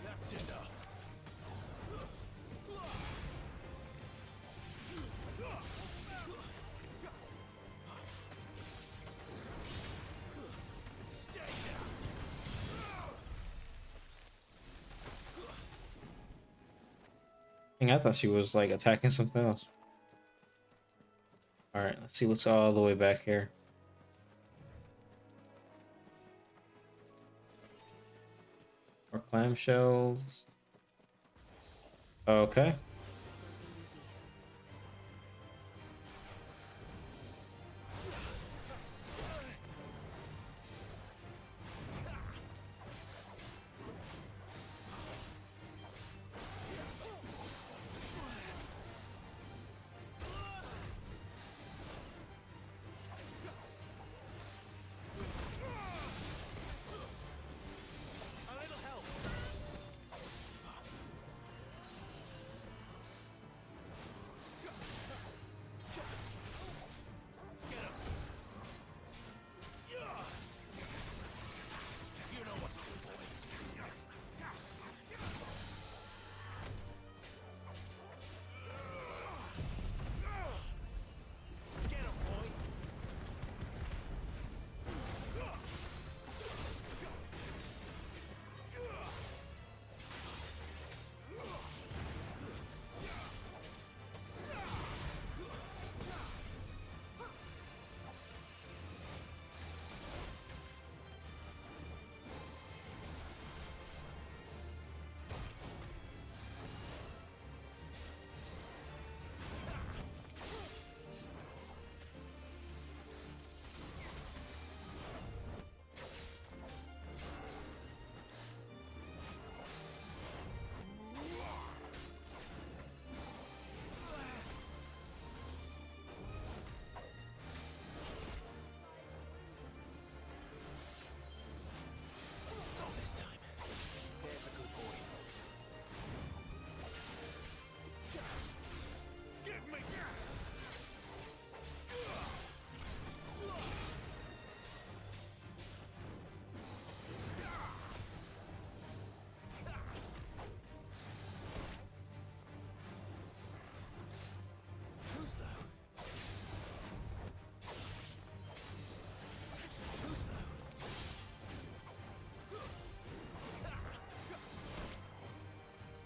That's enough. Stay I thought she was like attacking something else. Alright, let's see what's all the way back here. More clamshells. Okay.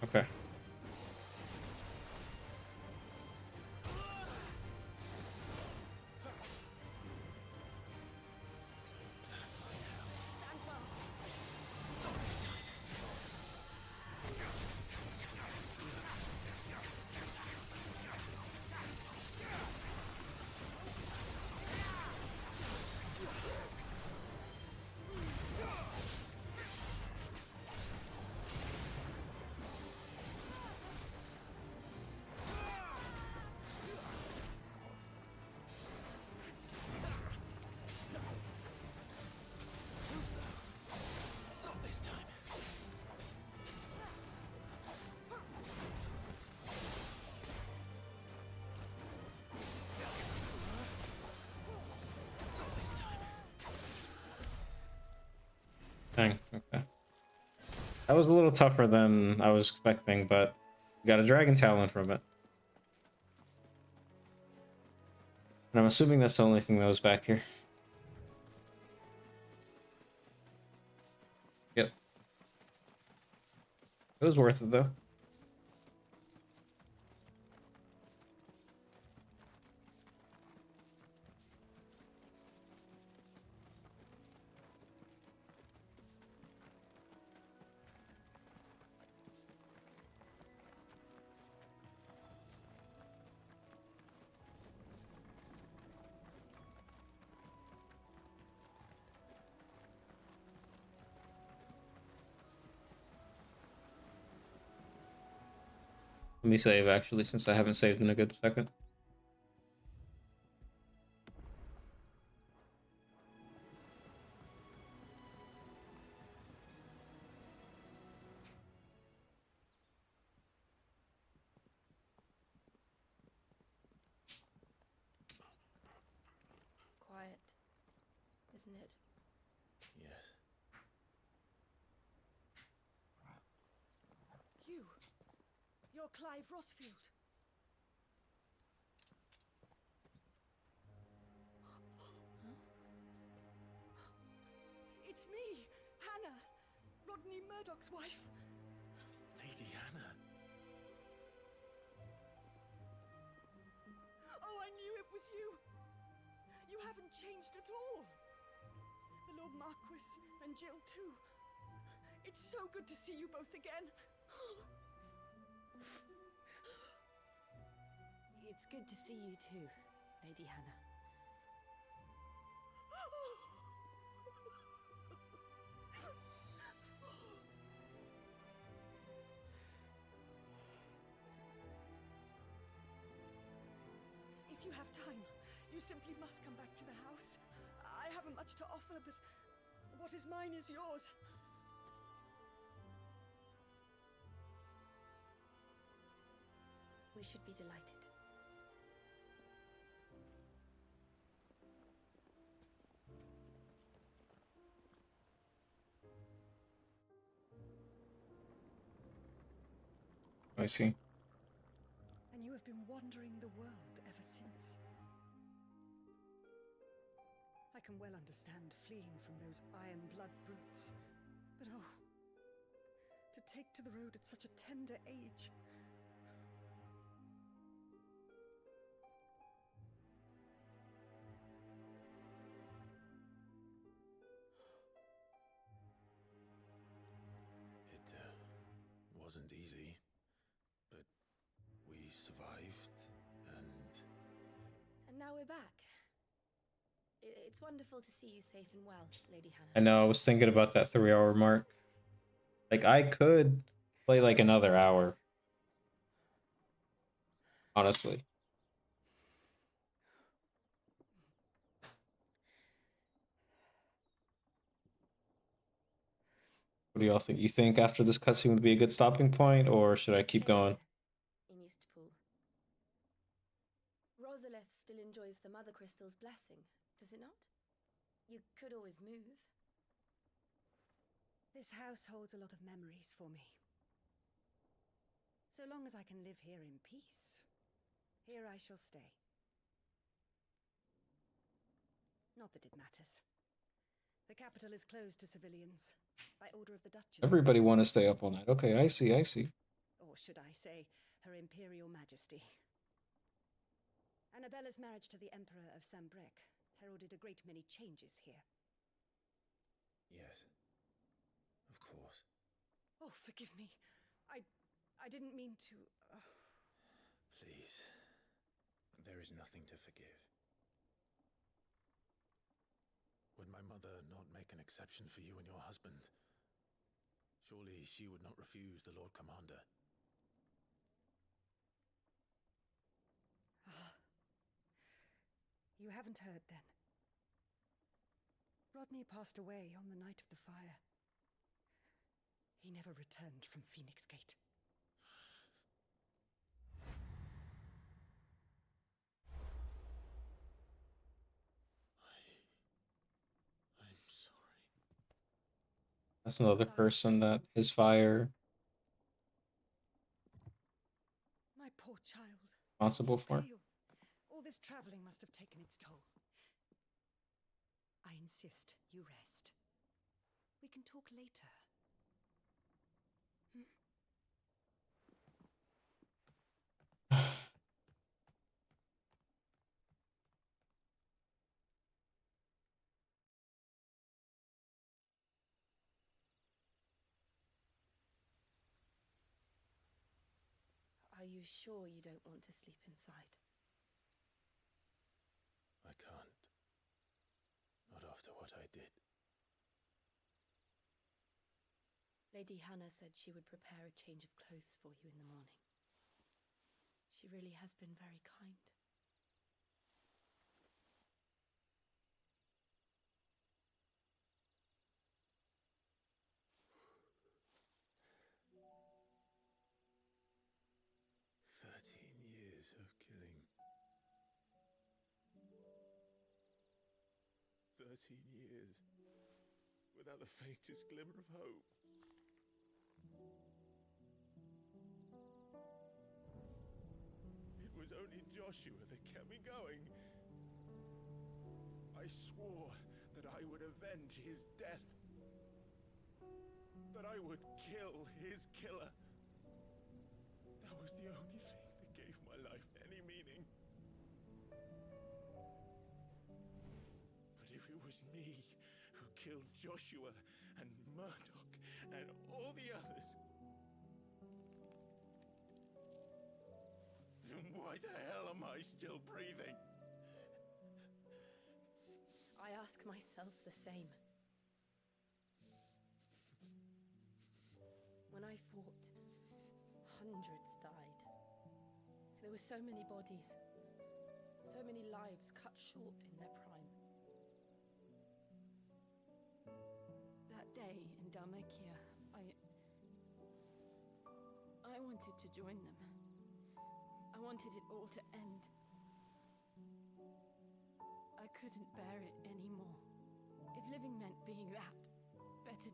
Okay. Dang, okay. That was a little tougher than I was expecting, but got a dragon talent from it. And I'm assuming that's the only thing that was back here. Yep. It was worth it, though. Let me save, actually, since I haven't saved in a good second. Quiet, isn't it? Yes. You're Clive Rossfield. It's me, Hannah, Rodney Murdoch's wife. Lady Hannah. Oh, I knew it was you. You haven't changed at all. The Lord Marquis and Jill too. It's so good to see you both again. It's good to see you too, Lady Hannah. If you have time, you simply must come back to the house. I haven't much to offer, but what is mine is yours. We should be delighted. I see. And you have been wandering the world ever since. I can well understand fleeing from those iron blood brutes, but oh, to take to the road at such a tender age. It wasn't easy, but we survived, And now we're back. It's wonderful to see you safe and well, Lady Hannah. I know, I was thinking about that 3-hour mark. Like, I could play like another hour. Honestly. What do y'all think? You think after this cutscene would be a good stopping point, or should I keep going? In Eastpool. Rosalith still enjoys the Mother Crystal's blessing, does it not? You could always move. This house holds a lot of memories for me. So long as I can live here in peace, here I shall stay. Not that it matters. The capital is closed to civilians, by order of the Duchess. Everybody want to stay up all night. Okay, I see, I see. Or should I say, Her Imperial Majesty. Annabella's marriage to the Emperor of Sambrec heralded a great many changes here. yes, of course. Oh, forgive me. I didn't mean to... Please, there is nothing to forgive. Would my mother not make an exception for you and your husband? Surely she would not refuse the Lord Commander. You haven't heard, then. Rodney passed away on the night of the fire. He never returned from Phoenix Gate. I'm sorry. That's another person that his fire My poor child. responsible for. Pale. All this traveling must have taken its toll. I insist you rest. We can talk later. Are you sure you don't want to sleep inside? I can't. Not after what I did. Lady Hannah said she would prepare a change of clothes for you in the morning. She really has been very kind. Years of killing. 13 years without the faintest glimmer of hope. It was only Joshua that kept me going. I swore that I would avenge his death. That I would kill his killer. That was the only thing that gave my life any meaning. But if it was me who killed Joshua and Murdoch and all the others, Then why the hell am I still breathing? I ask myself the same. When I fought, hundreds died. There were so many bodies, so many lives cut short in their prime. That day in Dalmacia, I wanted to join them. I wanted it all to end. I couldn't bear it anymore. If living meant being that, better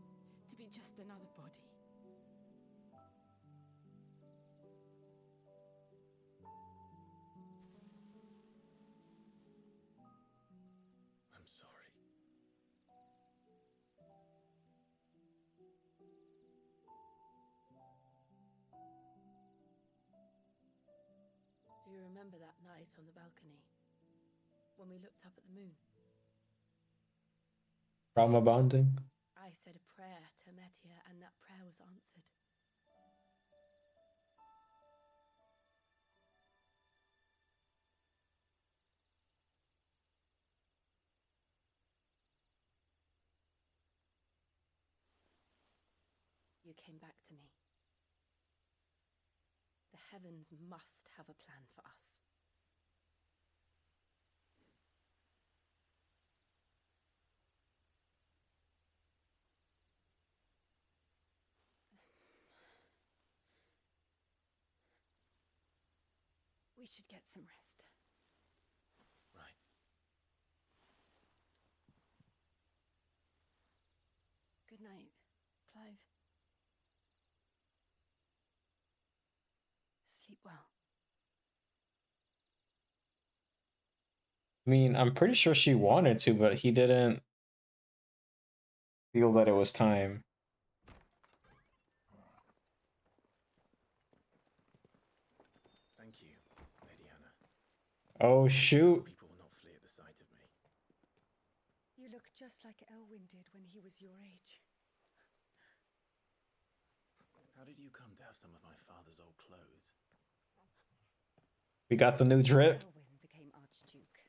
to be just another body. I'm sorry. Do you remember that night on the balcony? When we looked up at the moon? Trauma bonding. I said a prayer to Metia, and that prayer was answered. You came back to me. The heavens must have a plan for us. We should get some rest. Right. Good night, Clive. Sleep well. I mean, I'm pretty sure she wanted to, but he didn't feel that it was time. Thank you, Lady Hannah. Oh, shoot. People will not flee at the sight of me. You look just like Elwyn did when he was your age. How did you come to have some of my father's old clothes? We got the new drip. Elwyn became Archduke.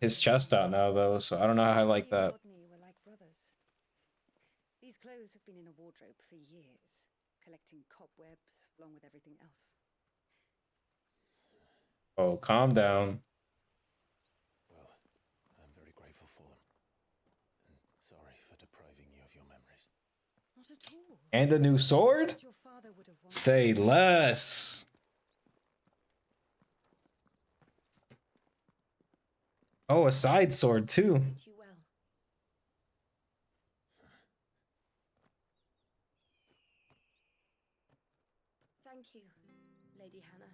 His chest out now, though, so I don't know how I like He and that. Rodney were like brothers. These clothes have been in a wardrobe for years, collecting cobwebs along with everything else. Oh, calm down. Well, I'm very grateful for them. And sorry for depriving you of your memories. Not at all. And a new sword? Your father would have wanted. Say less. Oh, a side sword, too. Suit you well. Thank you, Lady Hannah.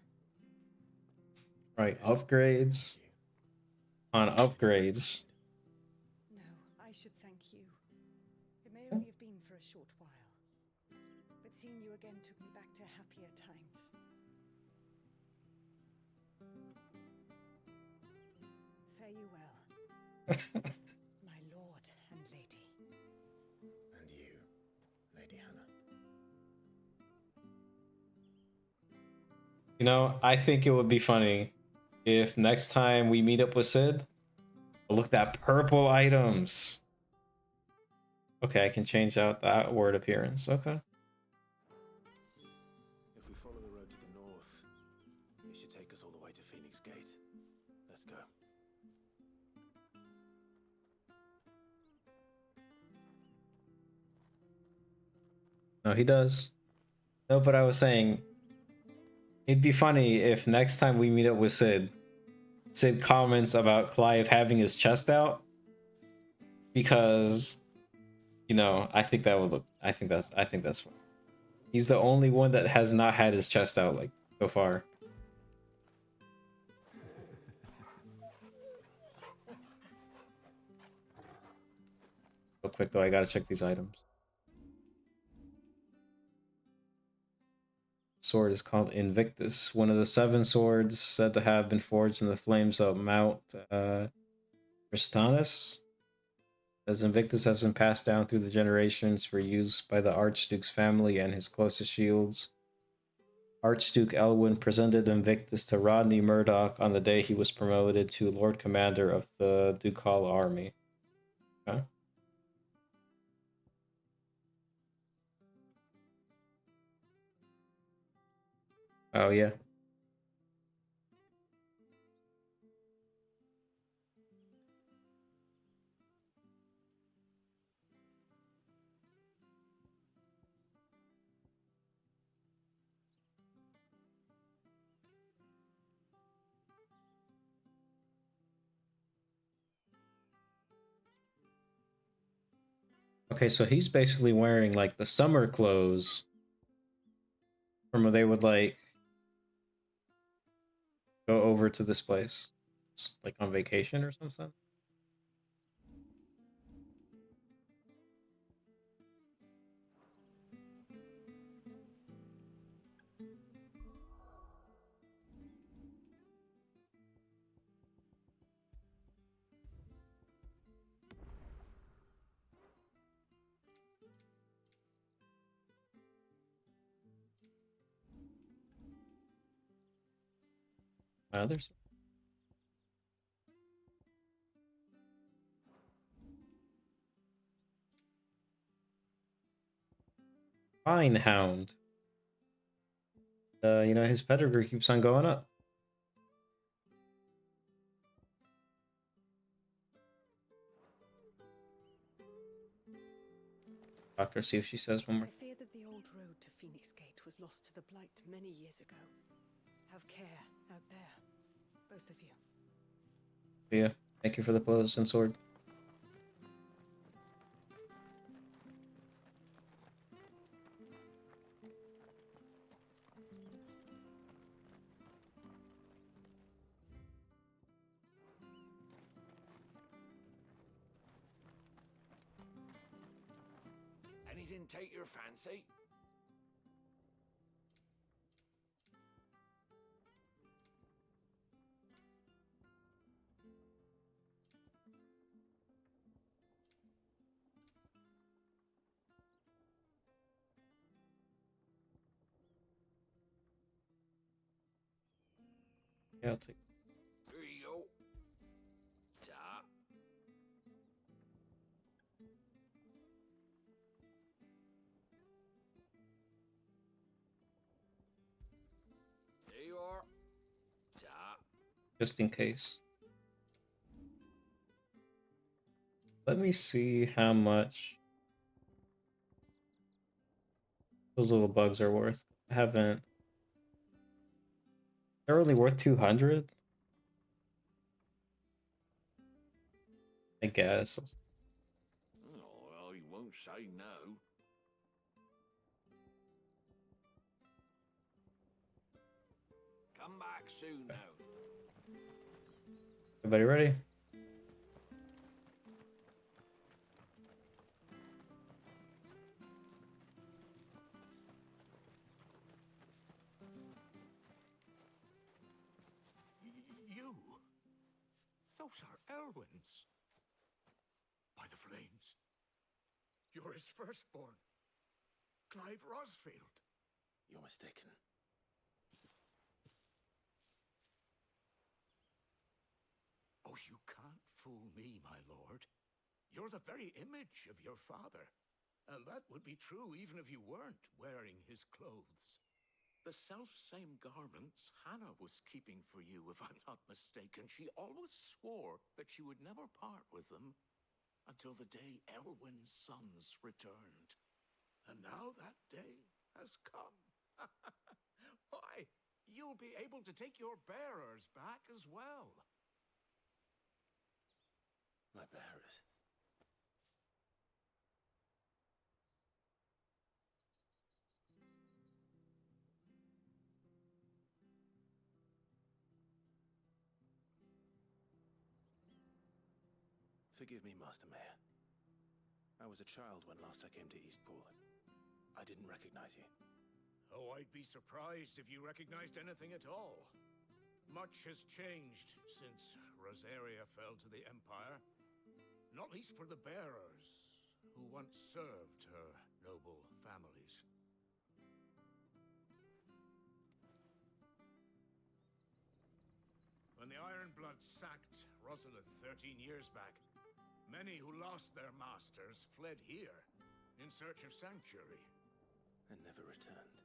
Right, upgrades. On upgrades. No, I should thank you. It may only have been for a short while, but seeing you again took me back to happier times. Fare you well, my lord and lady. And you, Lady Hannah. You know, I think it would be funny if next time we meet up with Sid, look at that purple items. Okay, I can change out that word appearance. Okay. If we follow the road to the north, it should take us all the way to Phoenix Gate. Let's go. No, he does. No, but I was saying, it'd be funny if next time we meet up with Sid, Sid comments about Clive having his chest out. Because, you know, I think that would look, I think that's fun. He's the only one that has not had his chest out, like, so far. Real quick though, I gotta check these items. Sword is called Invictus, one of the 7 swords said to have been forged in the flames of Mount Ristanus. As Invictus has been passed down through the generations for use by the Archduke's family and his closest shields. Archduke Elwyn presented Invictus to Rodney Murdoch on the day he was promoted to Lord Commander of the Ducal Army. Okay. Oh, yeah. Okay, so he's basically wearing like the summer clothes from where they would like go over to this place, it's like on vacation or something. There's Fine Hound. You know, his pedigree keeps on going up. Doctor, see if she says one more. I fear that the old road to Phoenix Gate was lost to the Blight many years ago. Have care out there, both of you. Yeah, thank you for the clothes and sword. Anything take your fancy? Yeah, I'll take. Here you go. Ta. There you are. Ta. Just in case. Let me see how much those little bugs are worth. I haven't. They're only worth 200? I guess. Oh, well, you won't say no. Come back soon now. Everybody ready? You? Those are Elwyn's. By the flames. You're his firstborn. Clive Rosfield. You're mistaken. Oh, you can't fool me, my lord. You're the very image of your father. And that would be true even if you weren't wearing his clothes. The self-same garments Hannah was keeping for you, if I'm not mistaken. She always swore that she would never part with them until the day Elwyn's sons returned. And now that day has come. Why, you'll be able to take your bearers back as well. My bearers. Forgive me, Master Mayor. I was a child when last I came to Eastpool. I didn't recognize you. Oh, I'd be surprised if you recognized anything at all. Much has changed since Rosaria fell to the Empire. Not least for the bearers, who once served her noble families. Ironblood sacked Rosalith 13 years back, many who lost their masters fled here in search of sanctuary. And never returned.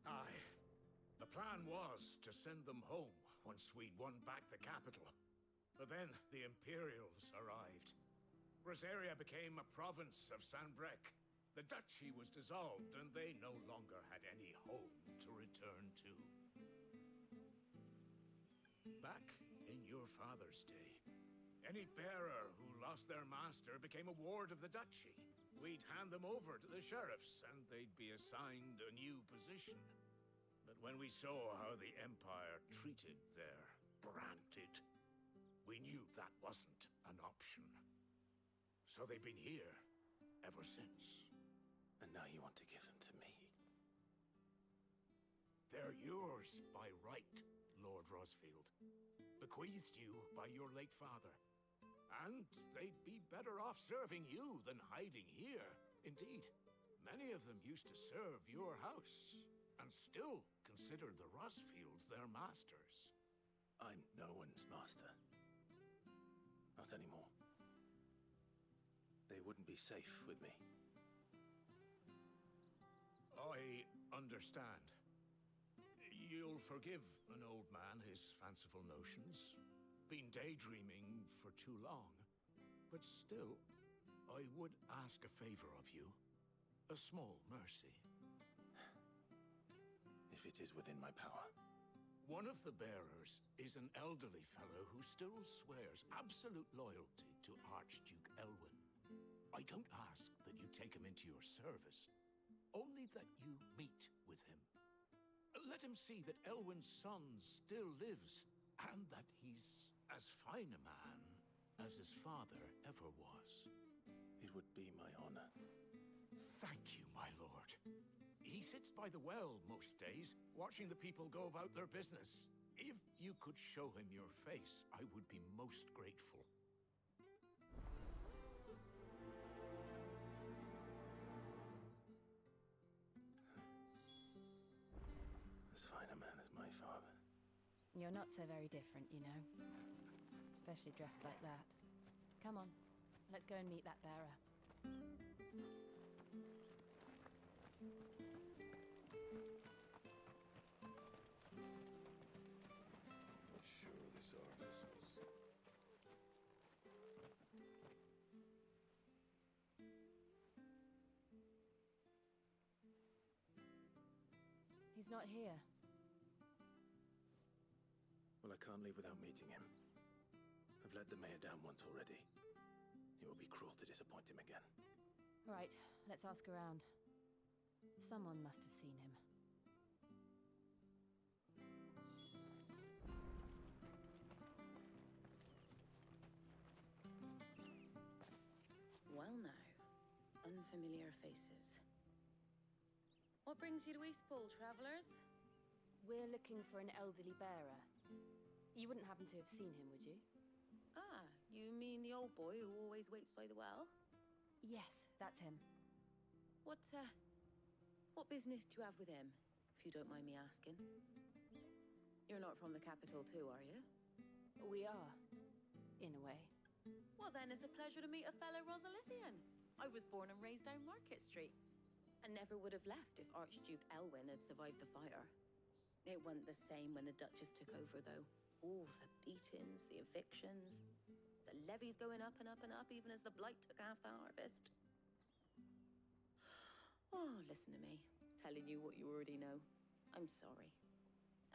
Aye. The plan was to send them home once we'd won back the capital. But then the Imperials arrived. Rosaria became a province of Sanbreque. The duchy was dissolved, and they no longer had any home to return to. Back in your father's day, any bearer who lost their master became a ward of the duchy. We'd hand them over to the sheriffs, and they'd be assigned a new position. But when we saw how the Empire treated their branded, we knew that wasn't an option. So they've been here ever since. And now you want to give them to me? They're yours by right, Lord Rosfield. Bequeathed you by your late father. And they'd be better off serving you than hiding here. Indeed, many of them used to serve your house, and still considered the Rosfields their masters. I'm no one's master. Not anymore. They wouldn't be safe with me. I understand. You'll forgive an old man his fanciful notions. Been daydreaming for too long. But still, I would ask a favor of you. A small mercy. If it is within my power. One of the bearers is an elderly fellow who still swears absolute loyalty to Archduke Elwyn. I don't ask that you take him into your service, only that you meet with him. Let him see that Elwyn's son still lives, and that he's as fine a man as his father ever was. It would be my honor. Thank you, my lord. He sits by the well most days, watching the people go about their business. If you could show him your face, I would be most grateful. As fine a man as my father. You're not so very different, you know. Especially dressed like that. Come on, let's go and meet that bearer. Not sure this artist was... He's not here. Well, I can't leave without meeting him. I've let the mayor down once already. It would be cruel to disappoint him again. Right, let's ask around. Someone must have seen him. Well now, unfamiliar faces. What brings you to Eastpool, travelers? We're looking for an elderly bearer. You wouldn't happen to have seen him, would you? Ah, you mean the old boy who always waits by the well? Yes, that's him. What business do you have with him, if you don't mind me asking? You're not from the capital too, are you? We are, in a way. Well then, it's a pleasure to meet a fellow Rosalithian. I was born and raised down Market Street, and never would have left if Archduke Elwyn had survived the fire. It wasn't the same when the Duchess took over, though. Oh, the beatings, the evictions, the levies going up and up and up, even as the blight took half the harvest. Oh, listen to me, telling you what you already know. I'm sorry.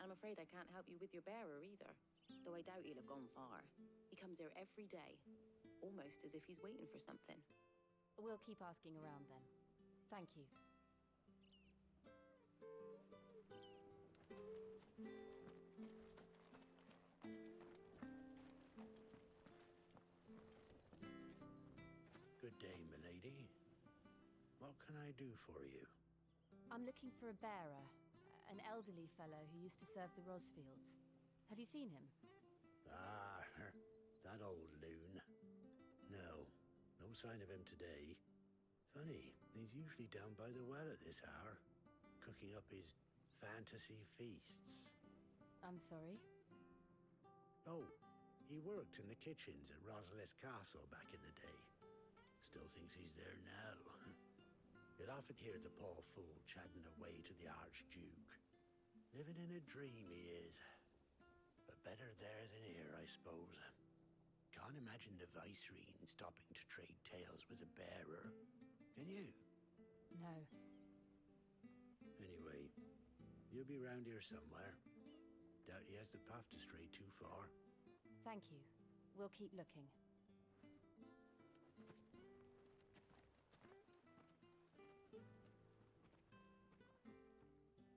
I'm afraid I can't help you with your bearer either, though I doubt he'll have gone far. He comes here every day, almost as if he's waiting for something. We'll keep asking around then. Thank you. Good day, milady. What can I do for you? I'm looking for a bearer, an elderly fellow who used to serve the Rosfields. Have you seen him? Ah, that old loon. No, no sign of him today. Funny, he's usually down by the well at this hour, cooking up his fantasy feasts. I'm sorry? Oh, He worked in the kitchens at Rosalith Castle back in the day. Still thinks he's there now. You'd often hear the poor fool chatting away to the Archduke. Living in a dream he is. But better there than here, I suppose. Can't imagine the Viceroy stopping to trade tales with a bearer. Can you? No. Anyway, you'll be round here somewhere. Doubt he has the path to stray too far. Thank you. We'll keep looking.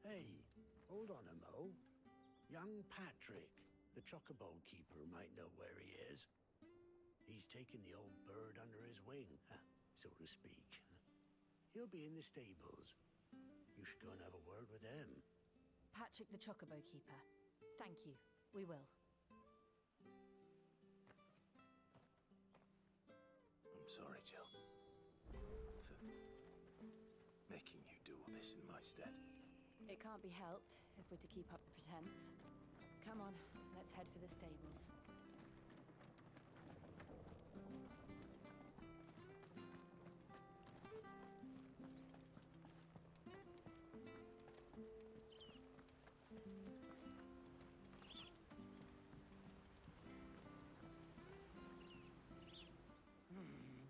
Hey, hold on a mo. Young Patrick, the chocobo keeper, might know where he is. He's taken the old bird under his wing, so to speak. He'll be in the stables. You should go and have a word with him. Patrick the Chocobo Keeper. Thank you. We will. I'm sorry, Jill, for making you do all this in my stead. It can't be helped if we're to keep up the pretense. Come on, let's head for the stables.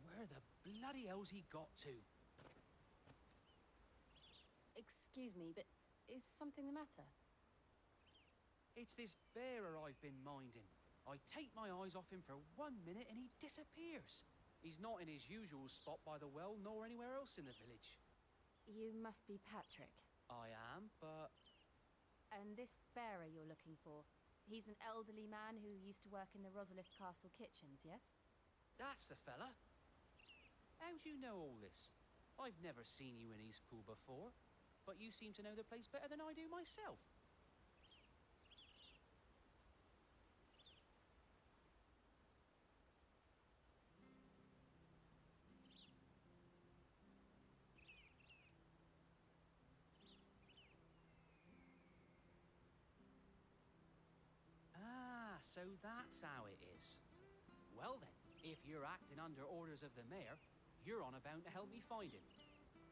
Where the bloody hell's he got to? Excuse me, but is something the matter? It's this bearer I've been minding. I take my eyes off him for 1 minute and he disappears. He's not in his usual spot by the well, nor anywhere else in the village. You must be Patrick. I am, but... And this bearer you're looking for, he's an elderly man who used to work in the Rosalith Castle kitchens, yes? That's the fella. How do you know all this? I've never seen you in Eastpool before, but you seem to know the place better than I do myself. Ah, so that's how it is. Well then, if you're acting under orders of the mayor, you're on about to help me find him.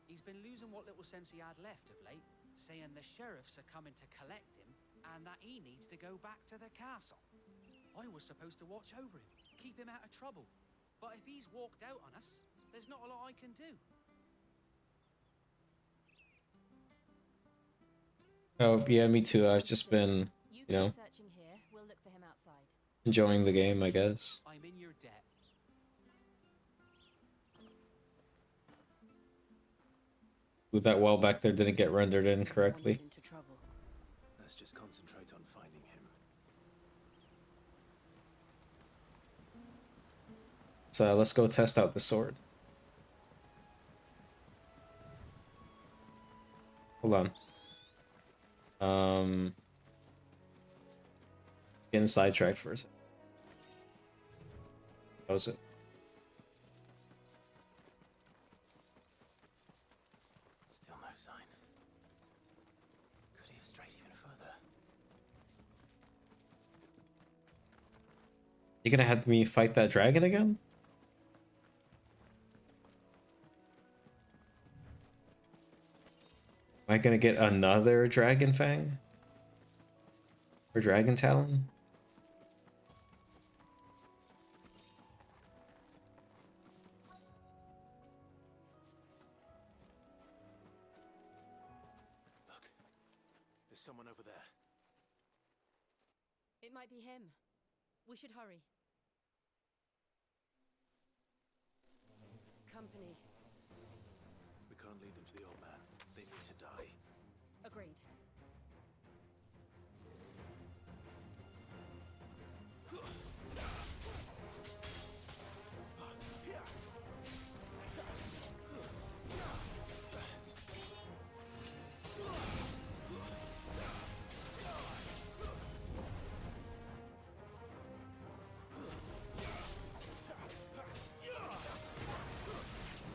He's been losing what little sense he had left of late, saying the sheriffs are coming to collect him and that he needs to go back to the castle. I was supposed to watch over him, keep him out of trouble. But if he's walked out on us, there's not a lot I can do. Oh, yeah, me too. I've just been, you know, Searching here. We'll look for him outside. enjoying the game, I guess. I'm in your debt. Ooh, that well back there didn't get rendered in correctly. Let's just concentrate on finding him. So let's go test out the sword. Hold on. Getting sidetracked for a second. How's it? Still no sign. Could he have strayed even further? You gonna have me fight that dragon again? Am I gonna get another dragon fang? Or dragon talon? Look, there's someone over there. It might be him. We should hurry. Company. We can't lead them to the old man. They need to die. Agreed.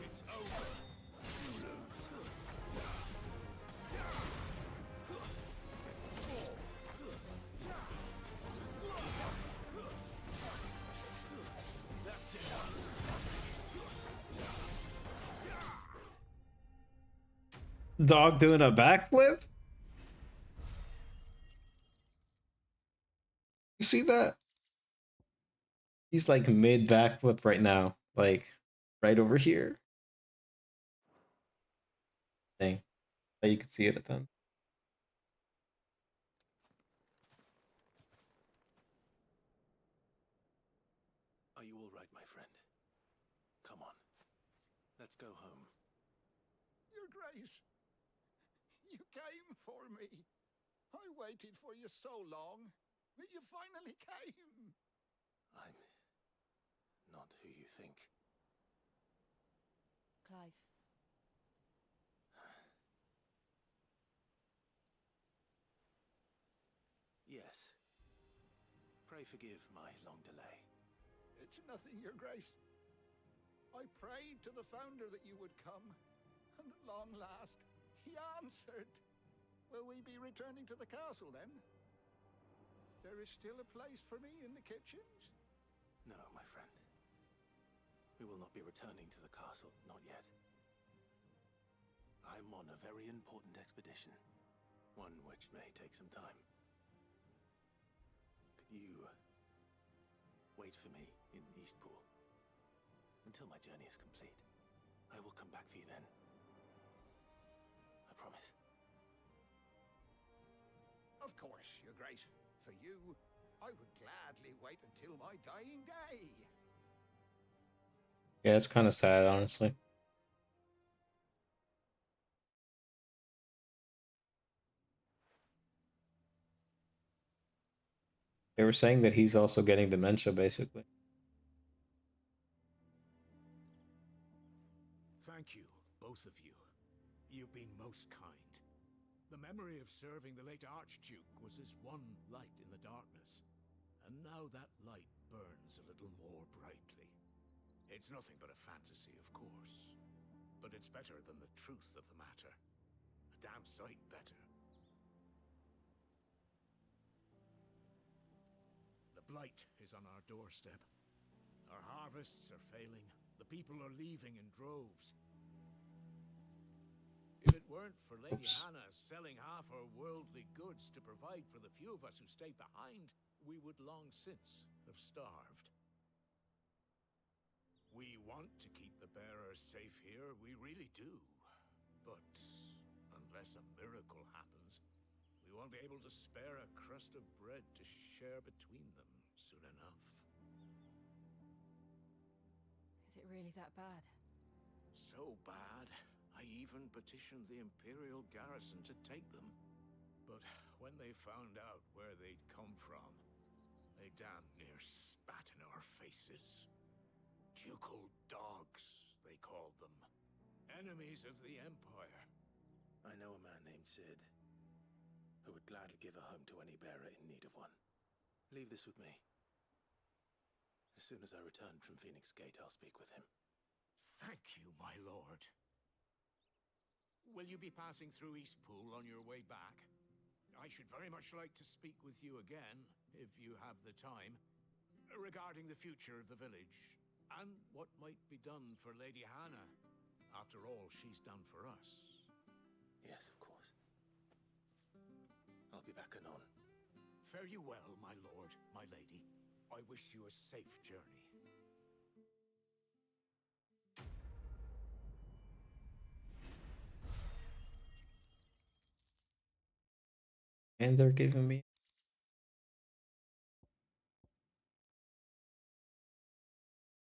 It's over. You lose. Dog doing a backflip? You see that? He's like mid backflip right now. Like right over here. Dang. You can see it at them. Are you all right, my friend? Come on. Let's go home. Your Grace, you came for me. I waited for you so long, but you finally came. I'm not who you think. Clive. Yes. Pray forgive my long delay. It's nothing, Your Grace. I prayed to the Founder that you would come, and at long last, he answered. Will we be returning to the castle, then? There is still a place for me in the kitchens? No, my friend. We will not be returning to the castle, not yet. I'm on a very important expedition, one which may take some time. Could you wait for me in Eastpool until my journey is complete? I will come back for you then. I promise. Of course, Your Grace. For you, I would gladly wait until my dying day. Yeah, it's kind of sad, honestly. They were saying that he's also getting dementia, basically. Thank you, both of you. You've been most kind. The memory of serving the late Archduke was as one light in the darkness. And now that light burns a little more brightly. It's nothing but a fantasy, of course. But it's better than the truth of the matter. A damn sight better. The blight is on our doorstep. Our harvests are failing. The people are leaving in droves. If it weren't for Lady Hannah selling half her worldly goods to provide for the few of us who stayed behind, we would long since have starved. We want to keep the bearers safe here, we really do. But unless a miracle happens, we won't be able to spare a crust of bread to share between them soon enough. Is it really that bad? So bad, I even petitioned the Imperial garrison to take them. But when they found out where they'd come from, they damn near spat in our faces. Ducal dogs, they called them. Enemies of the Empire. I know a man named Sid, who would gladly give a home to any bearer in need of one. Leave this with me. As soon as I return from Phoenix Gate, I'll speak with him. Thank you, my lord. Will you be passing through Eastpool on your way back? I should very much like to speak with you again, if you have the time, regarding the future of the village, and what might be done for Lady Hannah, after all she's done for us. Yes, of course. I'll be back anon. Fare you well, my lord, my lady. I wish you a safe journey. And they're giving me...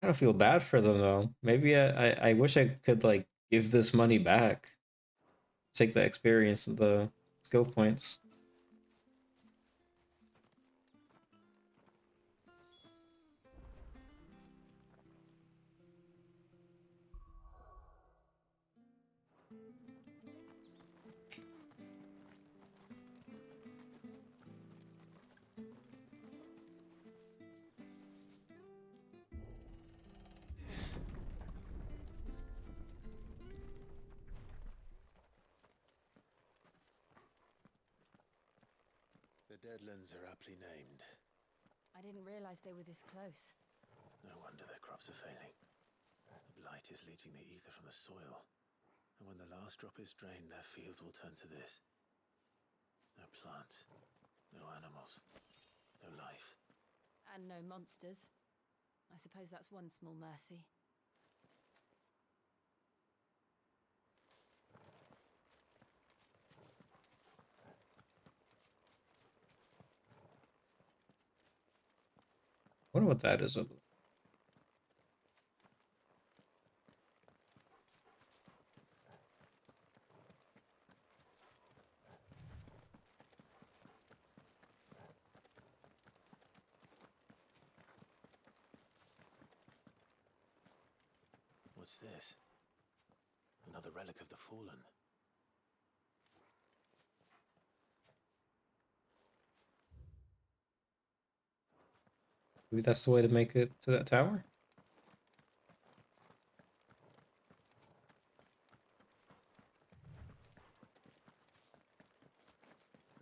I don't feel bad for them, though. Maybe I wish I could, like, give this money back. Take the experience and the skill points. The Deadlands are aptly named. I didn't realize they were this close. No wonder their crops are failing. The blight is leaching the ether from the soil. And when the last drop is drained, their fields will turn to this. No plants, no animals, no life. And no monsters. I suppose that's one small mercy. I wonder what that is. What's this? Another relic of the fallen. Maybe that's the way to make it to that tower?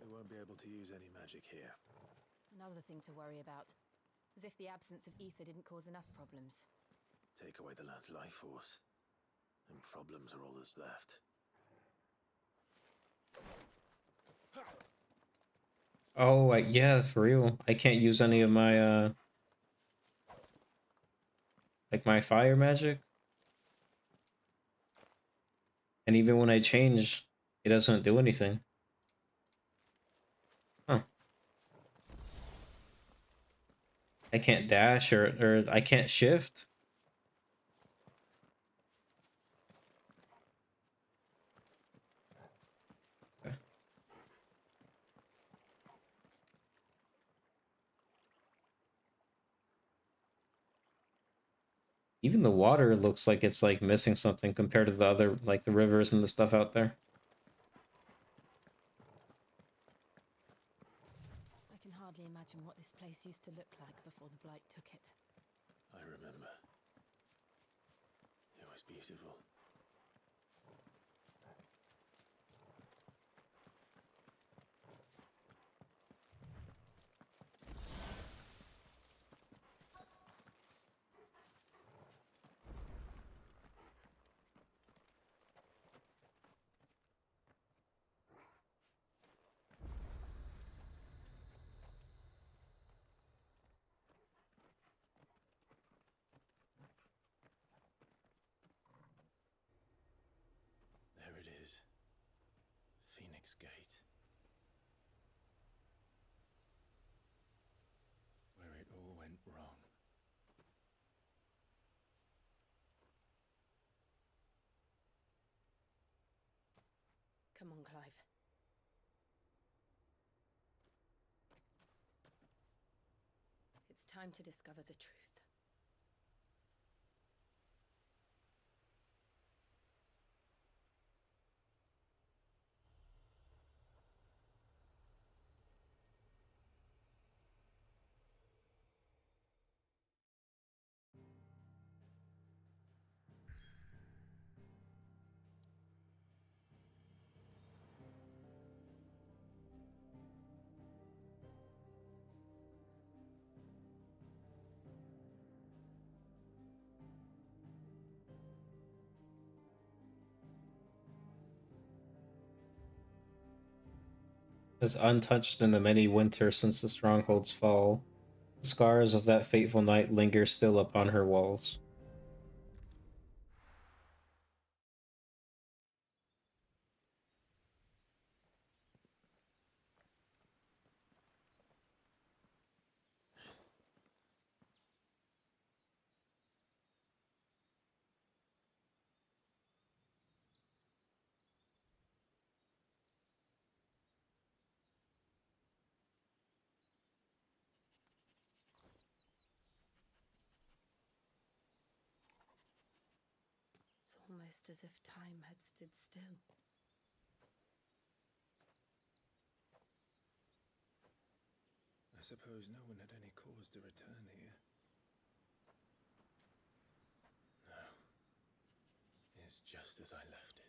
We won't be able to use any magic here. Another thing to worry about. As if the absence of ether didn't cause enough problems. Take away the land's life force, and problems are all that's left. Oh, yeah, for real. I can't use any of my, like my fire magic. And even when I change, it doesn't do anything. Huh. I can't dash or I can't shift. Even the water looks like it's like missing something compared to the other, like the rivers and the stuff out there. I can hardly imagine what this place used to look like before the Blight took it. I remember. It was beautiful. There it is. Phoenix Gate. Where it all went wrong. Come on, Clive. It's time to discover the truth. Is untouched in the many winters since the stronghold's fall. The scars of that fateful night linger still upon her walls. It's almost as if time had stood still. I suppose no one had any cause to return here. No. It's just as I left it.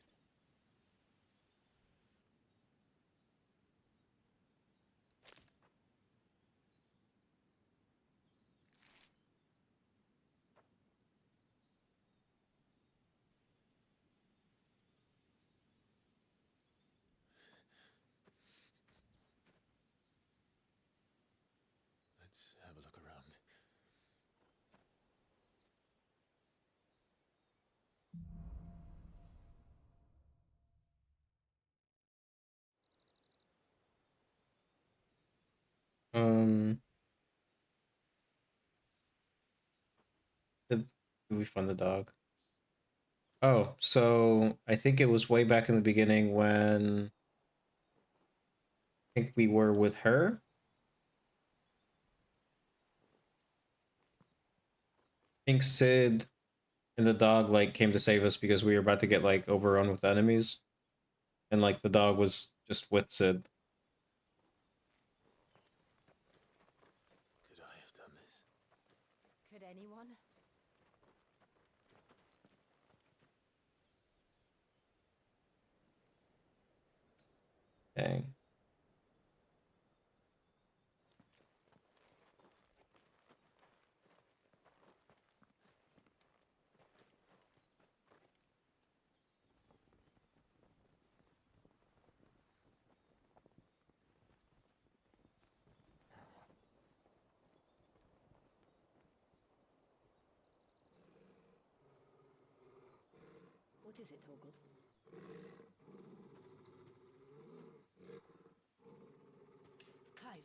We find the dog. Oh, so I think it was way back in the beginning when I think we were with her. I think Sid and the dog like came to save us because we were about to get like overrun with enemies, and like the dog was just with Sid. Could I have done this? Could anyone? Dang. What is it, Torgal? Clive.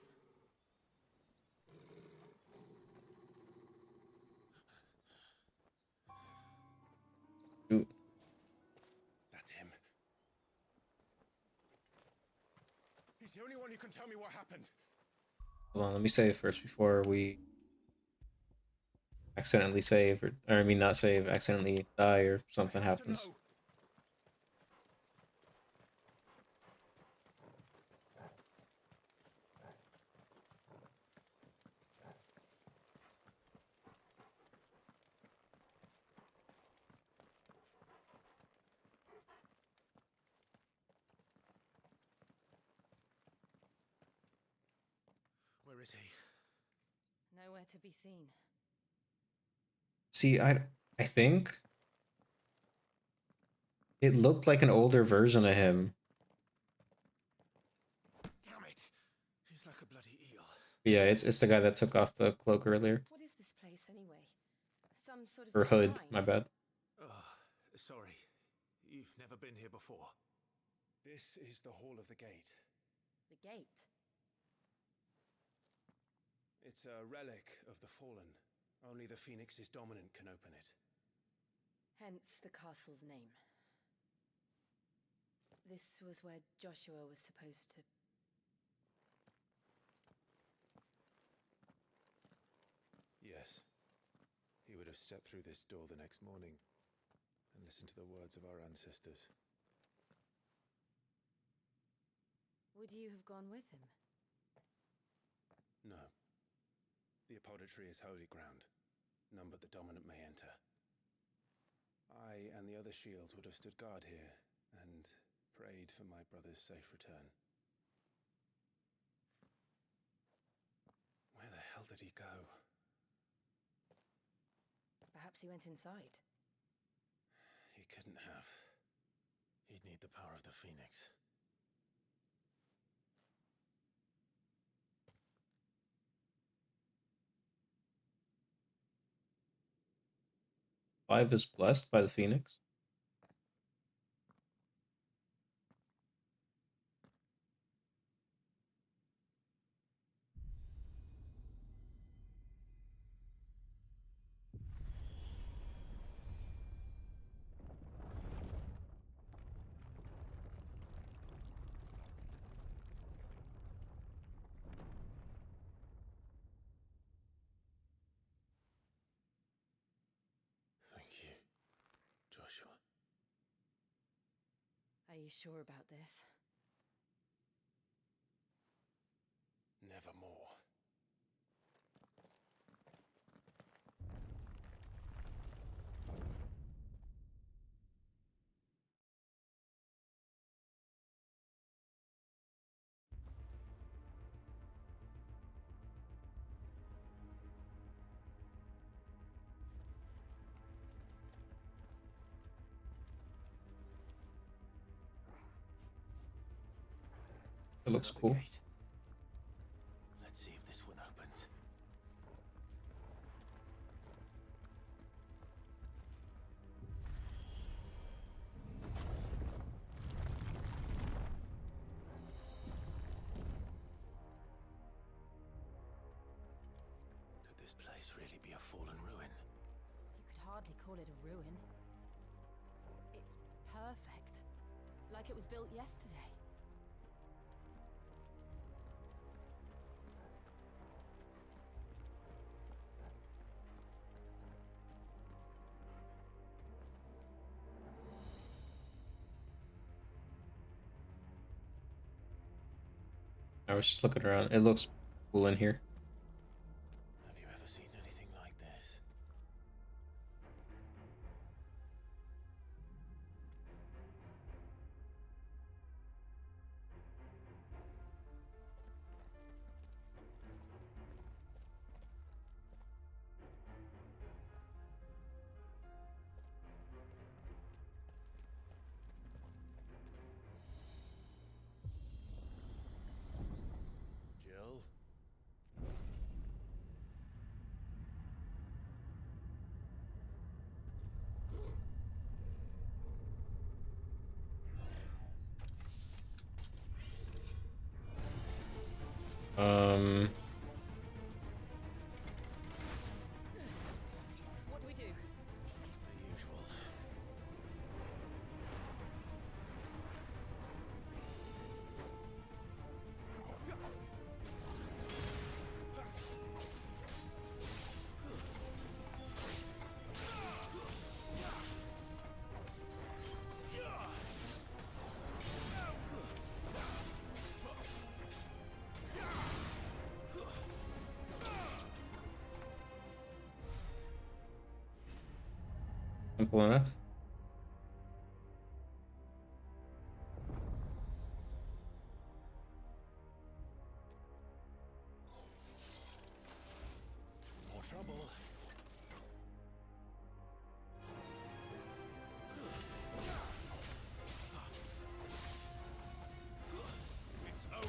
Ooh. That's him. He's the only one who can tell me what happened. Hold on, let me save first before we accidentally save, or I mean not save, accidentally die or something happens. Where is he? Nowhere to be seen. See, I think it looked like an older version of him. Damn it! He's like a bloody eel. Yeah, it's the guy that took off the cloak earlier. What is this place anyway? Some sort of Or hood, shrine? my bad. Oh, sorry. You've never been here before. This is the Hall of the Gate. The gate? It's a relic of the Fallen. Only the Phoenix's dominant can open it. Hence the castle's name. This was where Joshua was supposed to... Yes. He would have stepped through this door the next morning and listened to the words of our ancestors. Would you have gone with him? No. The Pt.3 is holy ground. None but the dominant may enter. I and the other shields would have stood guard here and prayed for my brother's safe return. Where the hell did he go? Perhaps he went inside. He couldn't have. He'd need the power of the Phoenix. Clive is blessed by the Phoenix. Thank you, Joshua. Are you sure about this? Nevermore. It looks cool. Gate. Let's see if this one opens. Could this place really be a fallen ruin? You could hardly call it a ruin. It's perfect. Like it was built yesterday. I was just looking around. It looks cool in here. Have you ever seen anything like this? Jill? What do we do? The usual. Simple enough. More trouble. It's over.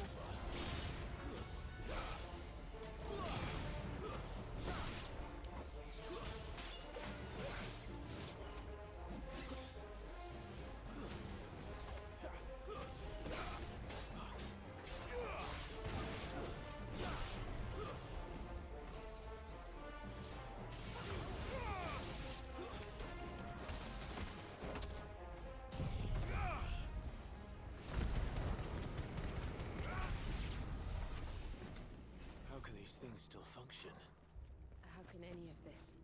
How can these things still function? How can any of this?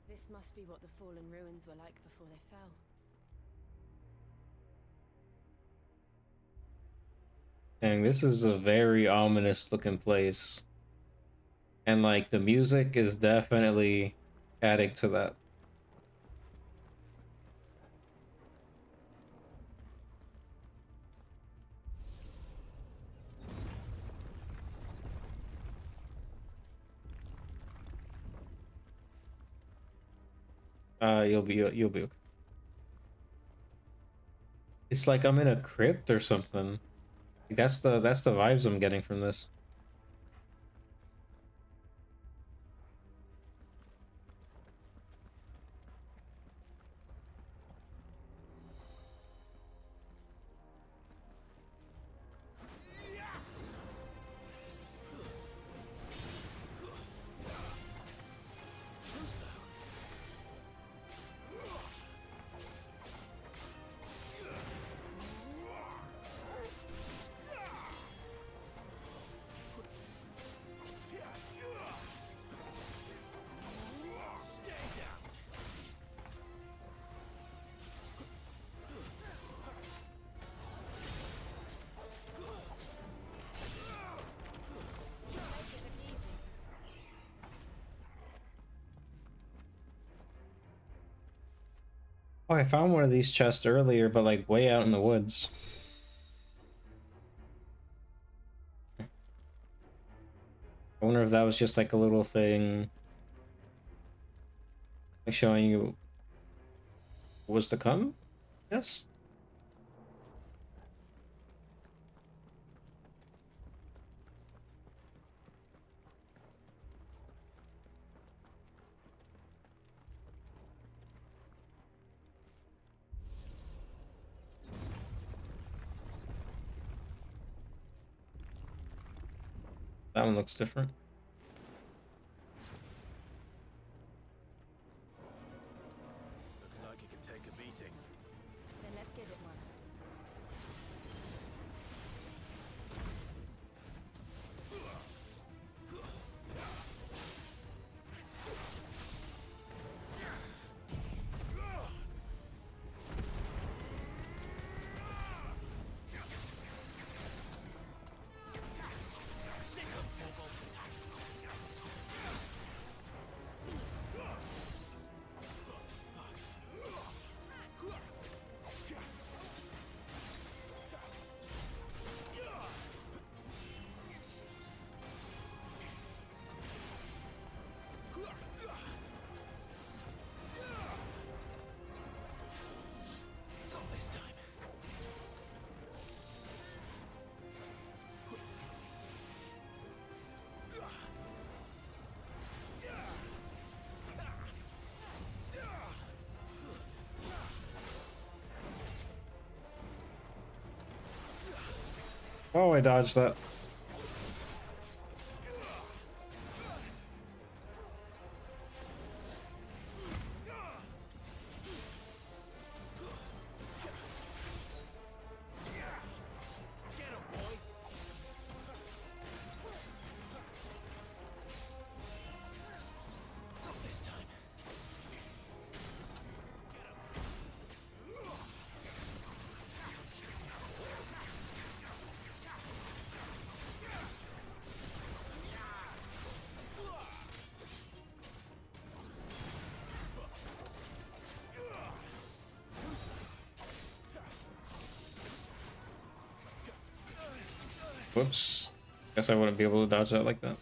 This must be what the fallen ruins were like before they fell. Dang, this is a very ominous looking place. And like the music is definitely adding to that. You'll be okay. It's like I'm in a crypt or something. That's the vibes I'm getting from this. Oh, I found one of these chests earlier, but like way out in the woods. I wonder if that was just like a little thing, like showing you what was to come. Yes. That one looks different. Oh, I dodged that. Whoops. Guess I wouldn't be able to dodge that like that.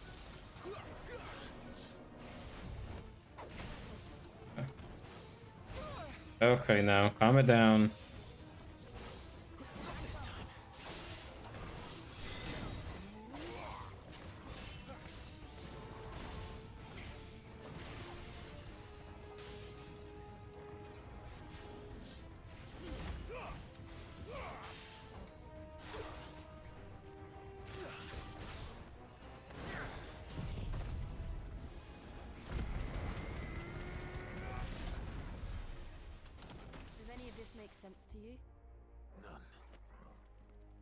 Okay, now calm it down. Does any of this make sense to you? None.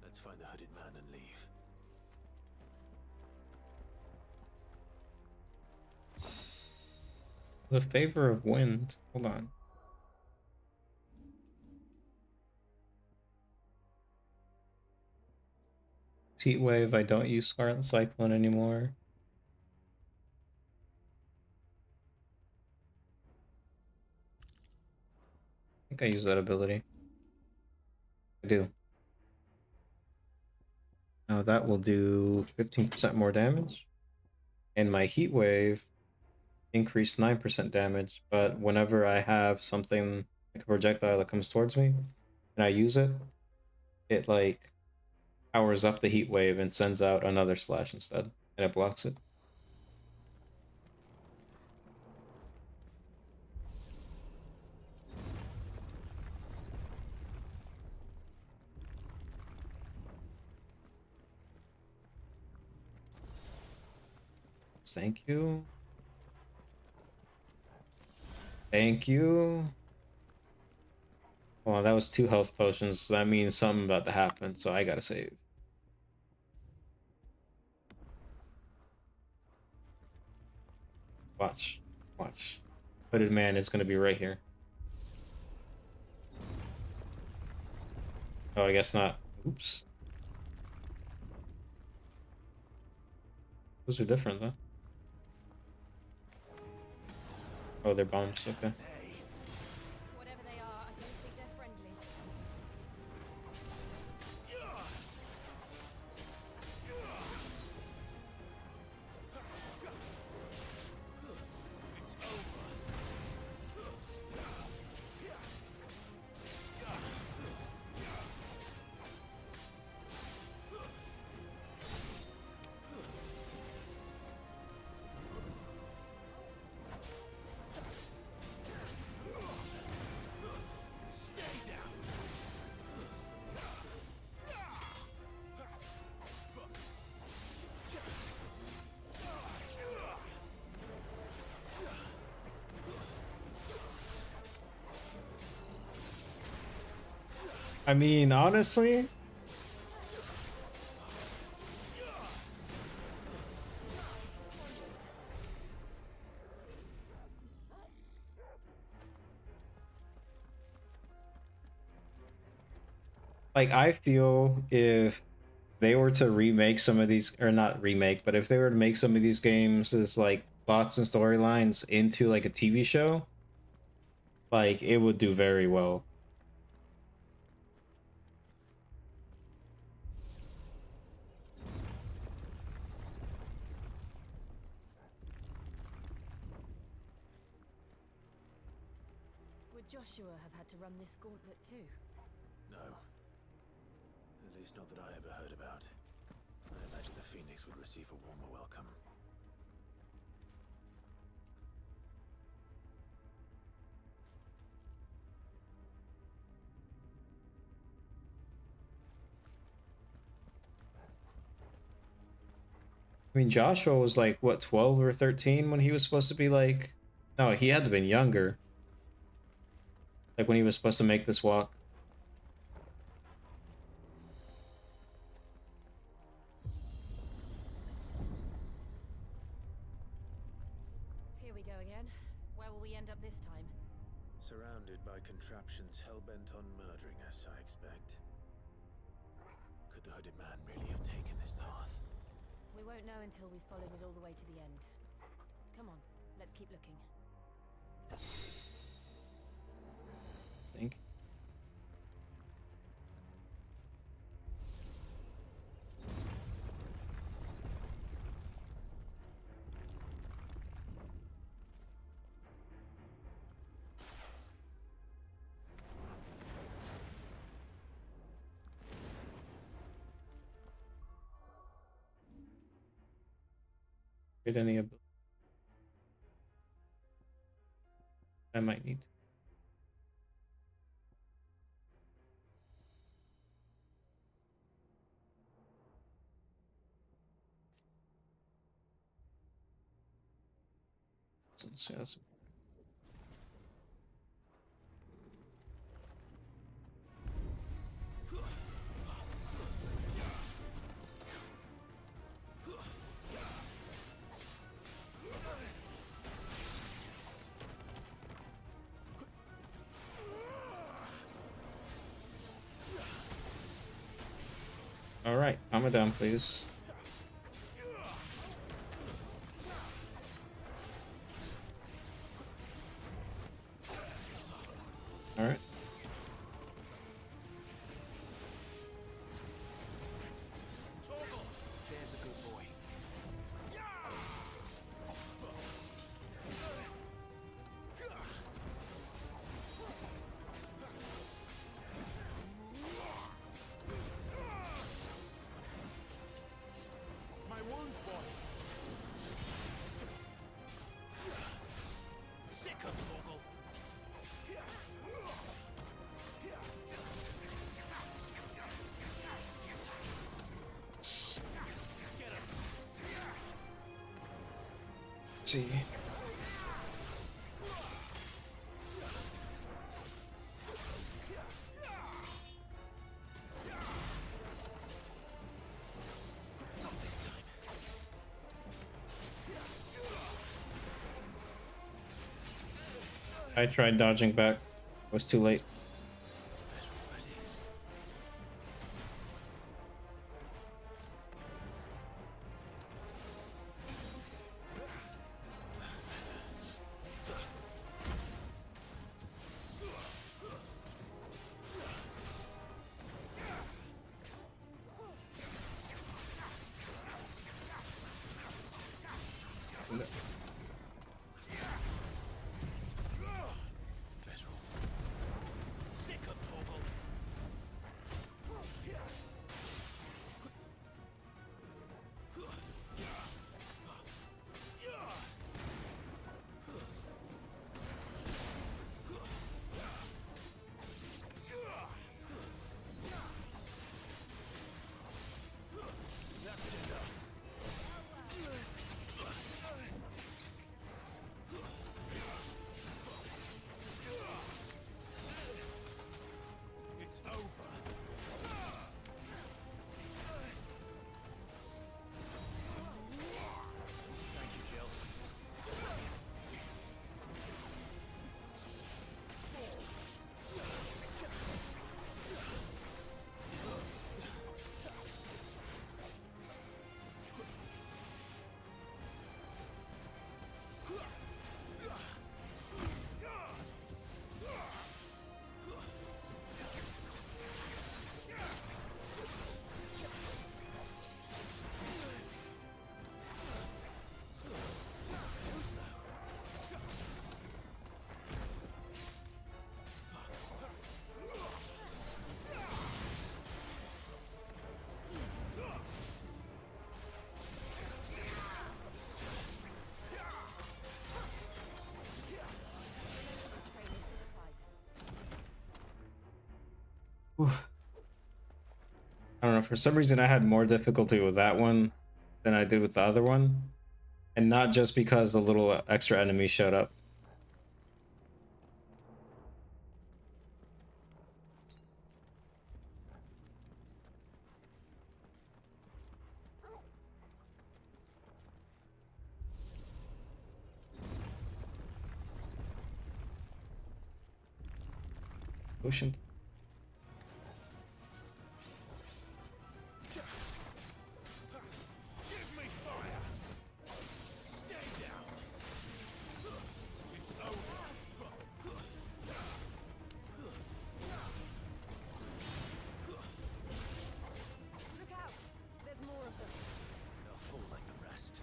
Let's find the hooded man and leave. The favor of wind. Hold on. Heat wave. I don't use Scarlet Cyclone anymore. I think I use that ability. I do. Now that will do 15% more damage. And my heat wave increased 9% damage, but whenever I have something like a projectile that comes towards me and I use it, it like powers up the heat wave and sends out another slash instead, and it blocks it. Thank you. Thank you. Well, that was 2 health potions, so that means something about to happen, so I gotta save. Watch. Watch. Hooded man is gonna be right here. Oh, I guess not. Oops. Those are different, though. Oh, they're bombs. Okay. Whatever they are, I don't think they're friendly. I mean, honestly, like I feel if they were to remake some of these, or not remake, but if they were to make some of these games as like plots and storylines into like a TV show, like it would do very well. Would Joshua have had to run this gauntlet too? No. At least not that I ever heard about. I imagine the Phoenix would receive a warmer welcome. I mean, Joshua was like, what, 12 or 13 when he was supposed to be like... No, he had to have been younger. Like when he was supposed to make this walk. Here we go again. Where will we end up this time? Surrounded by contraptions hell-bent on murdering us, I expect. Could the hooded man really have taken this path? We won't know until we've followed it all the way to the end. Come on, let's keep looking. Think. Get any ability. I might need to. Yes. Alright, calm it down, please. Alright. There's a good boy. My wounds, boy. Sick of Torgal. See. I tried dodging back. It was too late. Sick of Torgal. That's enough. It's over. Thank you, Jill. Too slow. I don't know, for some reason I had more difficulty with that one than I did with the other one. And not just because the little extra enemies showed up. Ocean. Look out! There's more of them. They'll fall like the rest.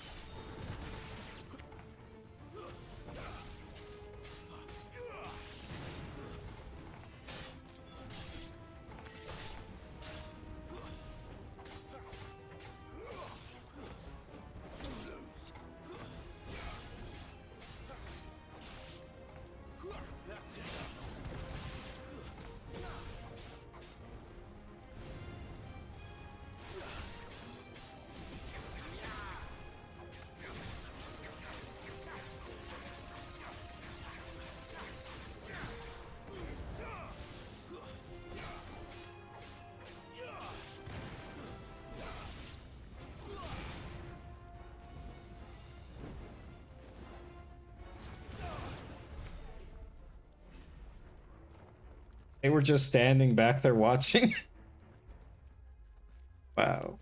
That's it. They were just standing back there watching. Wow.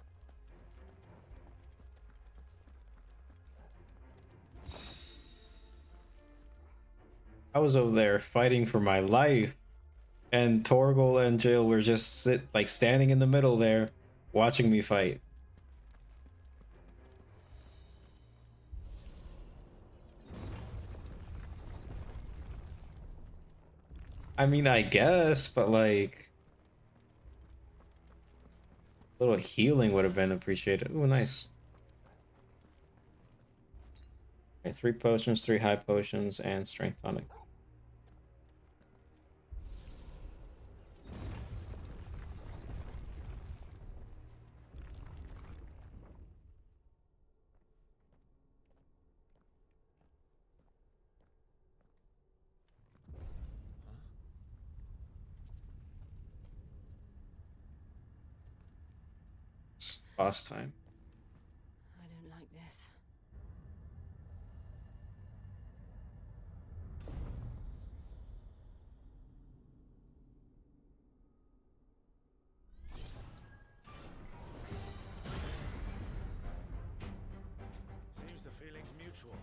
I was over there fighting for my life, and Torgal and Jill were just standing in the middle there, watching me fight. I mean, I guess, but like, a little healing would have been appreciated. Ooh, nice. Okay, 3 potions, 3 high potions, and strength tonic. It's boss time. I don't like this. Seems the feeling's mutual.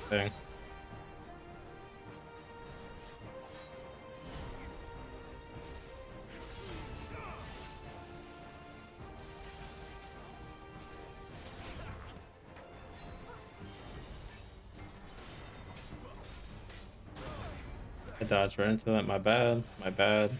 Dang. I dodged right into that. My bad. My bad.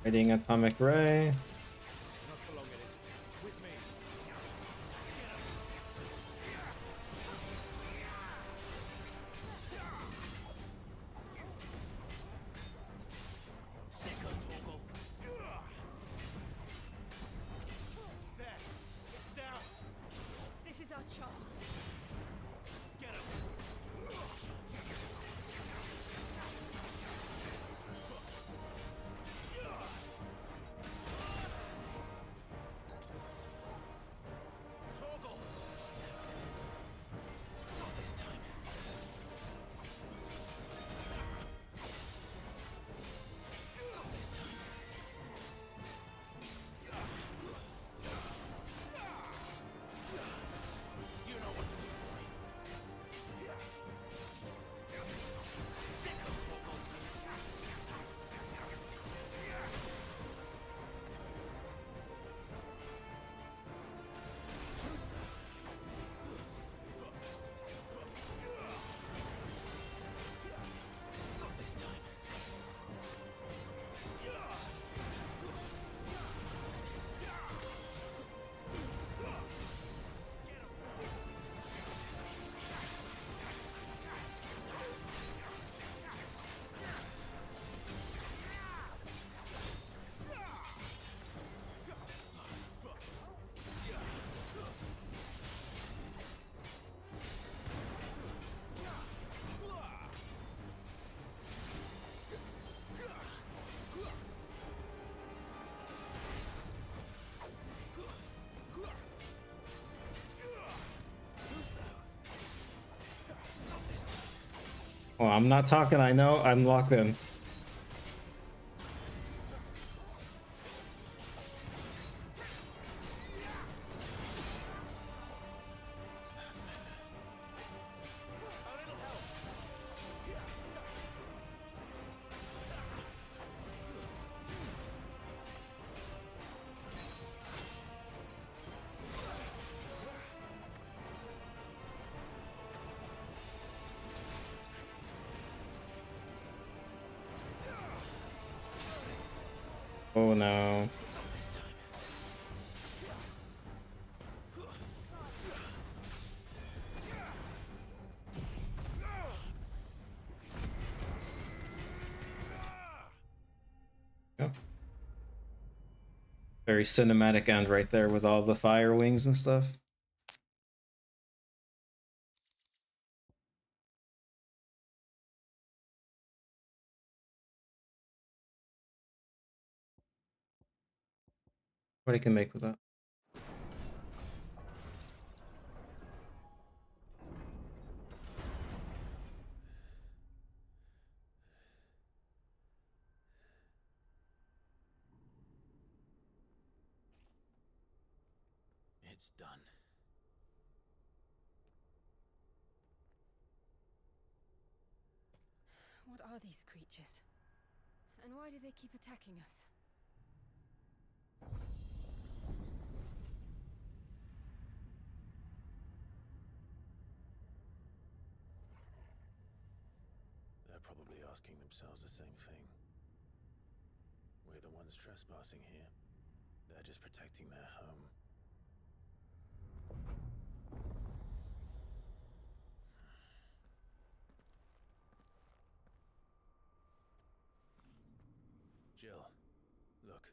Fighting atomic ray. Not for long, it is. With me. Sicko Torgal. There. It's down. This is our chance. Get him. Torgal. Not this time. Not this time. You know what to do, boy. Sicko Torgal. Choose them. Not this time. Well, I'm not talking, I know. I'm locked in. Oh no. Yep. Very cinematic end right there with all the fire wings and stuff. What I can make with that. It's done. What are these creatures? And why do they keep attacking us? They're probably asking themselves the same thing. We're the ones trespassing here. They're just protecting their home. Jill, look.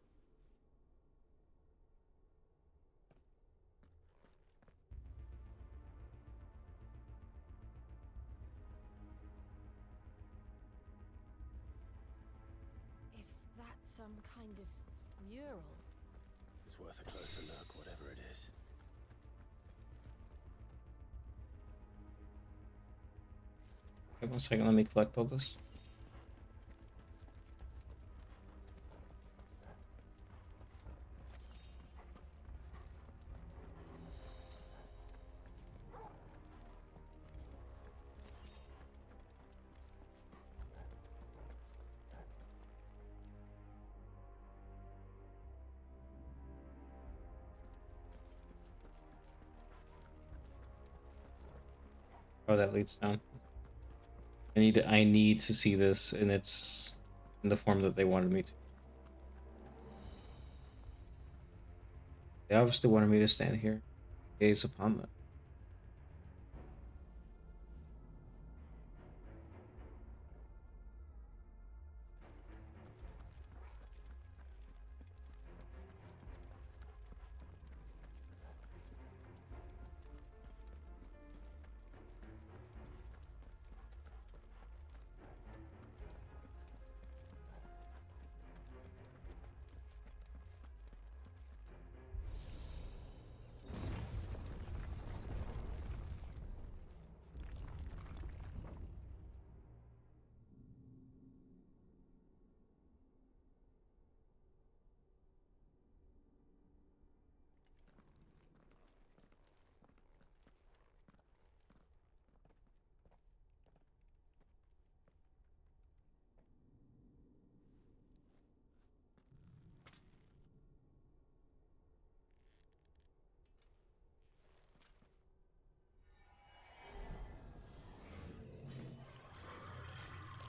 Is that some kind of mural? It's worth a closer look, whatever it is. Wait 1 second, let me collect all this. Oh, that leads down. I need to see this in the form that they wanted me to. They obviously wanted me to stand here, gaze upon them.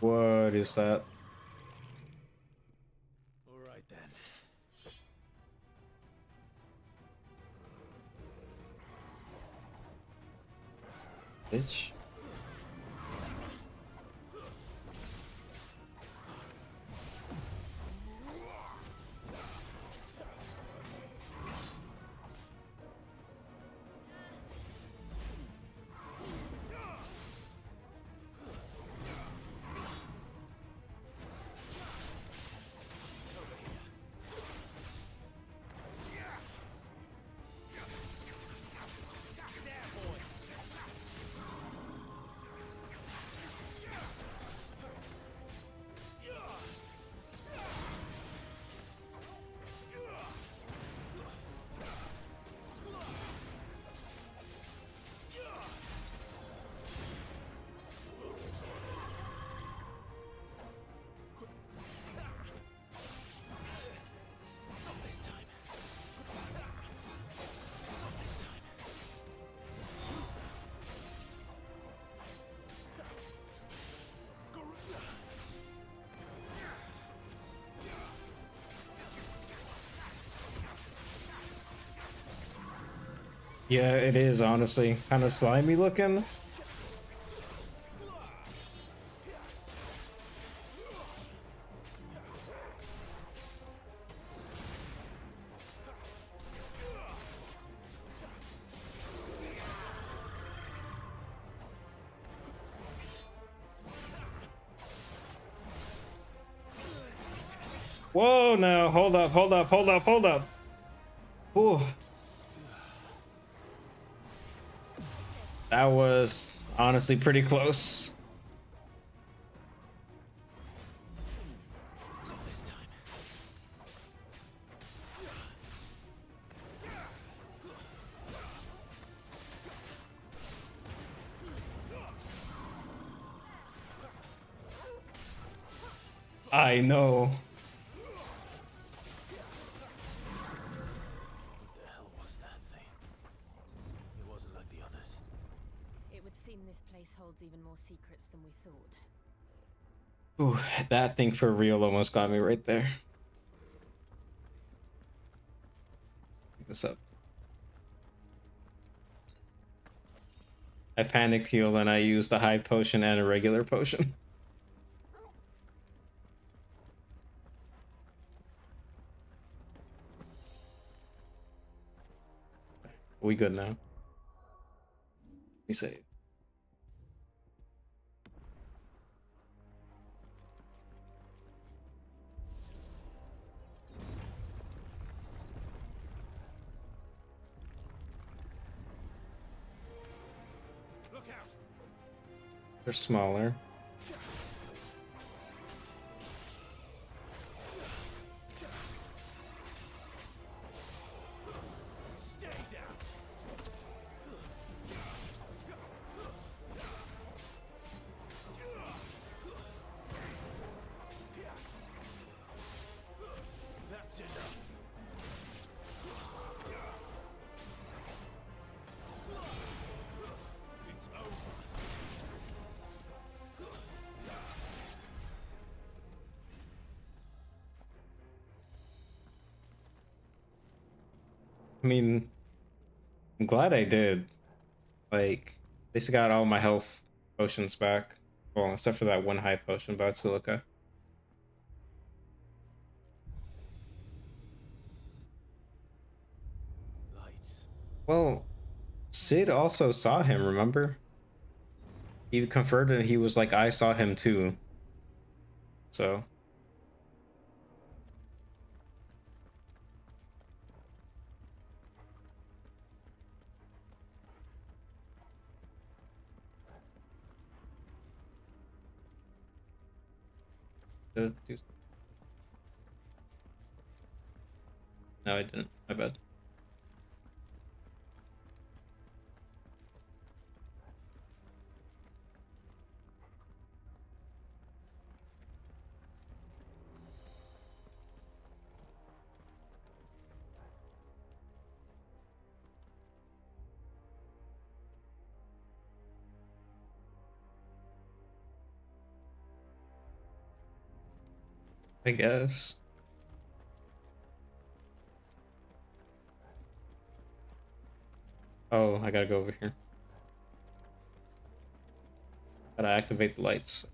What is that? All right then. Bitch. Yeah, it is honestly kind of slimy looking. Whoa, no, hold up, hold up, hold up, hold up. Ooh. That was honestly pretty close. I know. What the hell was that thing? It wasn't like the others. It would seem this place holds even more secrets than we thought. Ooh, that thing for real almost got me right there. Pick this up. I panic heal and I used a high potion and a regular potion. We good now? We save. Look out! They're smaller. Stay down. That's enough. It's over. I mean, I'm glad I did. Like, at least I got all my health potions back. Well, except for that one high potion, but it's still okay. Lights. Well, Sid also saw him, remember? He confirmed that he was like, I saw him too. So. No, I didn't. My bad. I guess. Oh, I gotta go over here. Gotta activate the lights.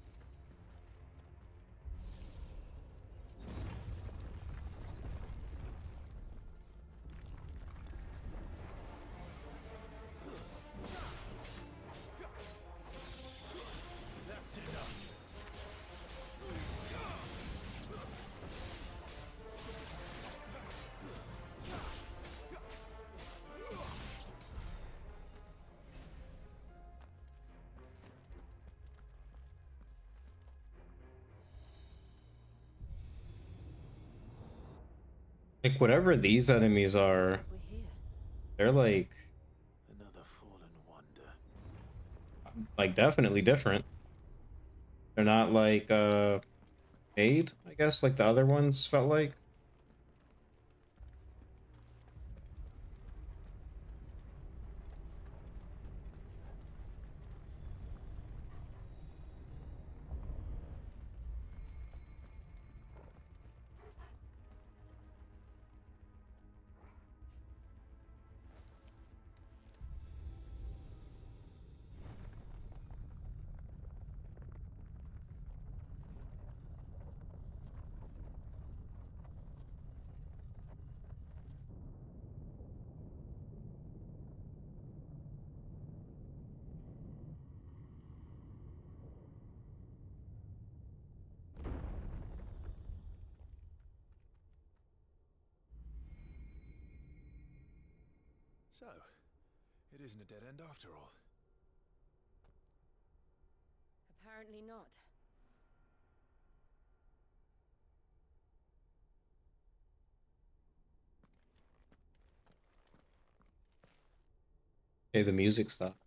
That's enough. Like, whatever these enemies are, they're Another fallen wonder. like definitely different. They're not like made, I guess, like the other ones felt like. So, it isn't a dead end after all. Apparently not. Hey, the music stopped.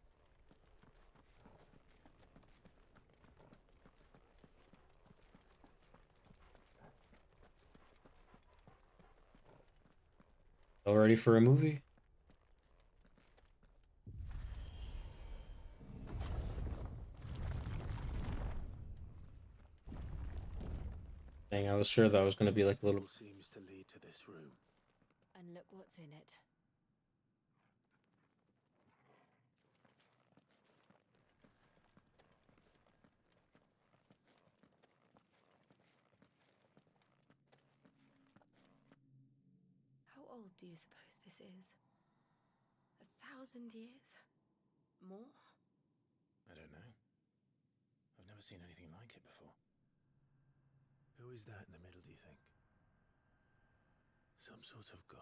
All ready for a movie? Dang, I was sure that was gonna be like a little. All seems to lead to this room. And look what's in it. How old do you suppose this is? 1,000 years? More? I don't know. I've never seen anything like it before. Who is that in the middle, do you think? Some sort of god?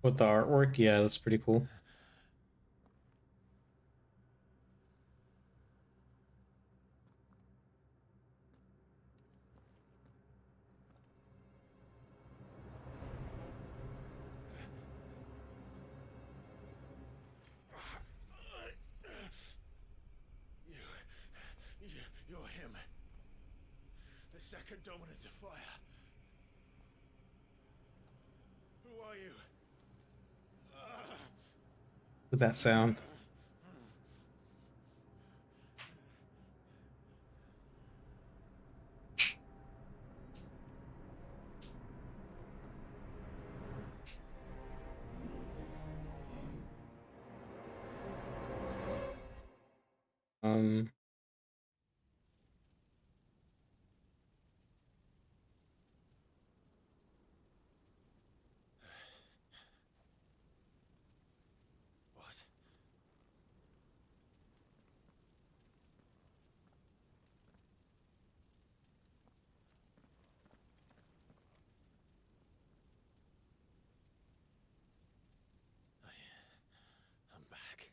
With the artwork, yeah, that's pretty cool. You're him. The second dominant of fire. Who are you? with that sound. Um, What? I'm back.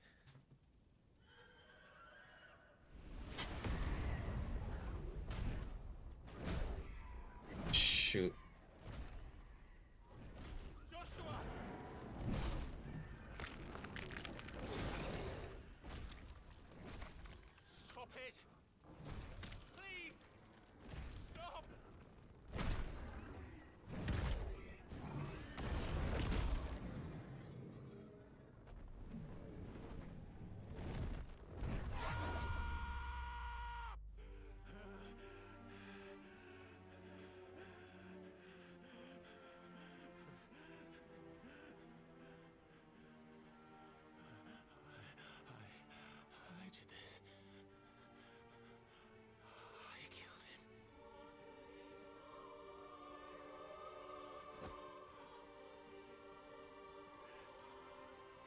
shoot. Joshua! Stop it! Please! Stop! I did this. I killed him.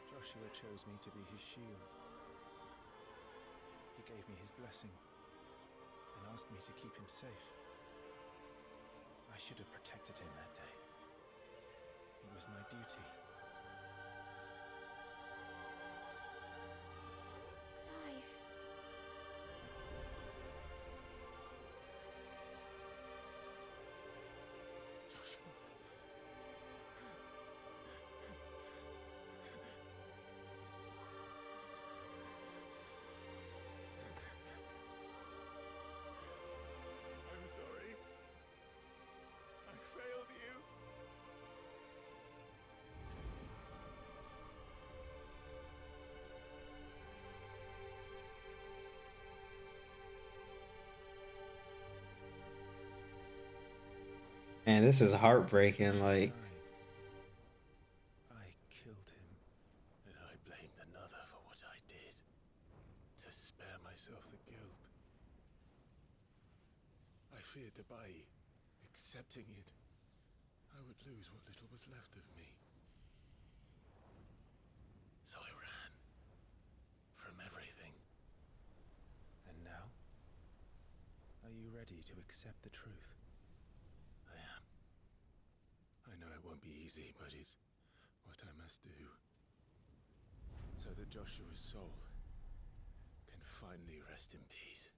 Joshua chose me to be his shield. He gave me his blessing and asked me to keep him safe. I should have protected him that day. It was my duty. Clive. Joshua. I'm sorry. I failed you. Man, this is heartbreaking. Like, I killed him. And I blamed another for what I did. To spare myself the guilt. I feared that by accepting it, I would lose what little was left of me. So I ran. From everything. And now? Are you ready to accept the truth? I am. I know it won't be easy, but it's what I must do. So that Joshua's soul can finally rest in peace.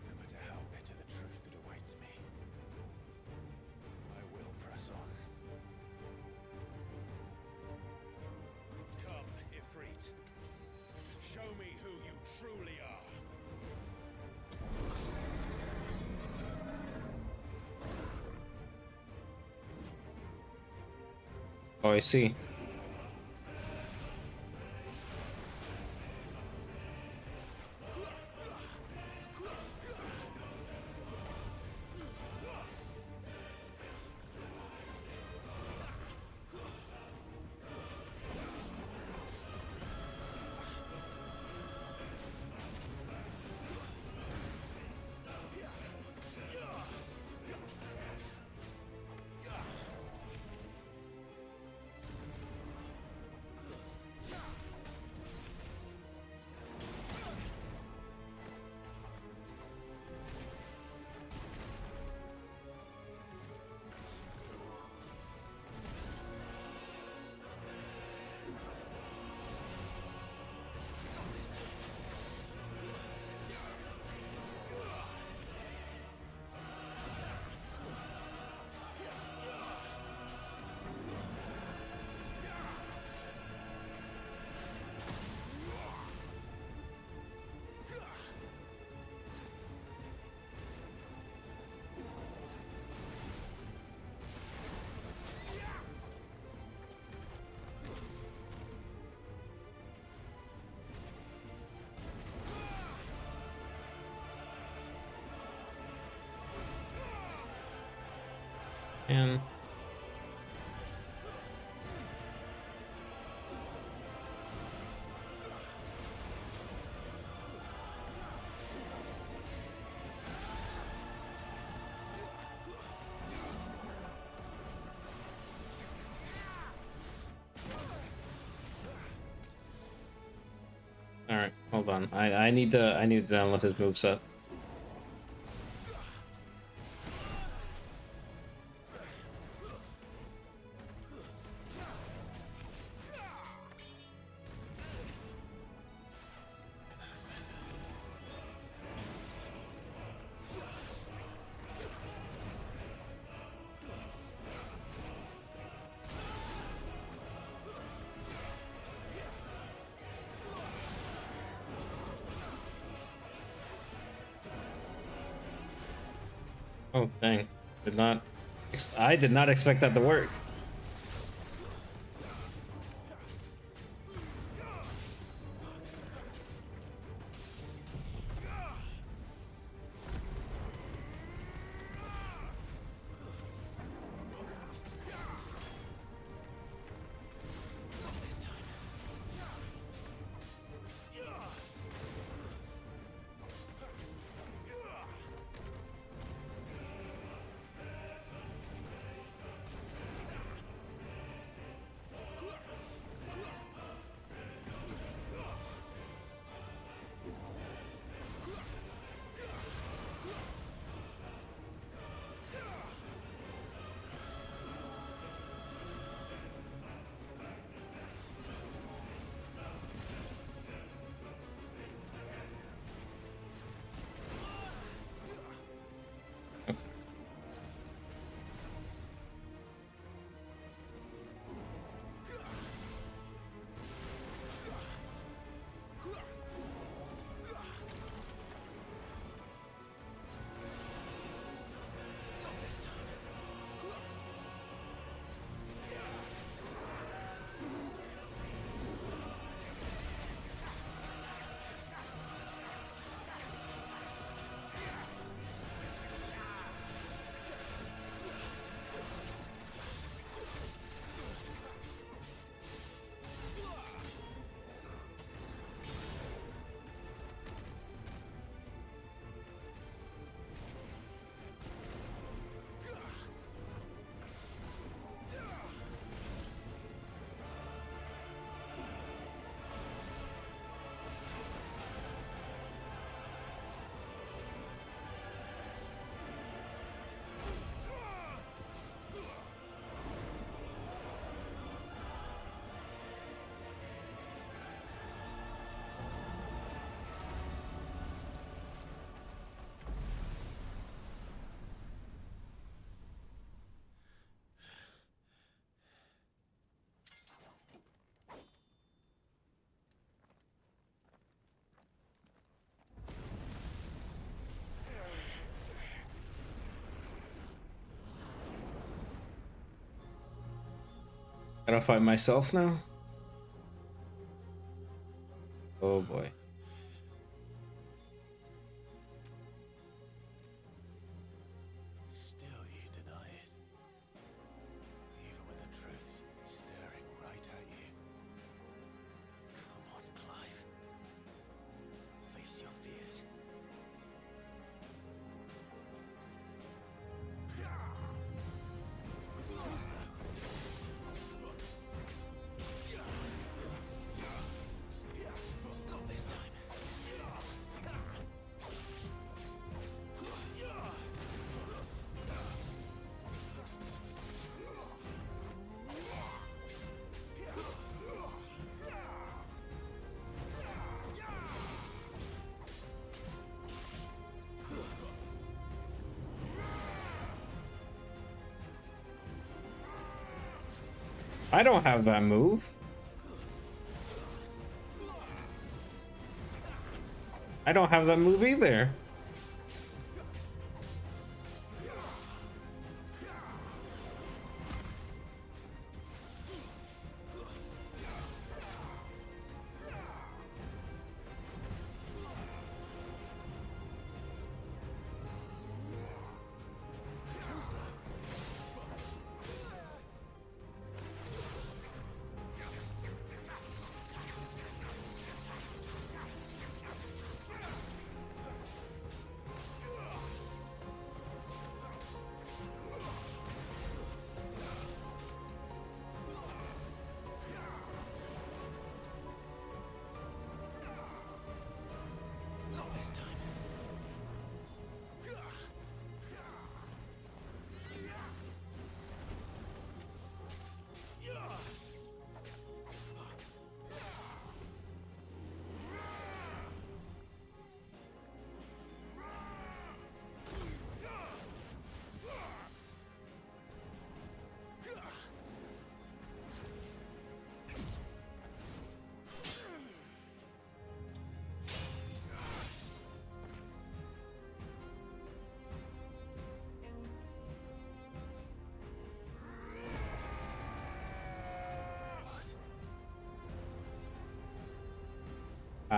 No matter how bitter the truth that awaits me, I will press on. Come, Ifrit. Show me who you truly are. oh, I see. And all right, hold on. I need to download his moveset. Oh dang! I did not expect that to work. Gotta find myself now? Oh boy. Still you deny it. Even when the truth's staring right at you. Come on, Clive. Face your fears. Too slow. Not this time. I don't have that move. I don't have that move either. Too slow.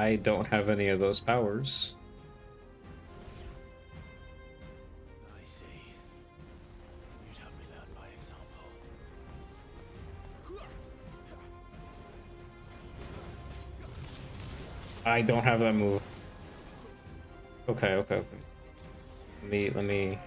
I don't have any of those powers. I see. You'd have me learn by example. I don't have that move. Okay, okay, okay. Let me.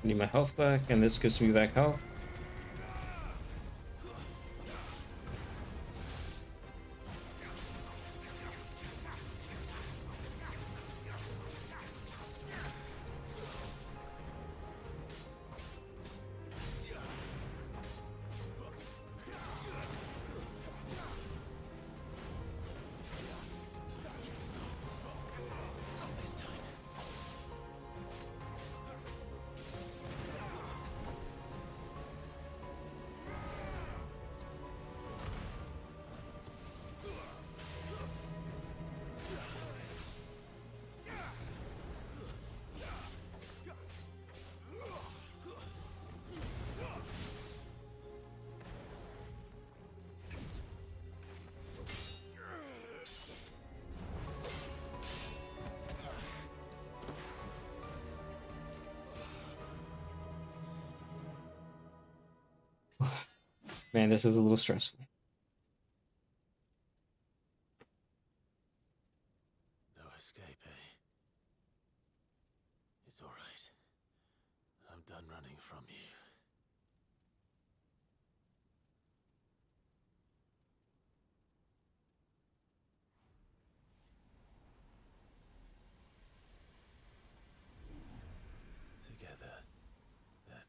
Need my health back, and this gives me back health. Man, this is a little stressful. No escape, eh? It's all right. I'm done running from you. Together, then.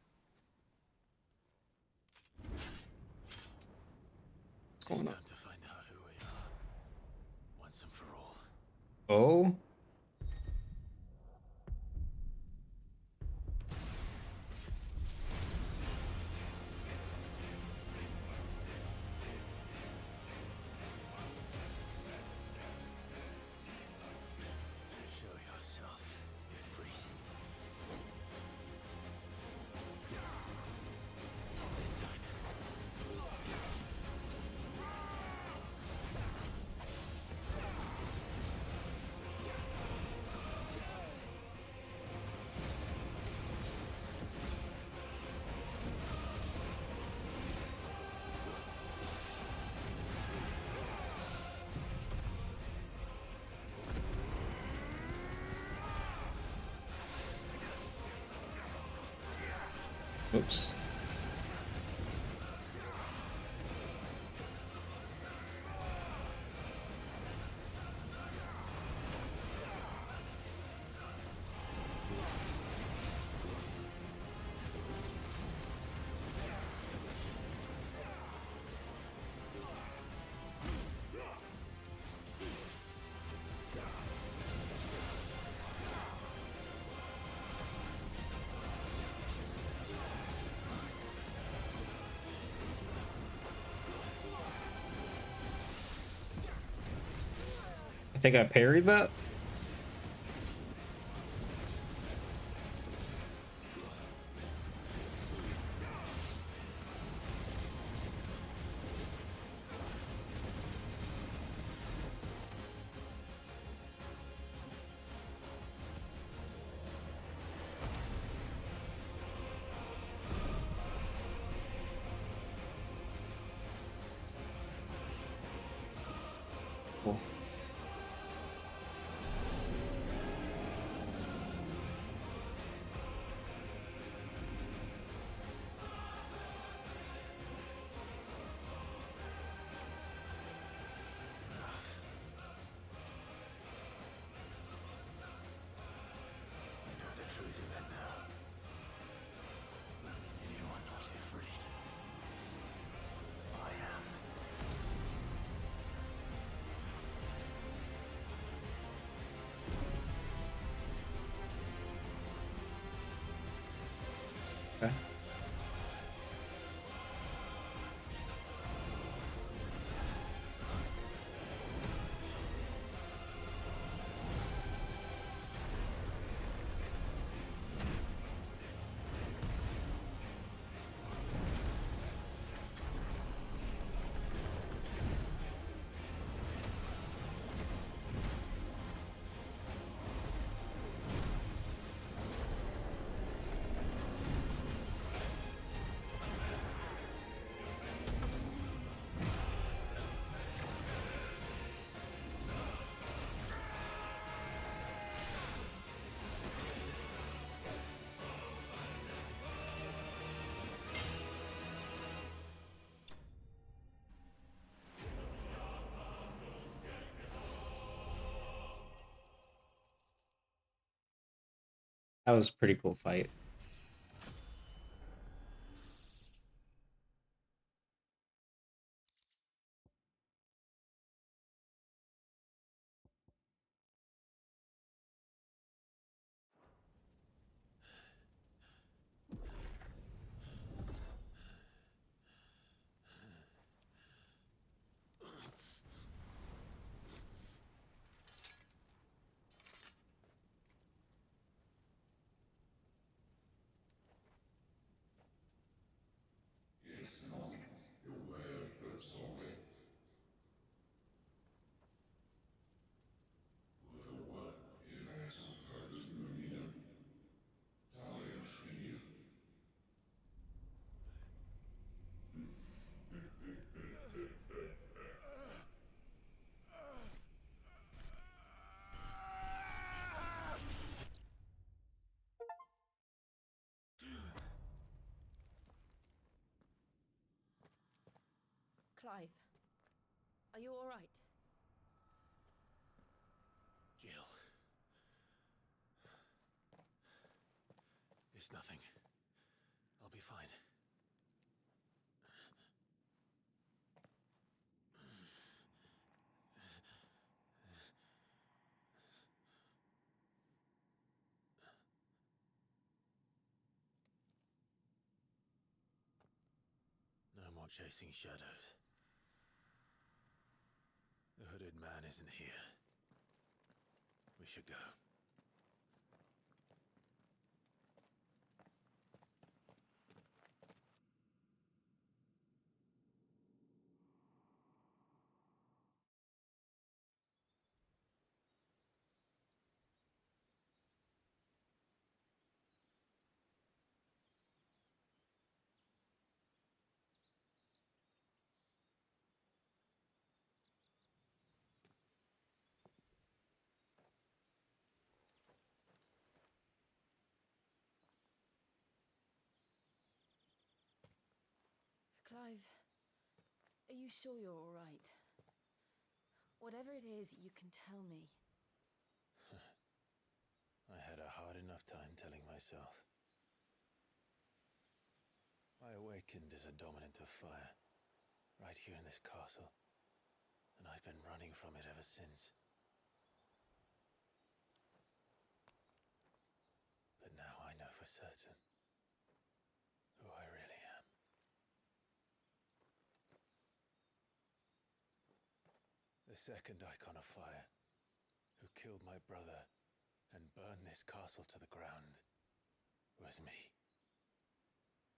What's going on? Time to find out who we are, once and for all. Oh? Show yourself, Ifrit. This time. Oops. think I parried that. Cool. I know the truth of it now. You are not afraid. I am. Okay. That was a pretty cool fight. Clive, are you all right? Jill. It's nothing. I'll be fine. No more chasing shadows. The hooded man isn't here. We should go. Clive, are you sure you're all right? Whatever it is, you can tell me. I had a hard enough time telling myself. I awakened as a dominant of fire, right here in this castle, and I've been running from it ever since. But now I know for certain who I really am. The second icon of fire who killed my brother and burned this castle to the ground was me.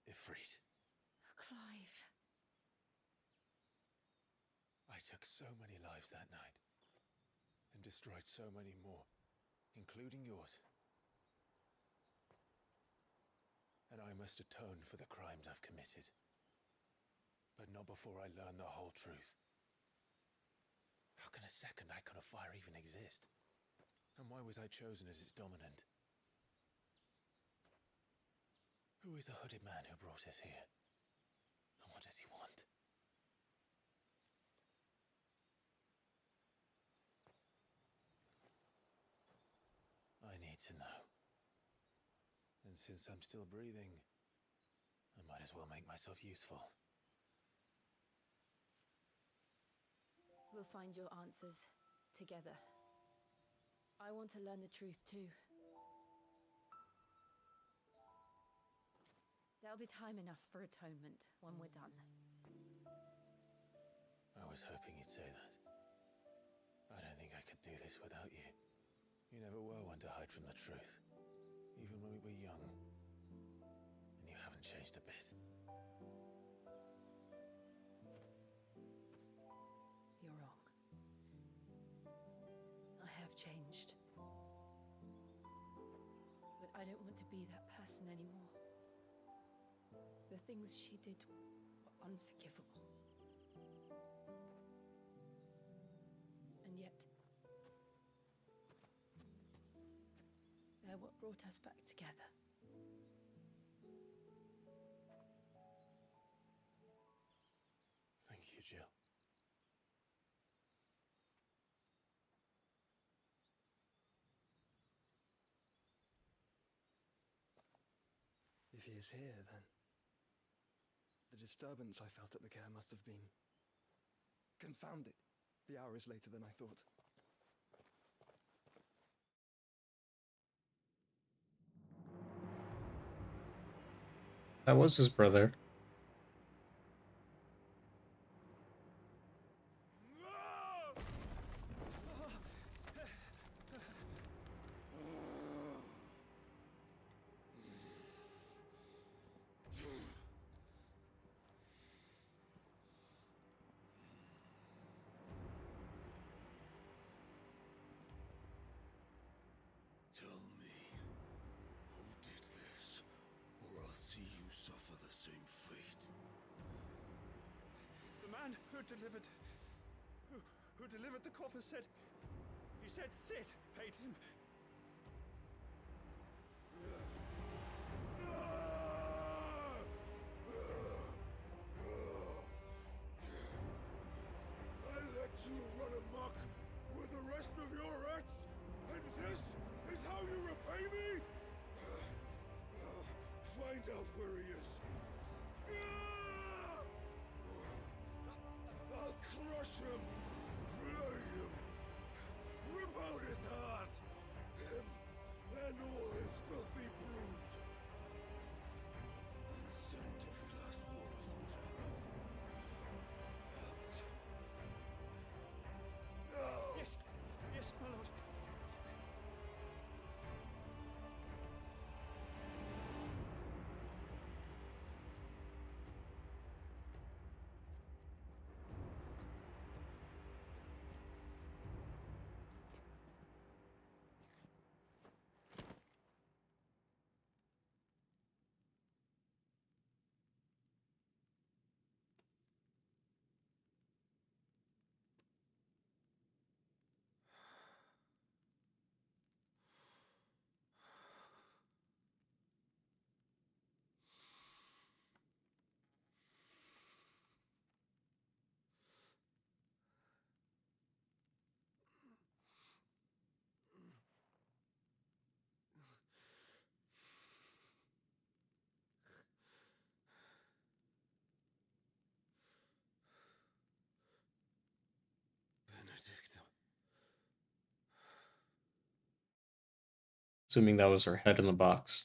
Ifrit. Clive. I took so many lives that night, and destroyed so many more, including yours. And I must atone for the crimes I've committed. But not before I learn the whole truth. How can a second icon of fire even exist? And why was I chosen as its dominant? Who is the hooded man who brought us here? And what does he want? I need to know. And since I'm still breathing, I might as well make myself useful. We'll find your answers together. I want to learn the truth too. There'll be time enough for atonement when we're done. I was hoping you'd say that. I don't think I could do this without you. You never were one to hide from the truth, even when we were young. And you haven't changed a bit. You're wrong. I have changed. But I don't want to be that person anymore. The things she did were unforgivable. And yet, they're what brought us back together. Thank you, Jill. If he is here, then the disturbance I felt at the care must have been confounded. The hour is later than I thought. That was his brother. Tell me, who did this, or I'll see you suffer the same fate. The man who delivered the coffer said Sid paid him. I let you run amok with the rest of your rats, and this is how you repay me? Find out where he is. I'll crush him, flay him, rip out his heart, him and all his filthy brood, and send every last one of them to hell. Out. Yes, my lord. Assuming that was her head in the box.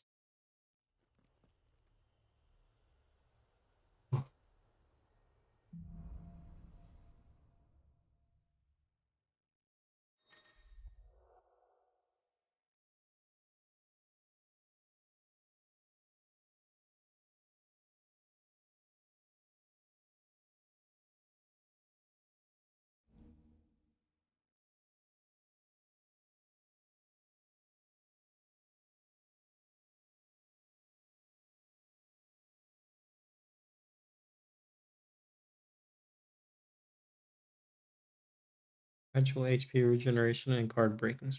Perpetual HP regeneration and card breaking.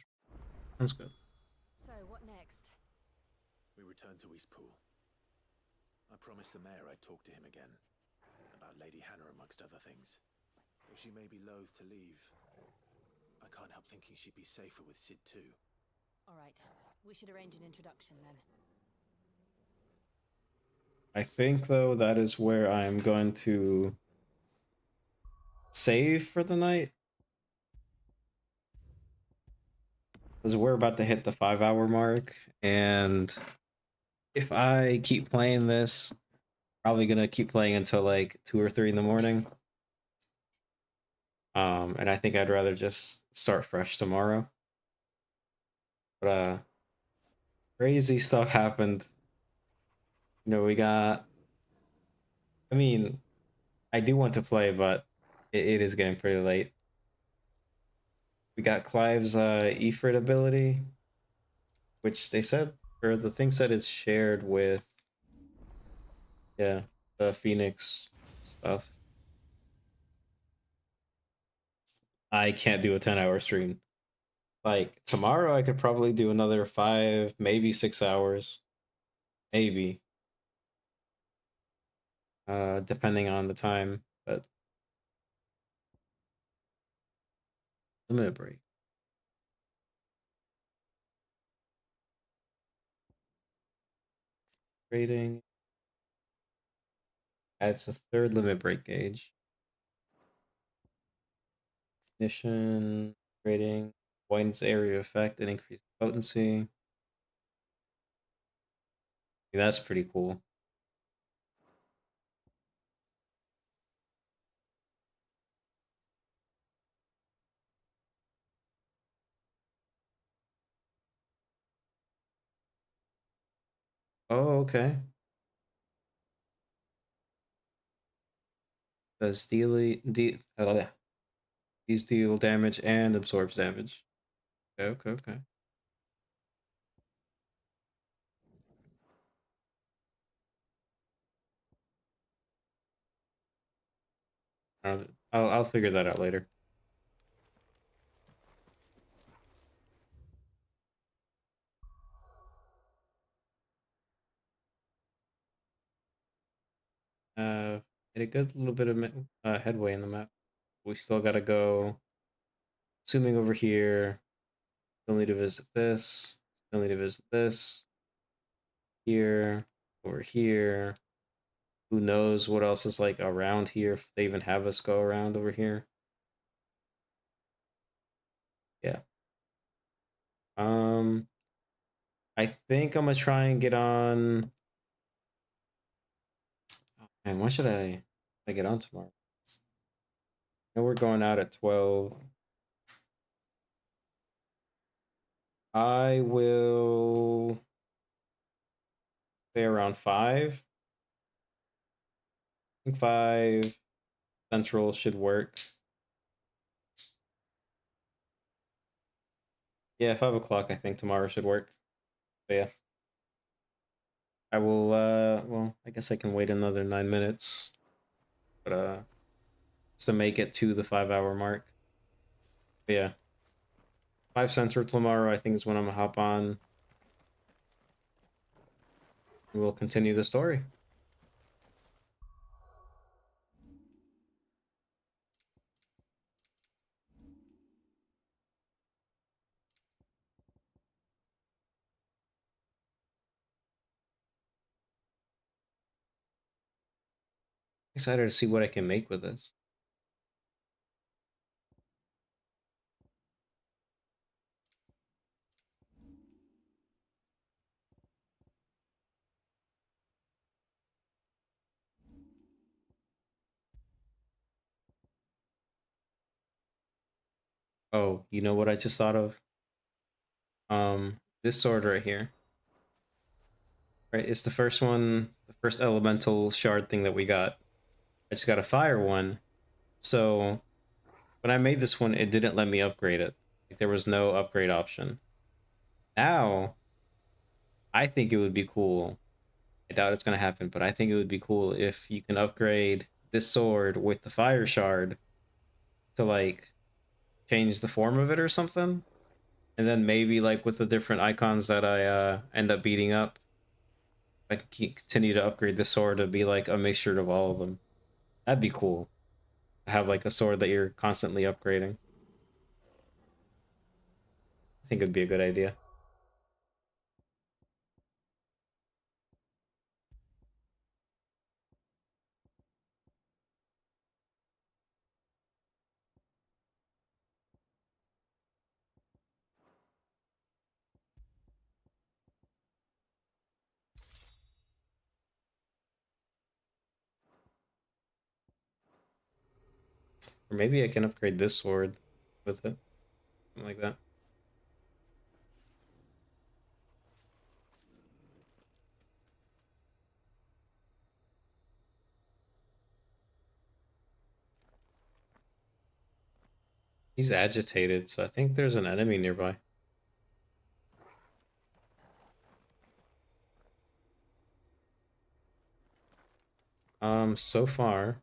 Sounds good. So, what next? We return to Eastpool. I promised the mayor I'd talk to him again. About Lady Hannah, amongst other things. Though she may be loath to leave, I can't help thinking she'd be safer with Sid too. Alright, we should arrange an introduction then. I think, though, that is where I'm going to save for the night. Because we're about to hit the 5-hour mark, and if I keep playing this, probably gonna keep playing until like 2 or 3 in the morning. And I think I'd rather just start fresh tomorrow. But crazy stuff happened. You know, we got. I mean, I do want to play, but it is getting pretty late. We got Clive's Ifrit ability, which they said, or the thing said it's shared with, yeah, the Phoenix stuff. I can't do a 10-hour stream. Like, tomorrow I could probably do another 5, maybe 6 hours. Maybe. Depending on the time, but limit break. Rating. Adds a third limit break gauge. Ignition. Rating. Widens area effect and increases potency. Yeah, that's pretty cool. Oh, okay. Does these deal damage and absorbs damage. Okay, okay, okay. I'll figure that out later. Made a good little bit of headway in the map. We still gotta go. Zooming over here. Still need to visit this. Still need to visit this. Here. Over here. Who knows what else is like around here, if they even have us go around over here. Yeah. I think I'm gonna try and get on. Man, when should I get on tomorrow? I know we're going out at 12. I will say around 5. I think 5 Central should work. Yeah, 5 o'clock I think tomorrow should work. But yeah. I will well, I guess I can wait another 9 minutes. But just to make it to the 5-hour mark. But yeah. 5 Central tomorrow I think is when I'm gonna hop on. And we'll continue the story. Excited to see what I can make with this. Oh, you know what I just thought of? This sword right here. Right, it's the first one, the first elemental shard thing that we got. I just got a fire one. So when I made this one, it didn't let me upgrade it. Like, there was no upgrade option. Now, I think it would be cool. I doubt it's gonna happen, but I think it would be cool if you can upgrade this sword with the fire shard to like change the form of it or something. And then maybe like with the different icons that I end up beating up, I can continue to upgrade the sword to be like a mixture of all of them. That'd be cool. Have like a sword that you're constantly upgrading. I think it'd be a good idea. Or maybe I can upgrade this sword with it. Something like that. He's agitated, so I think there's an enemy nearby. So far.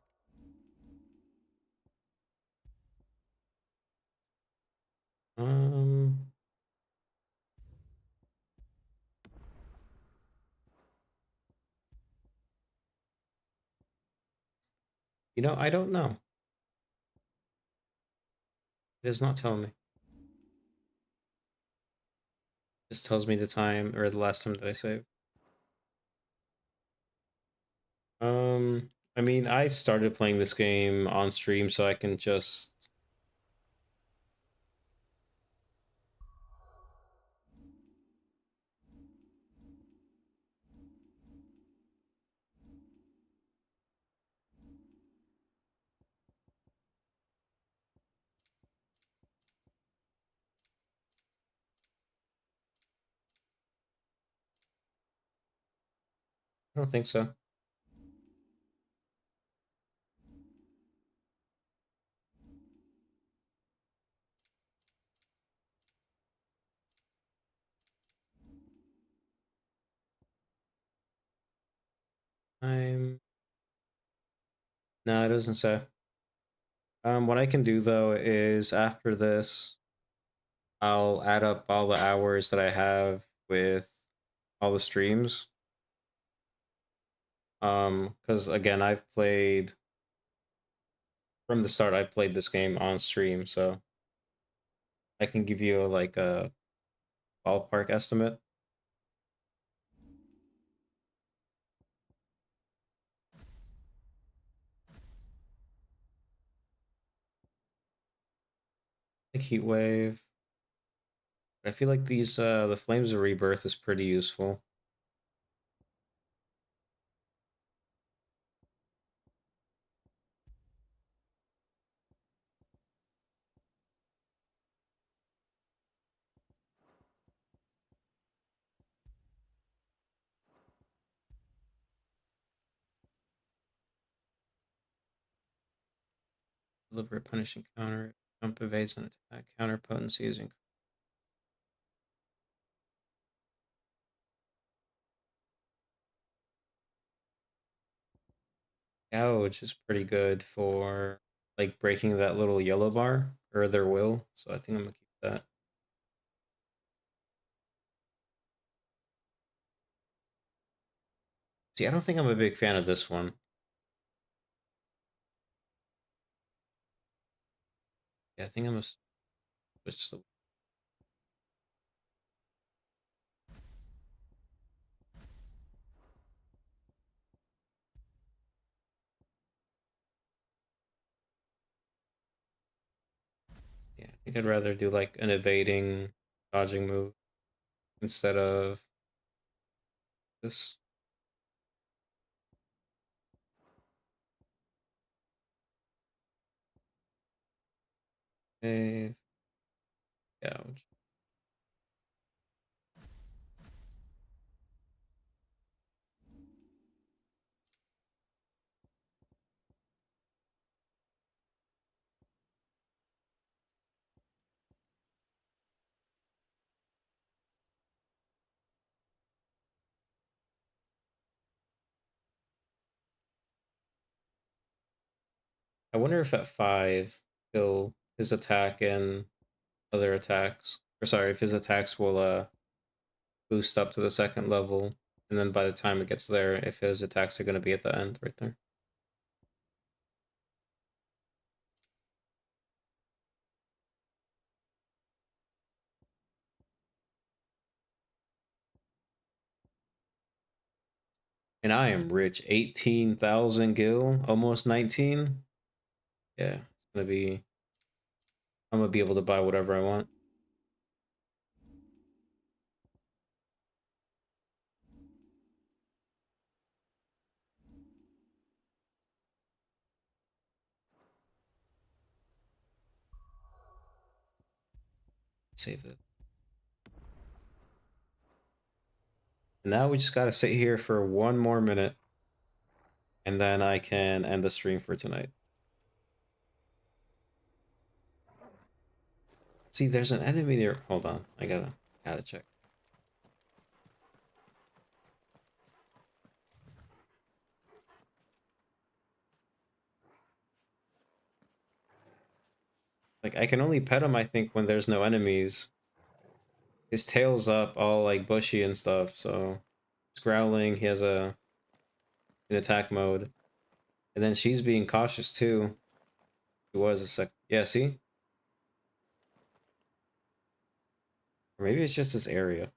Um, you know, I don't know. It does not tell me. It just tells me the time or the last time that I saved. I mean, I started playing this game on stream, so I can just. I don't think so. I'm. No, it doesn't say. What I can do though is after this, I'll add up all the hours that I have with all the streams. Because again, I've played from the start. I played this game on stream, so I can give you like a ballpark estimate. Like heat wave. I feel like these the flames of rebirth is pretty useful. Deliver a punishing counter. Jump evades an attack. Counter potency is increased. Gouge is pretty good for like breaking that little yellow bar or their will. So I think I'm gonna keep that. See, I don't think I'm a big fan of this one. Yeah, I think I'm gonna switch the. Yeah, I think I'd rather do like an evading, dodging move instead of this. Save. Gouge. I wonder if at 5 he'll his attack and other attacks. Or sorry, if his attacks will boost up to the second level, and then by the time it gets there, if his attacks are going to be at the end right there. And I am rich. 18,000 gil, almost 19. Yeah, it's gonna be. I'm gonna be able to buy whatever I want. Save it. And now we just gotta sit here for 1 more minute, and then I can end the stream for tonight. See, there's an enemy there. Hold on, I gotta check. Like, I can only pet him, I think, when there's no enemies. His tail's up, all, like, bushy and stuff, so... He's growling, he has an attack mode. And then she's being cautious, too. He was a sec... Yeah, see? Or maybe it's just this area.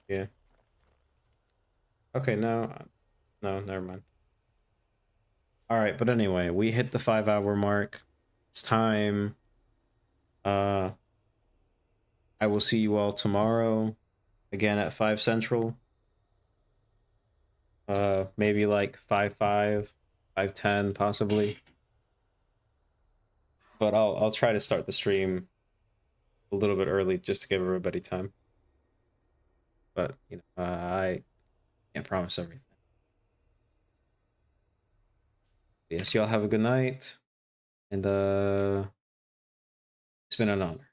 Yeah. Okay, no, never mind. All right, but anyway, we hit the 5-hour mark. It's time. I will see you all tomorrow, again at 5 Central. Maybe like 5:05, 5:10, possibly. But I'll try to start the stream a little bit early just to give everybody time. But you know, I can't promise everything. Yes, y'all have a good night, and it's been an honor.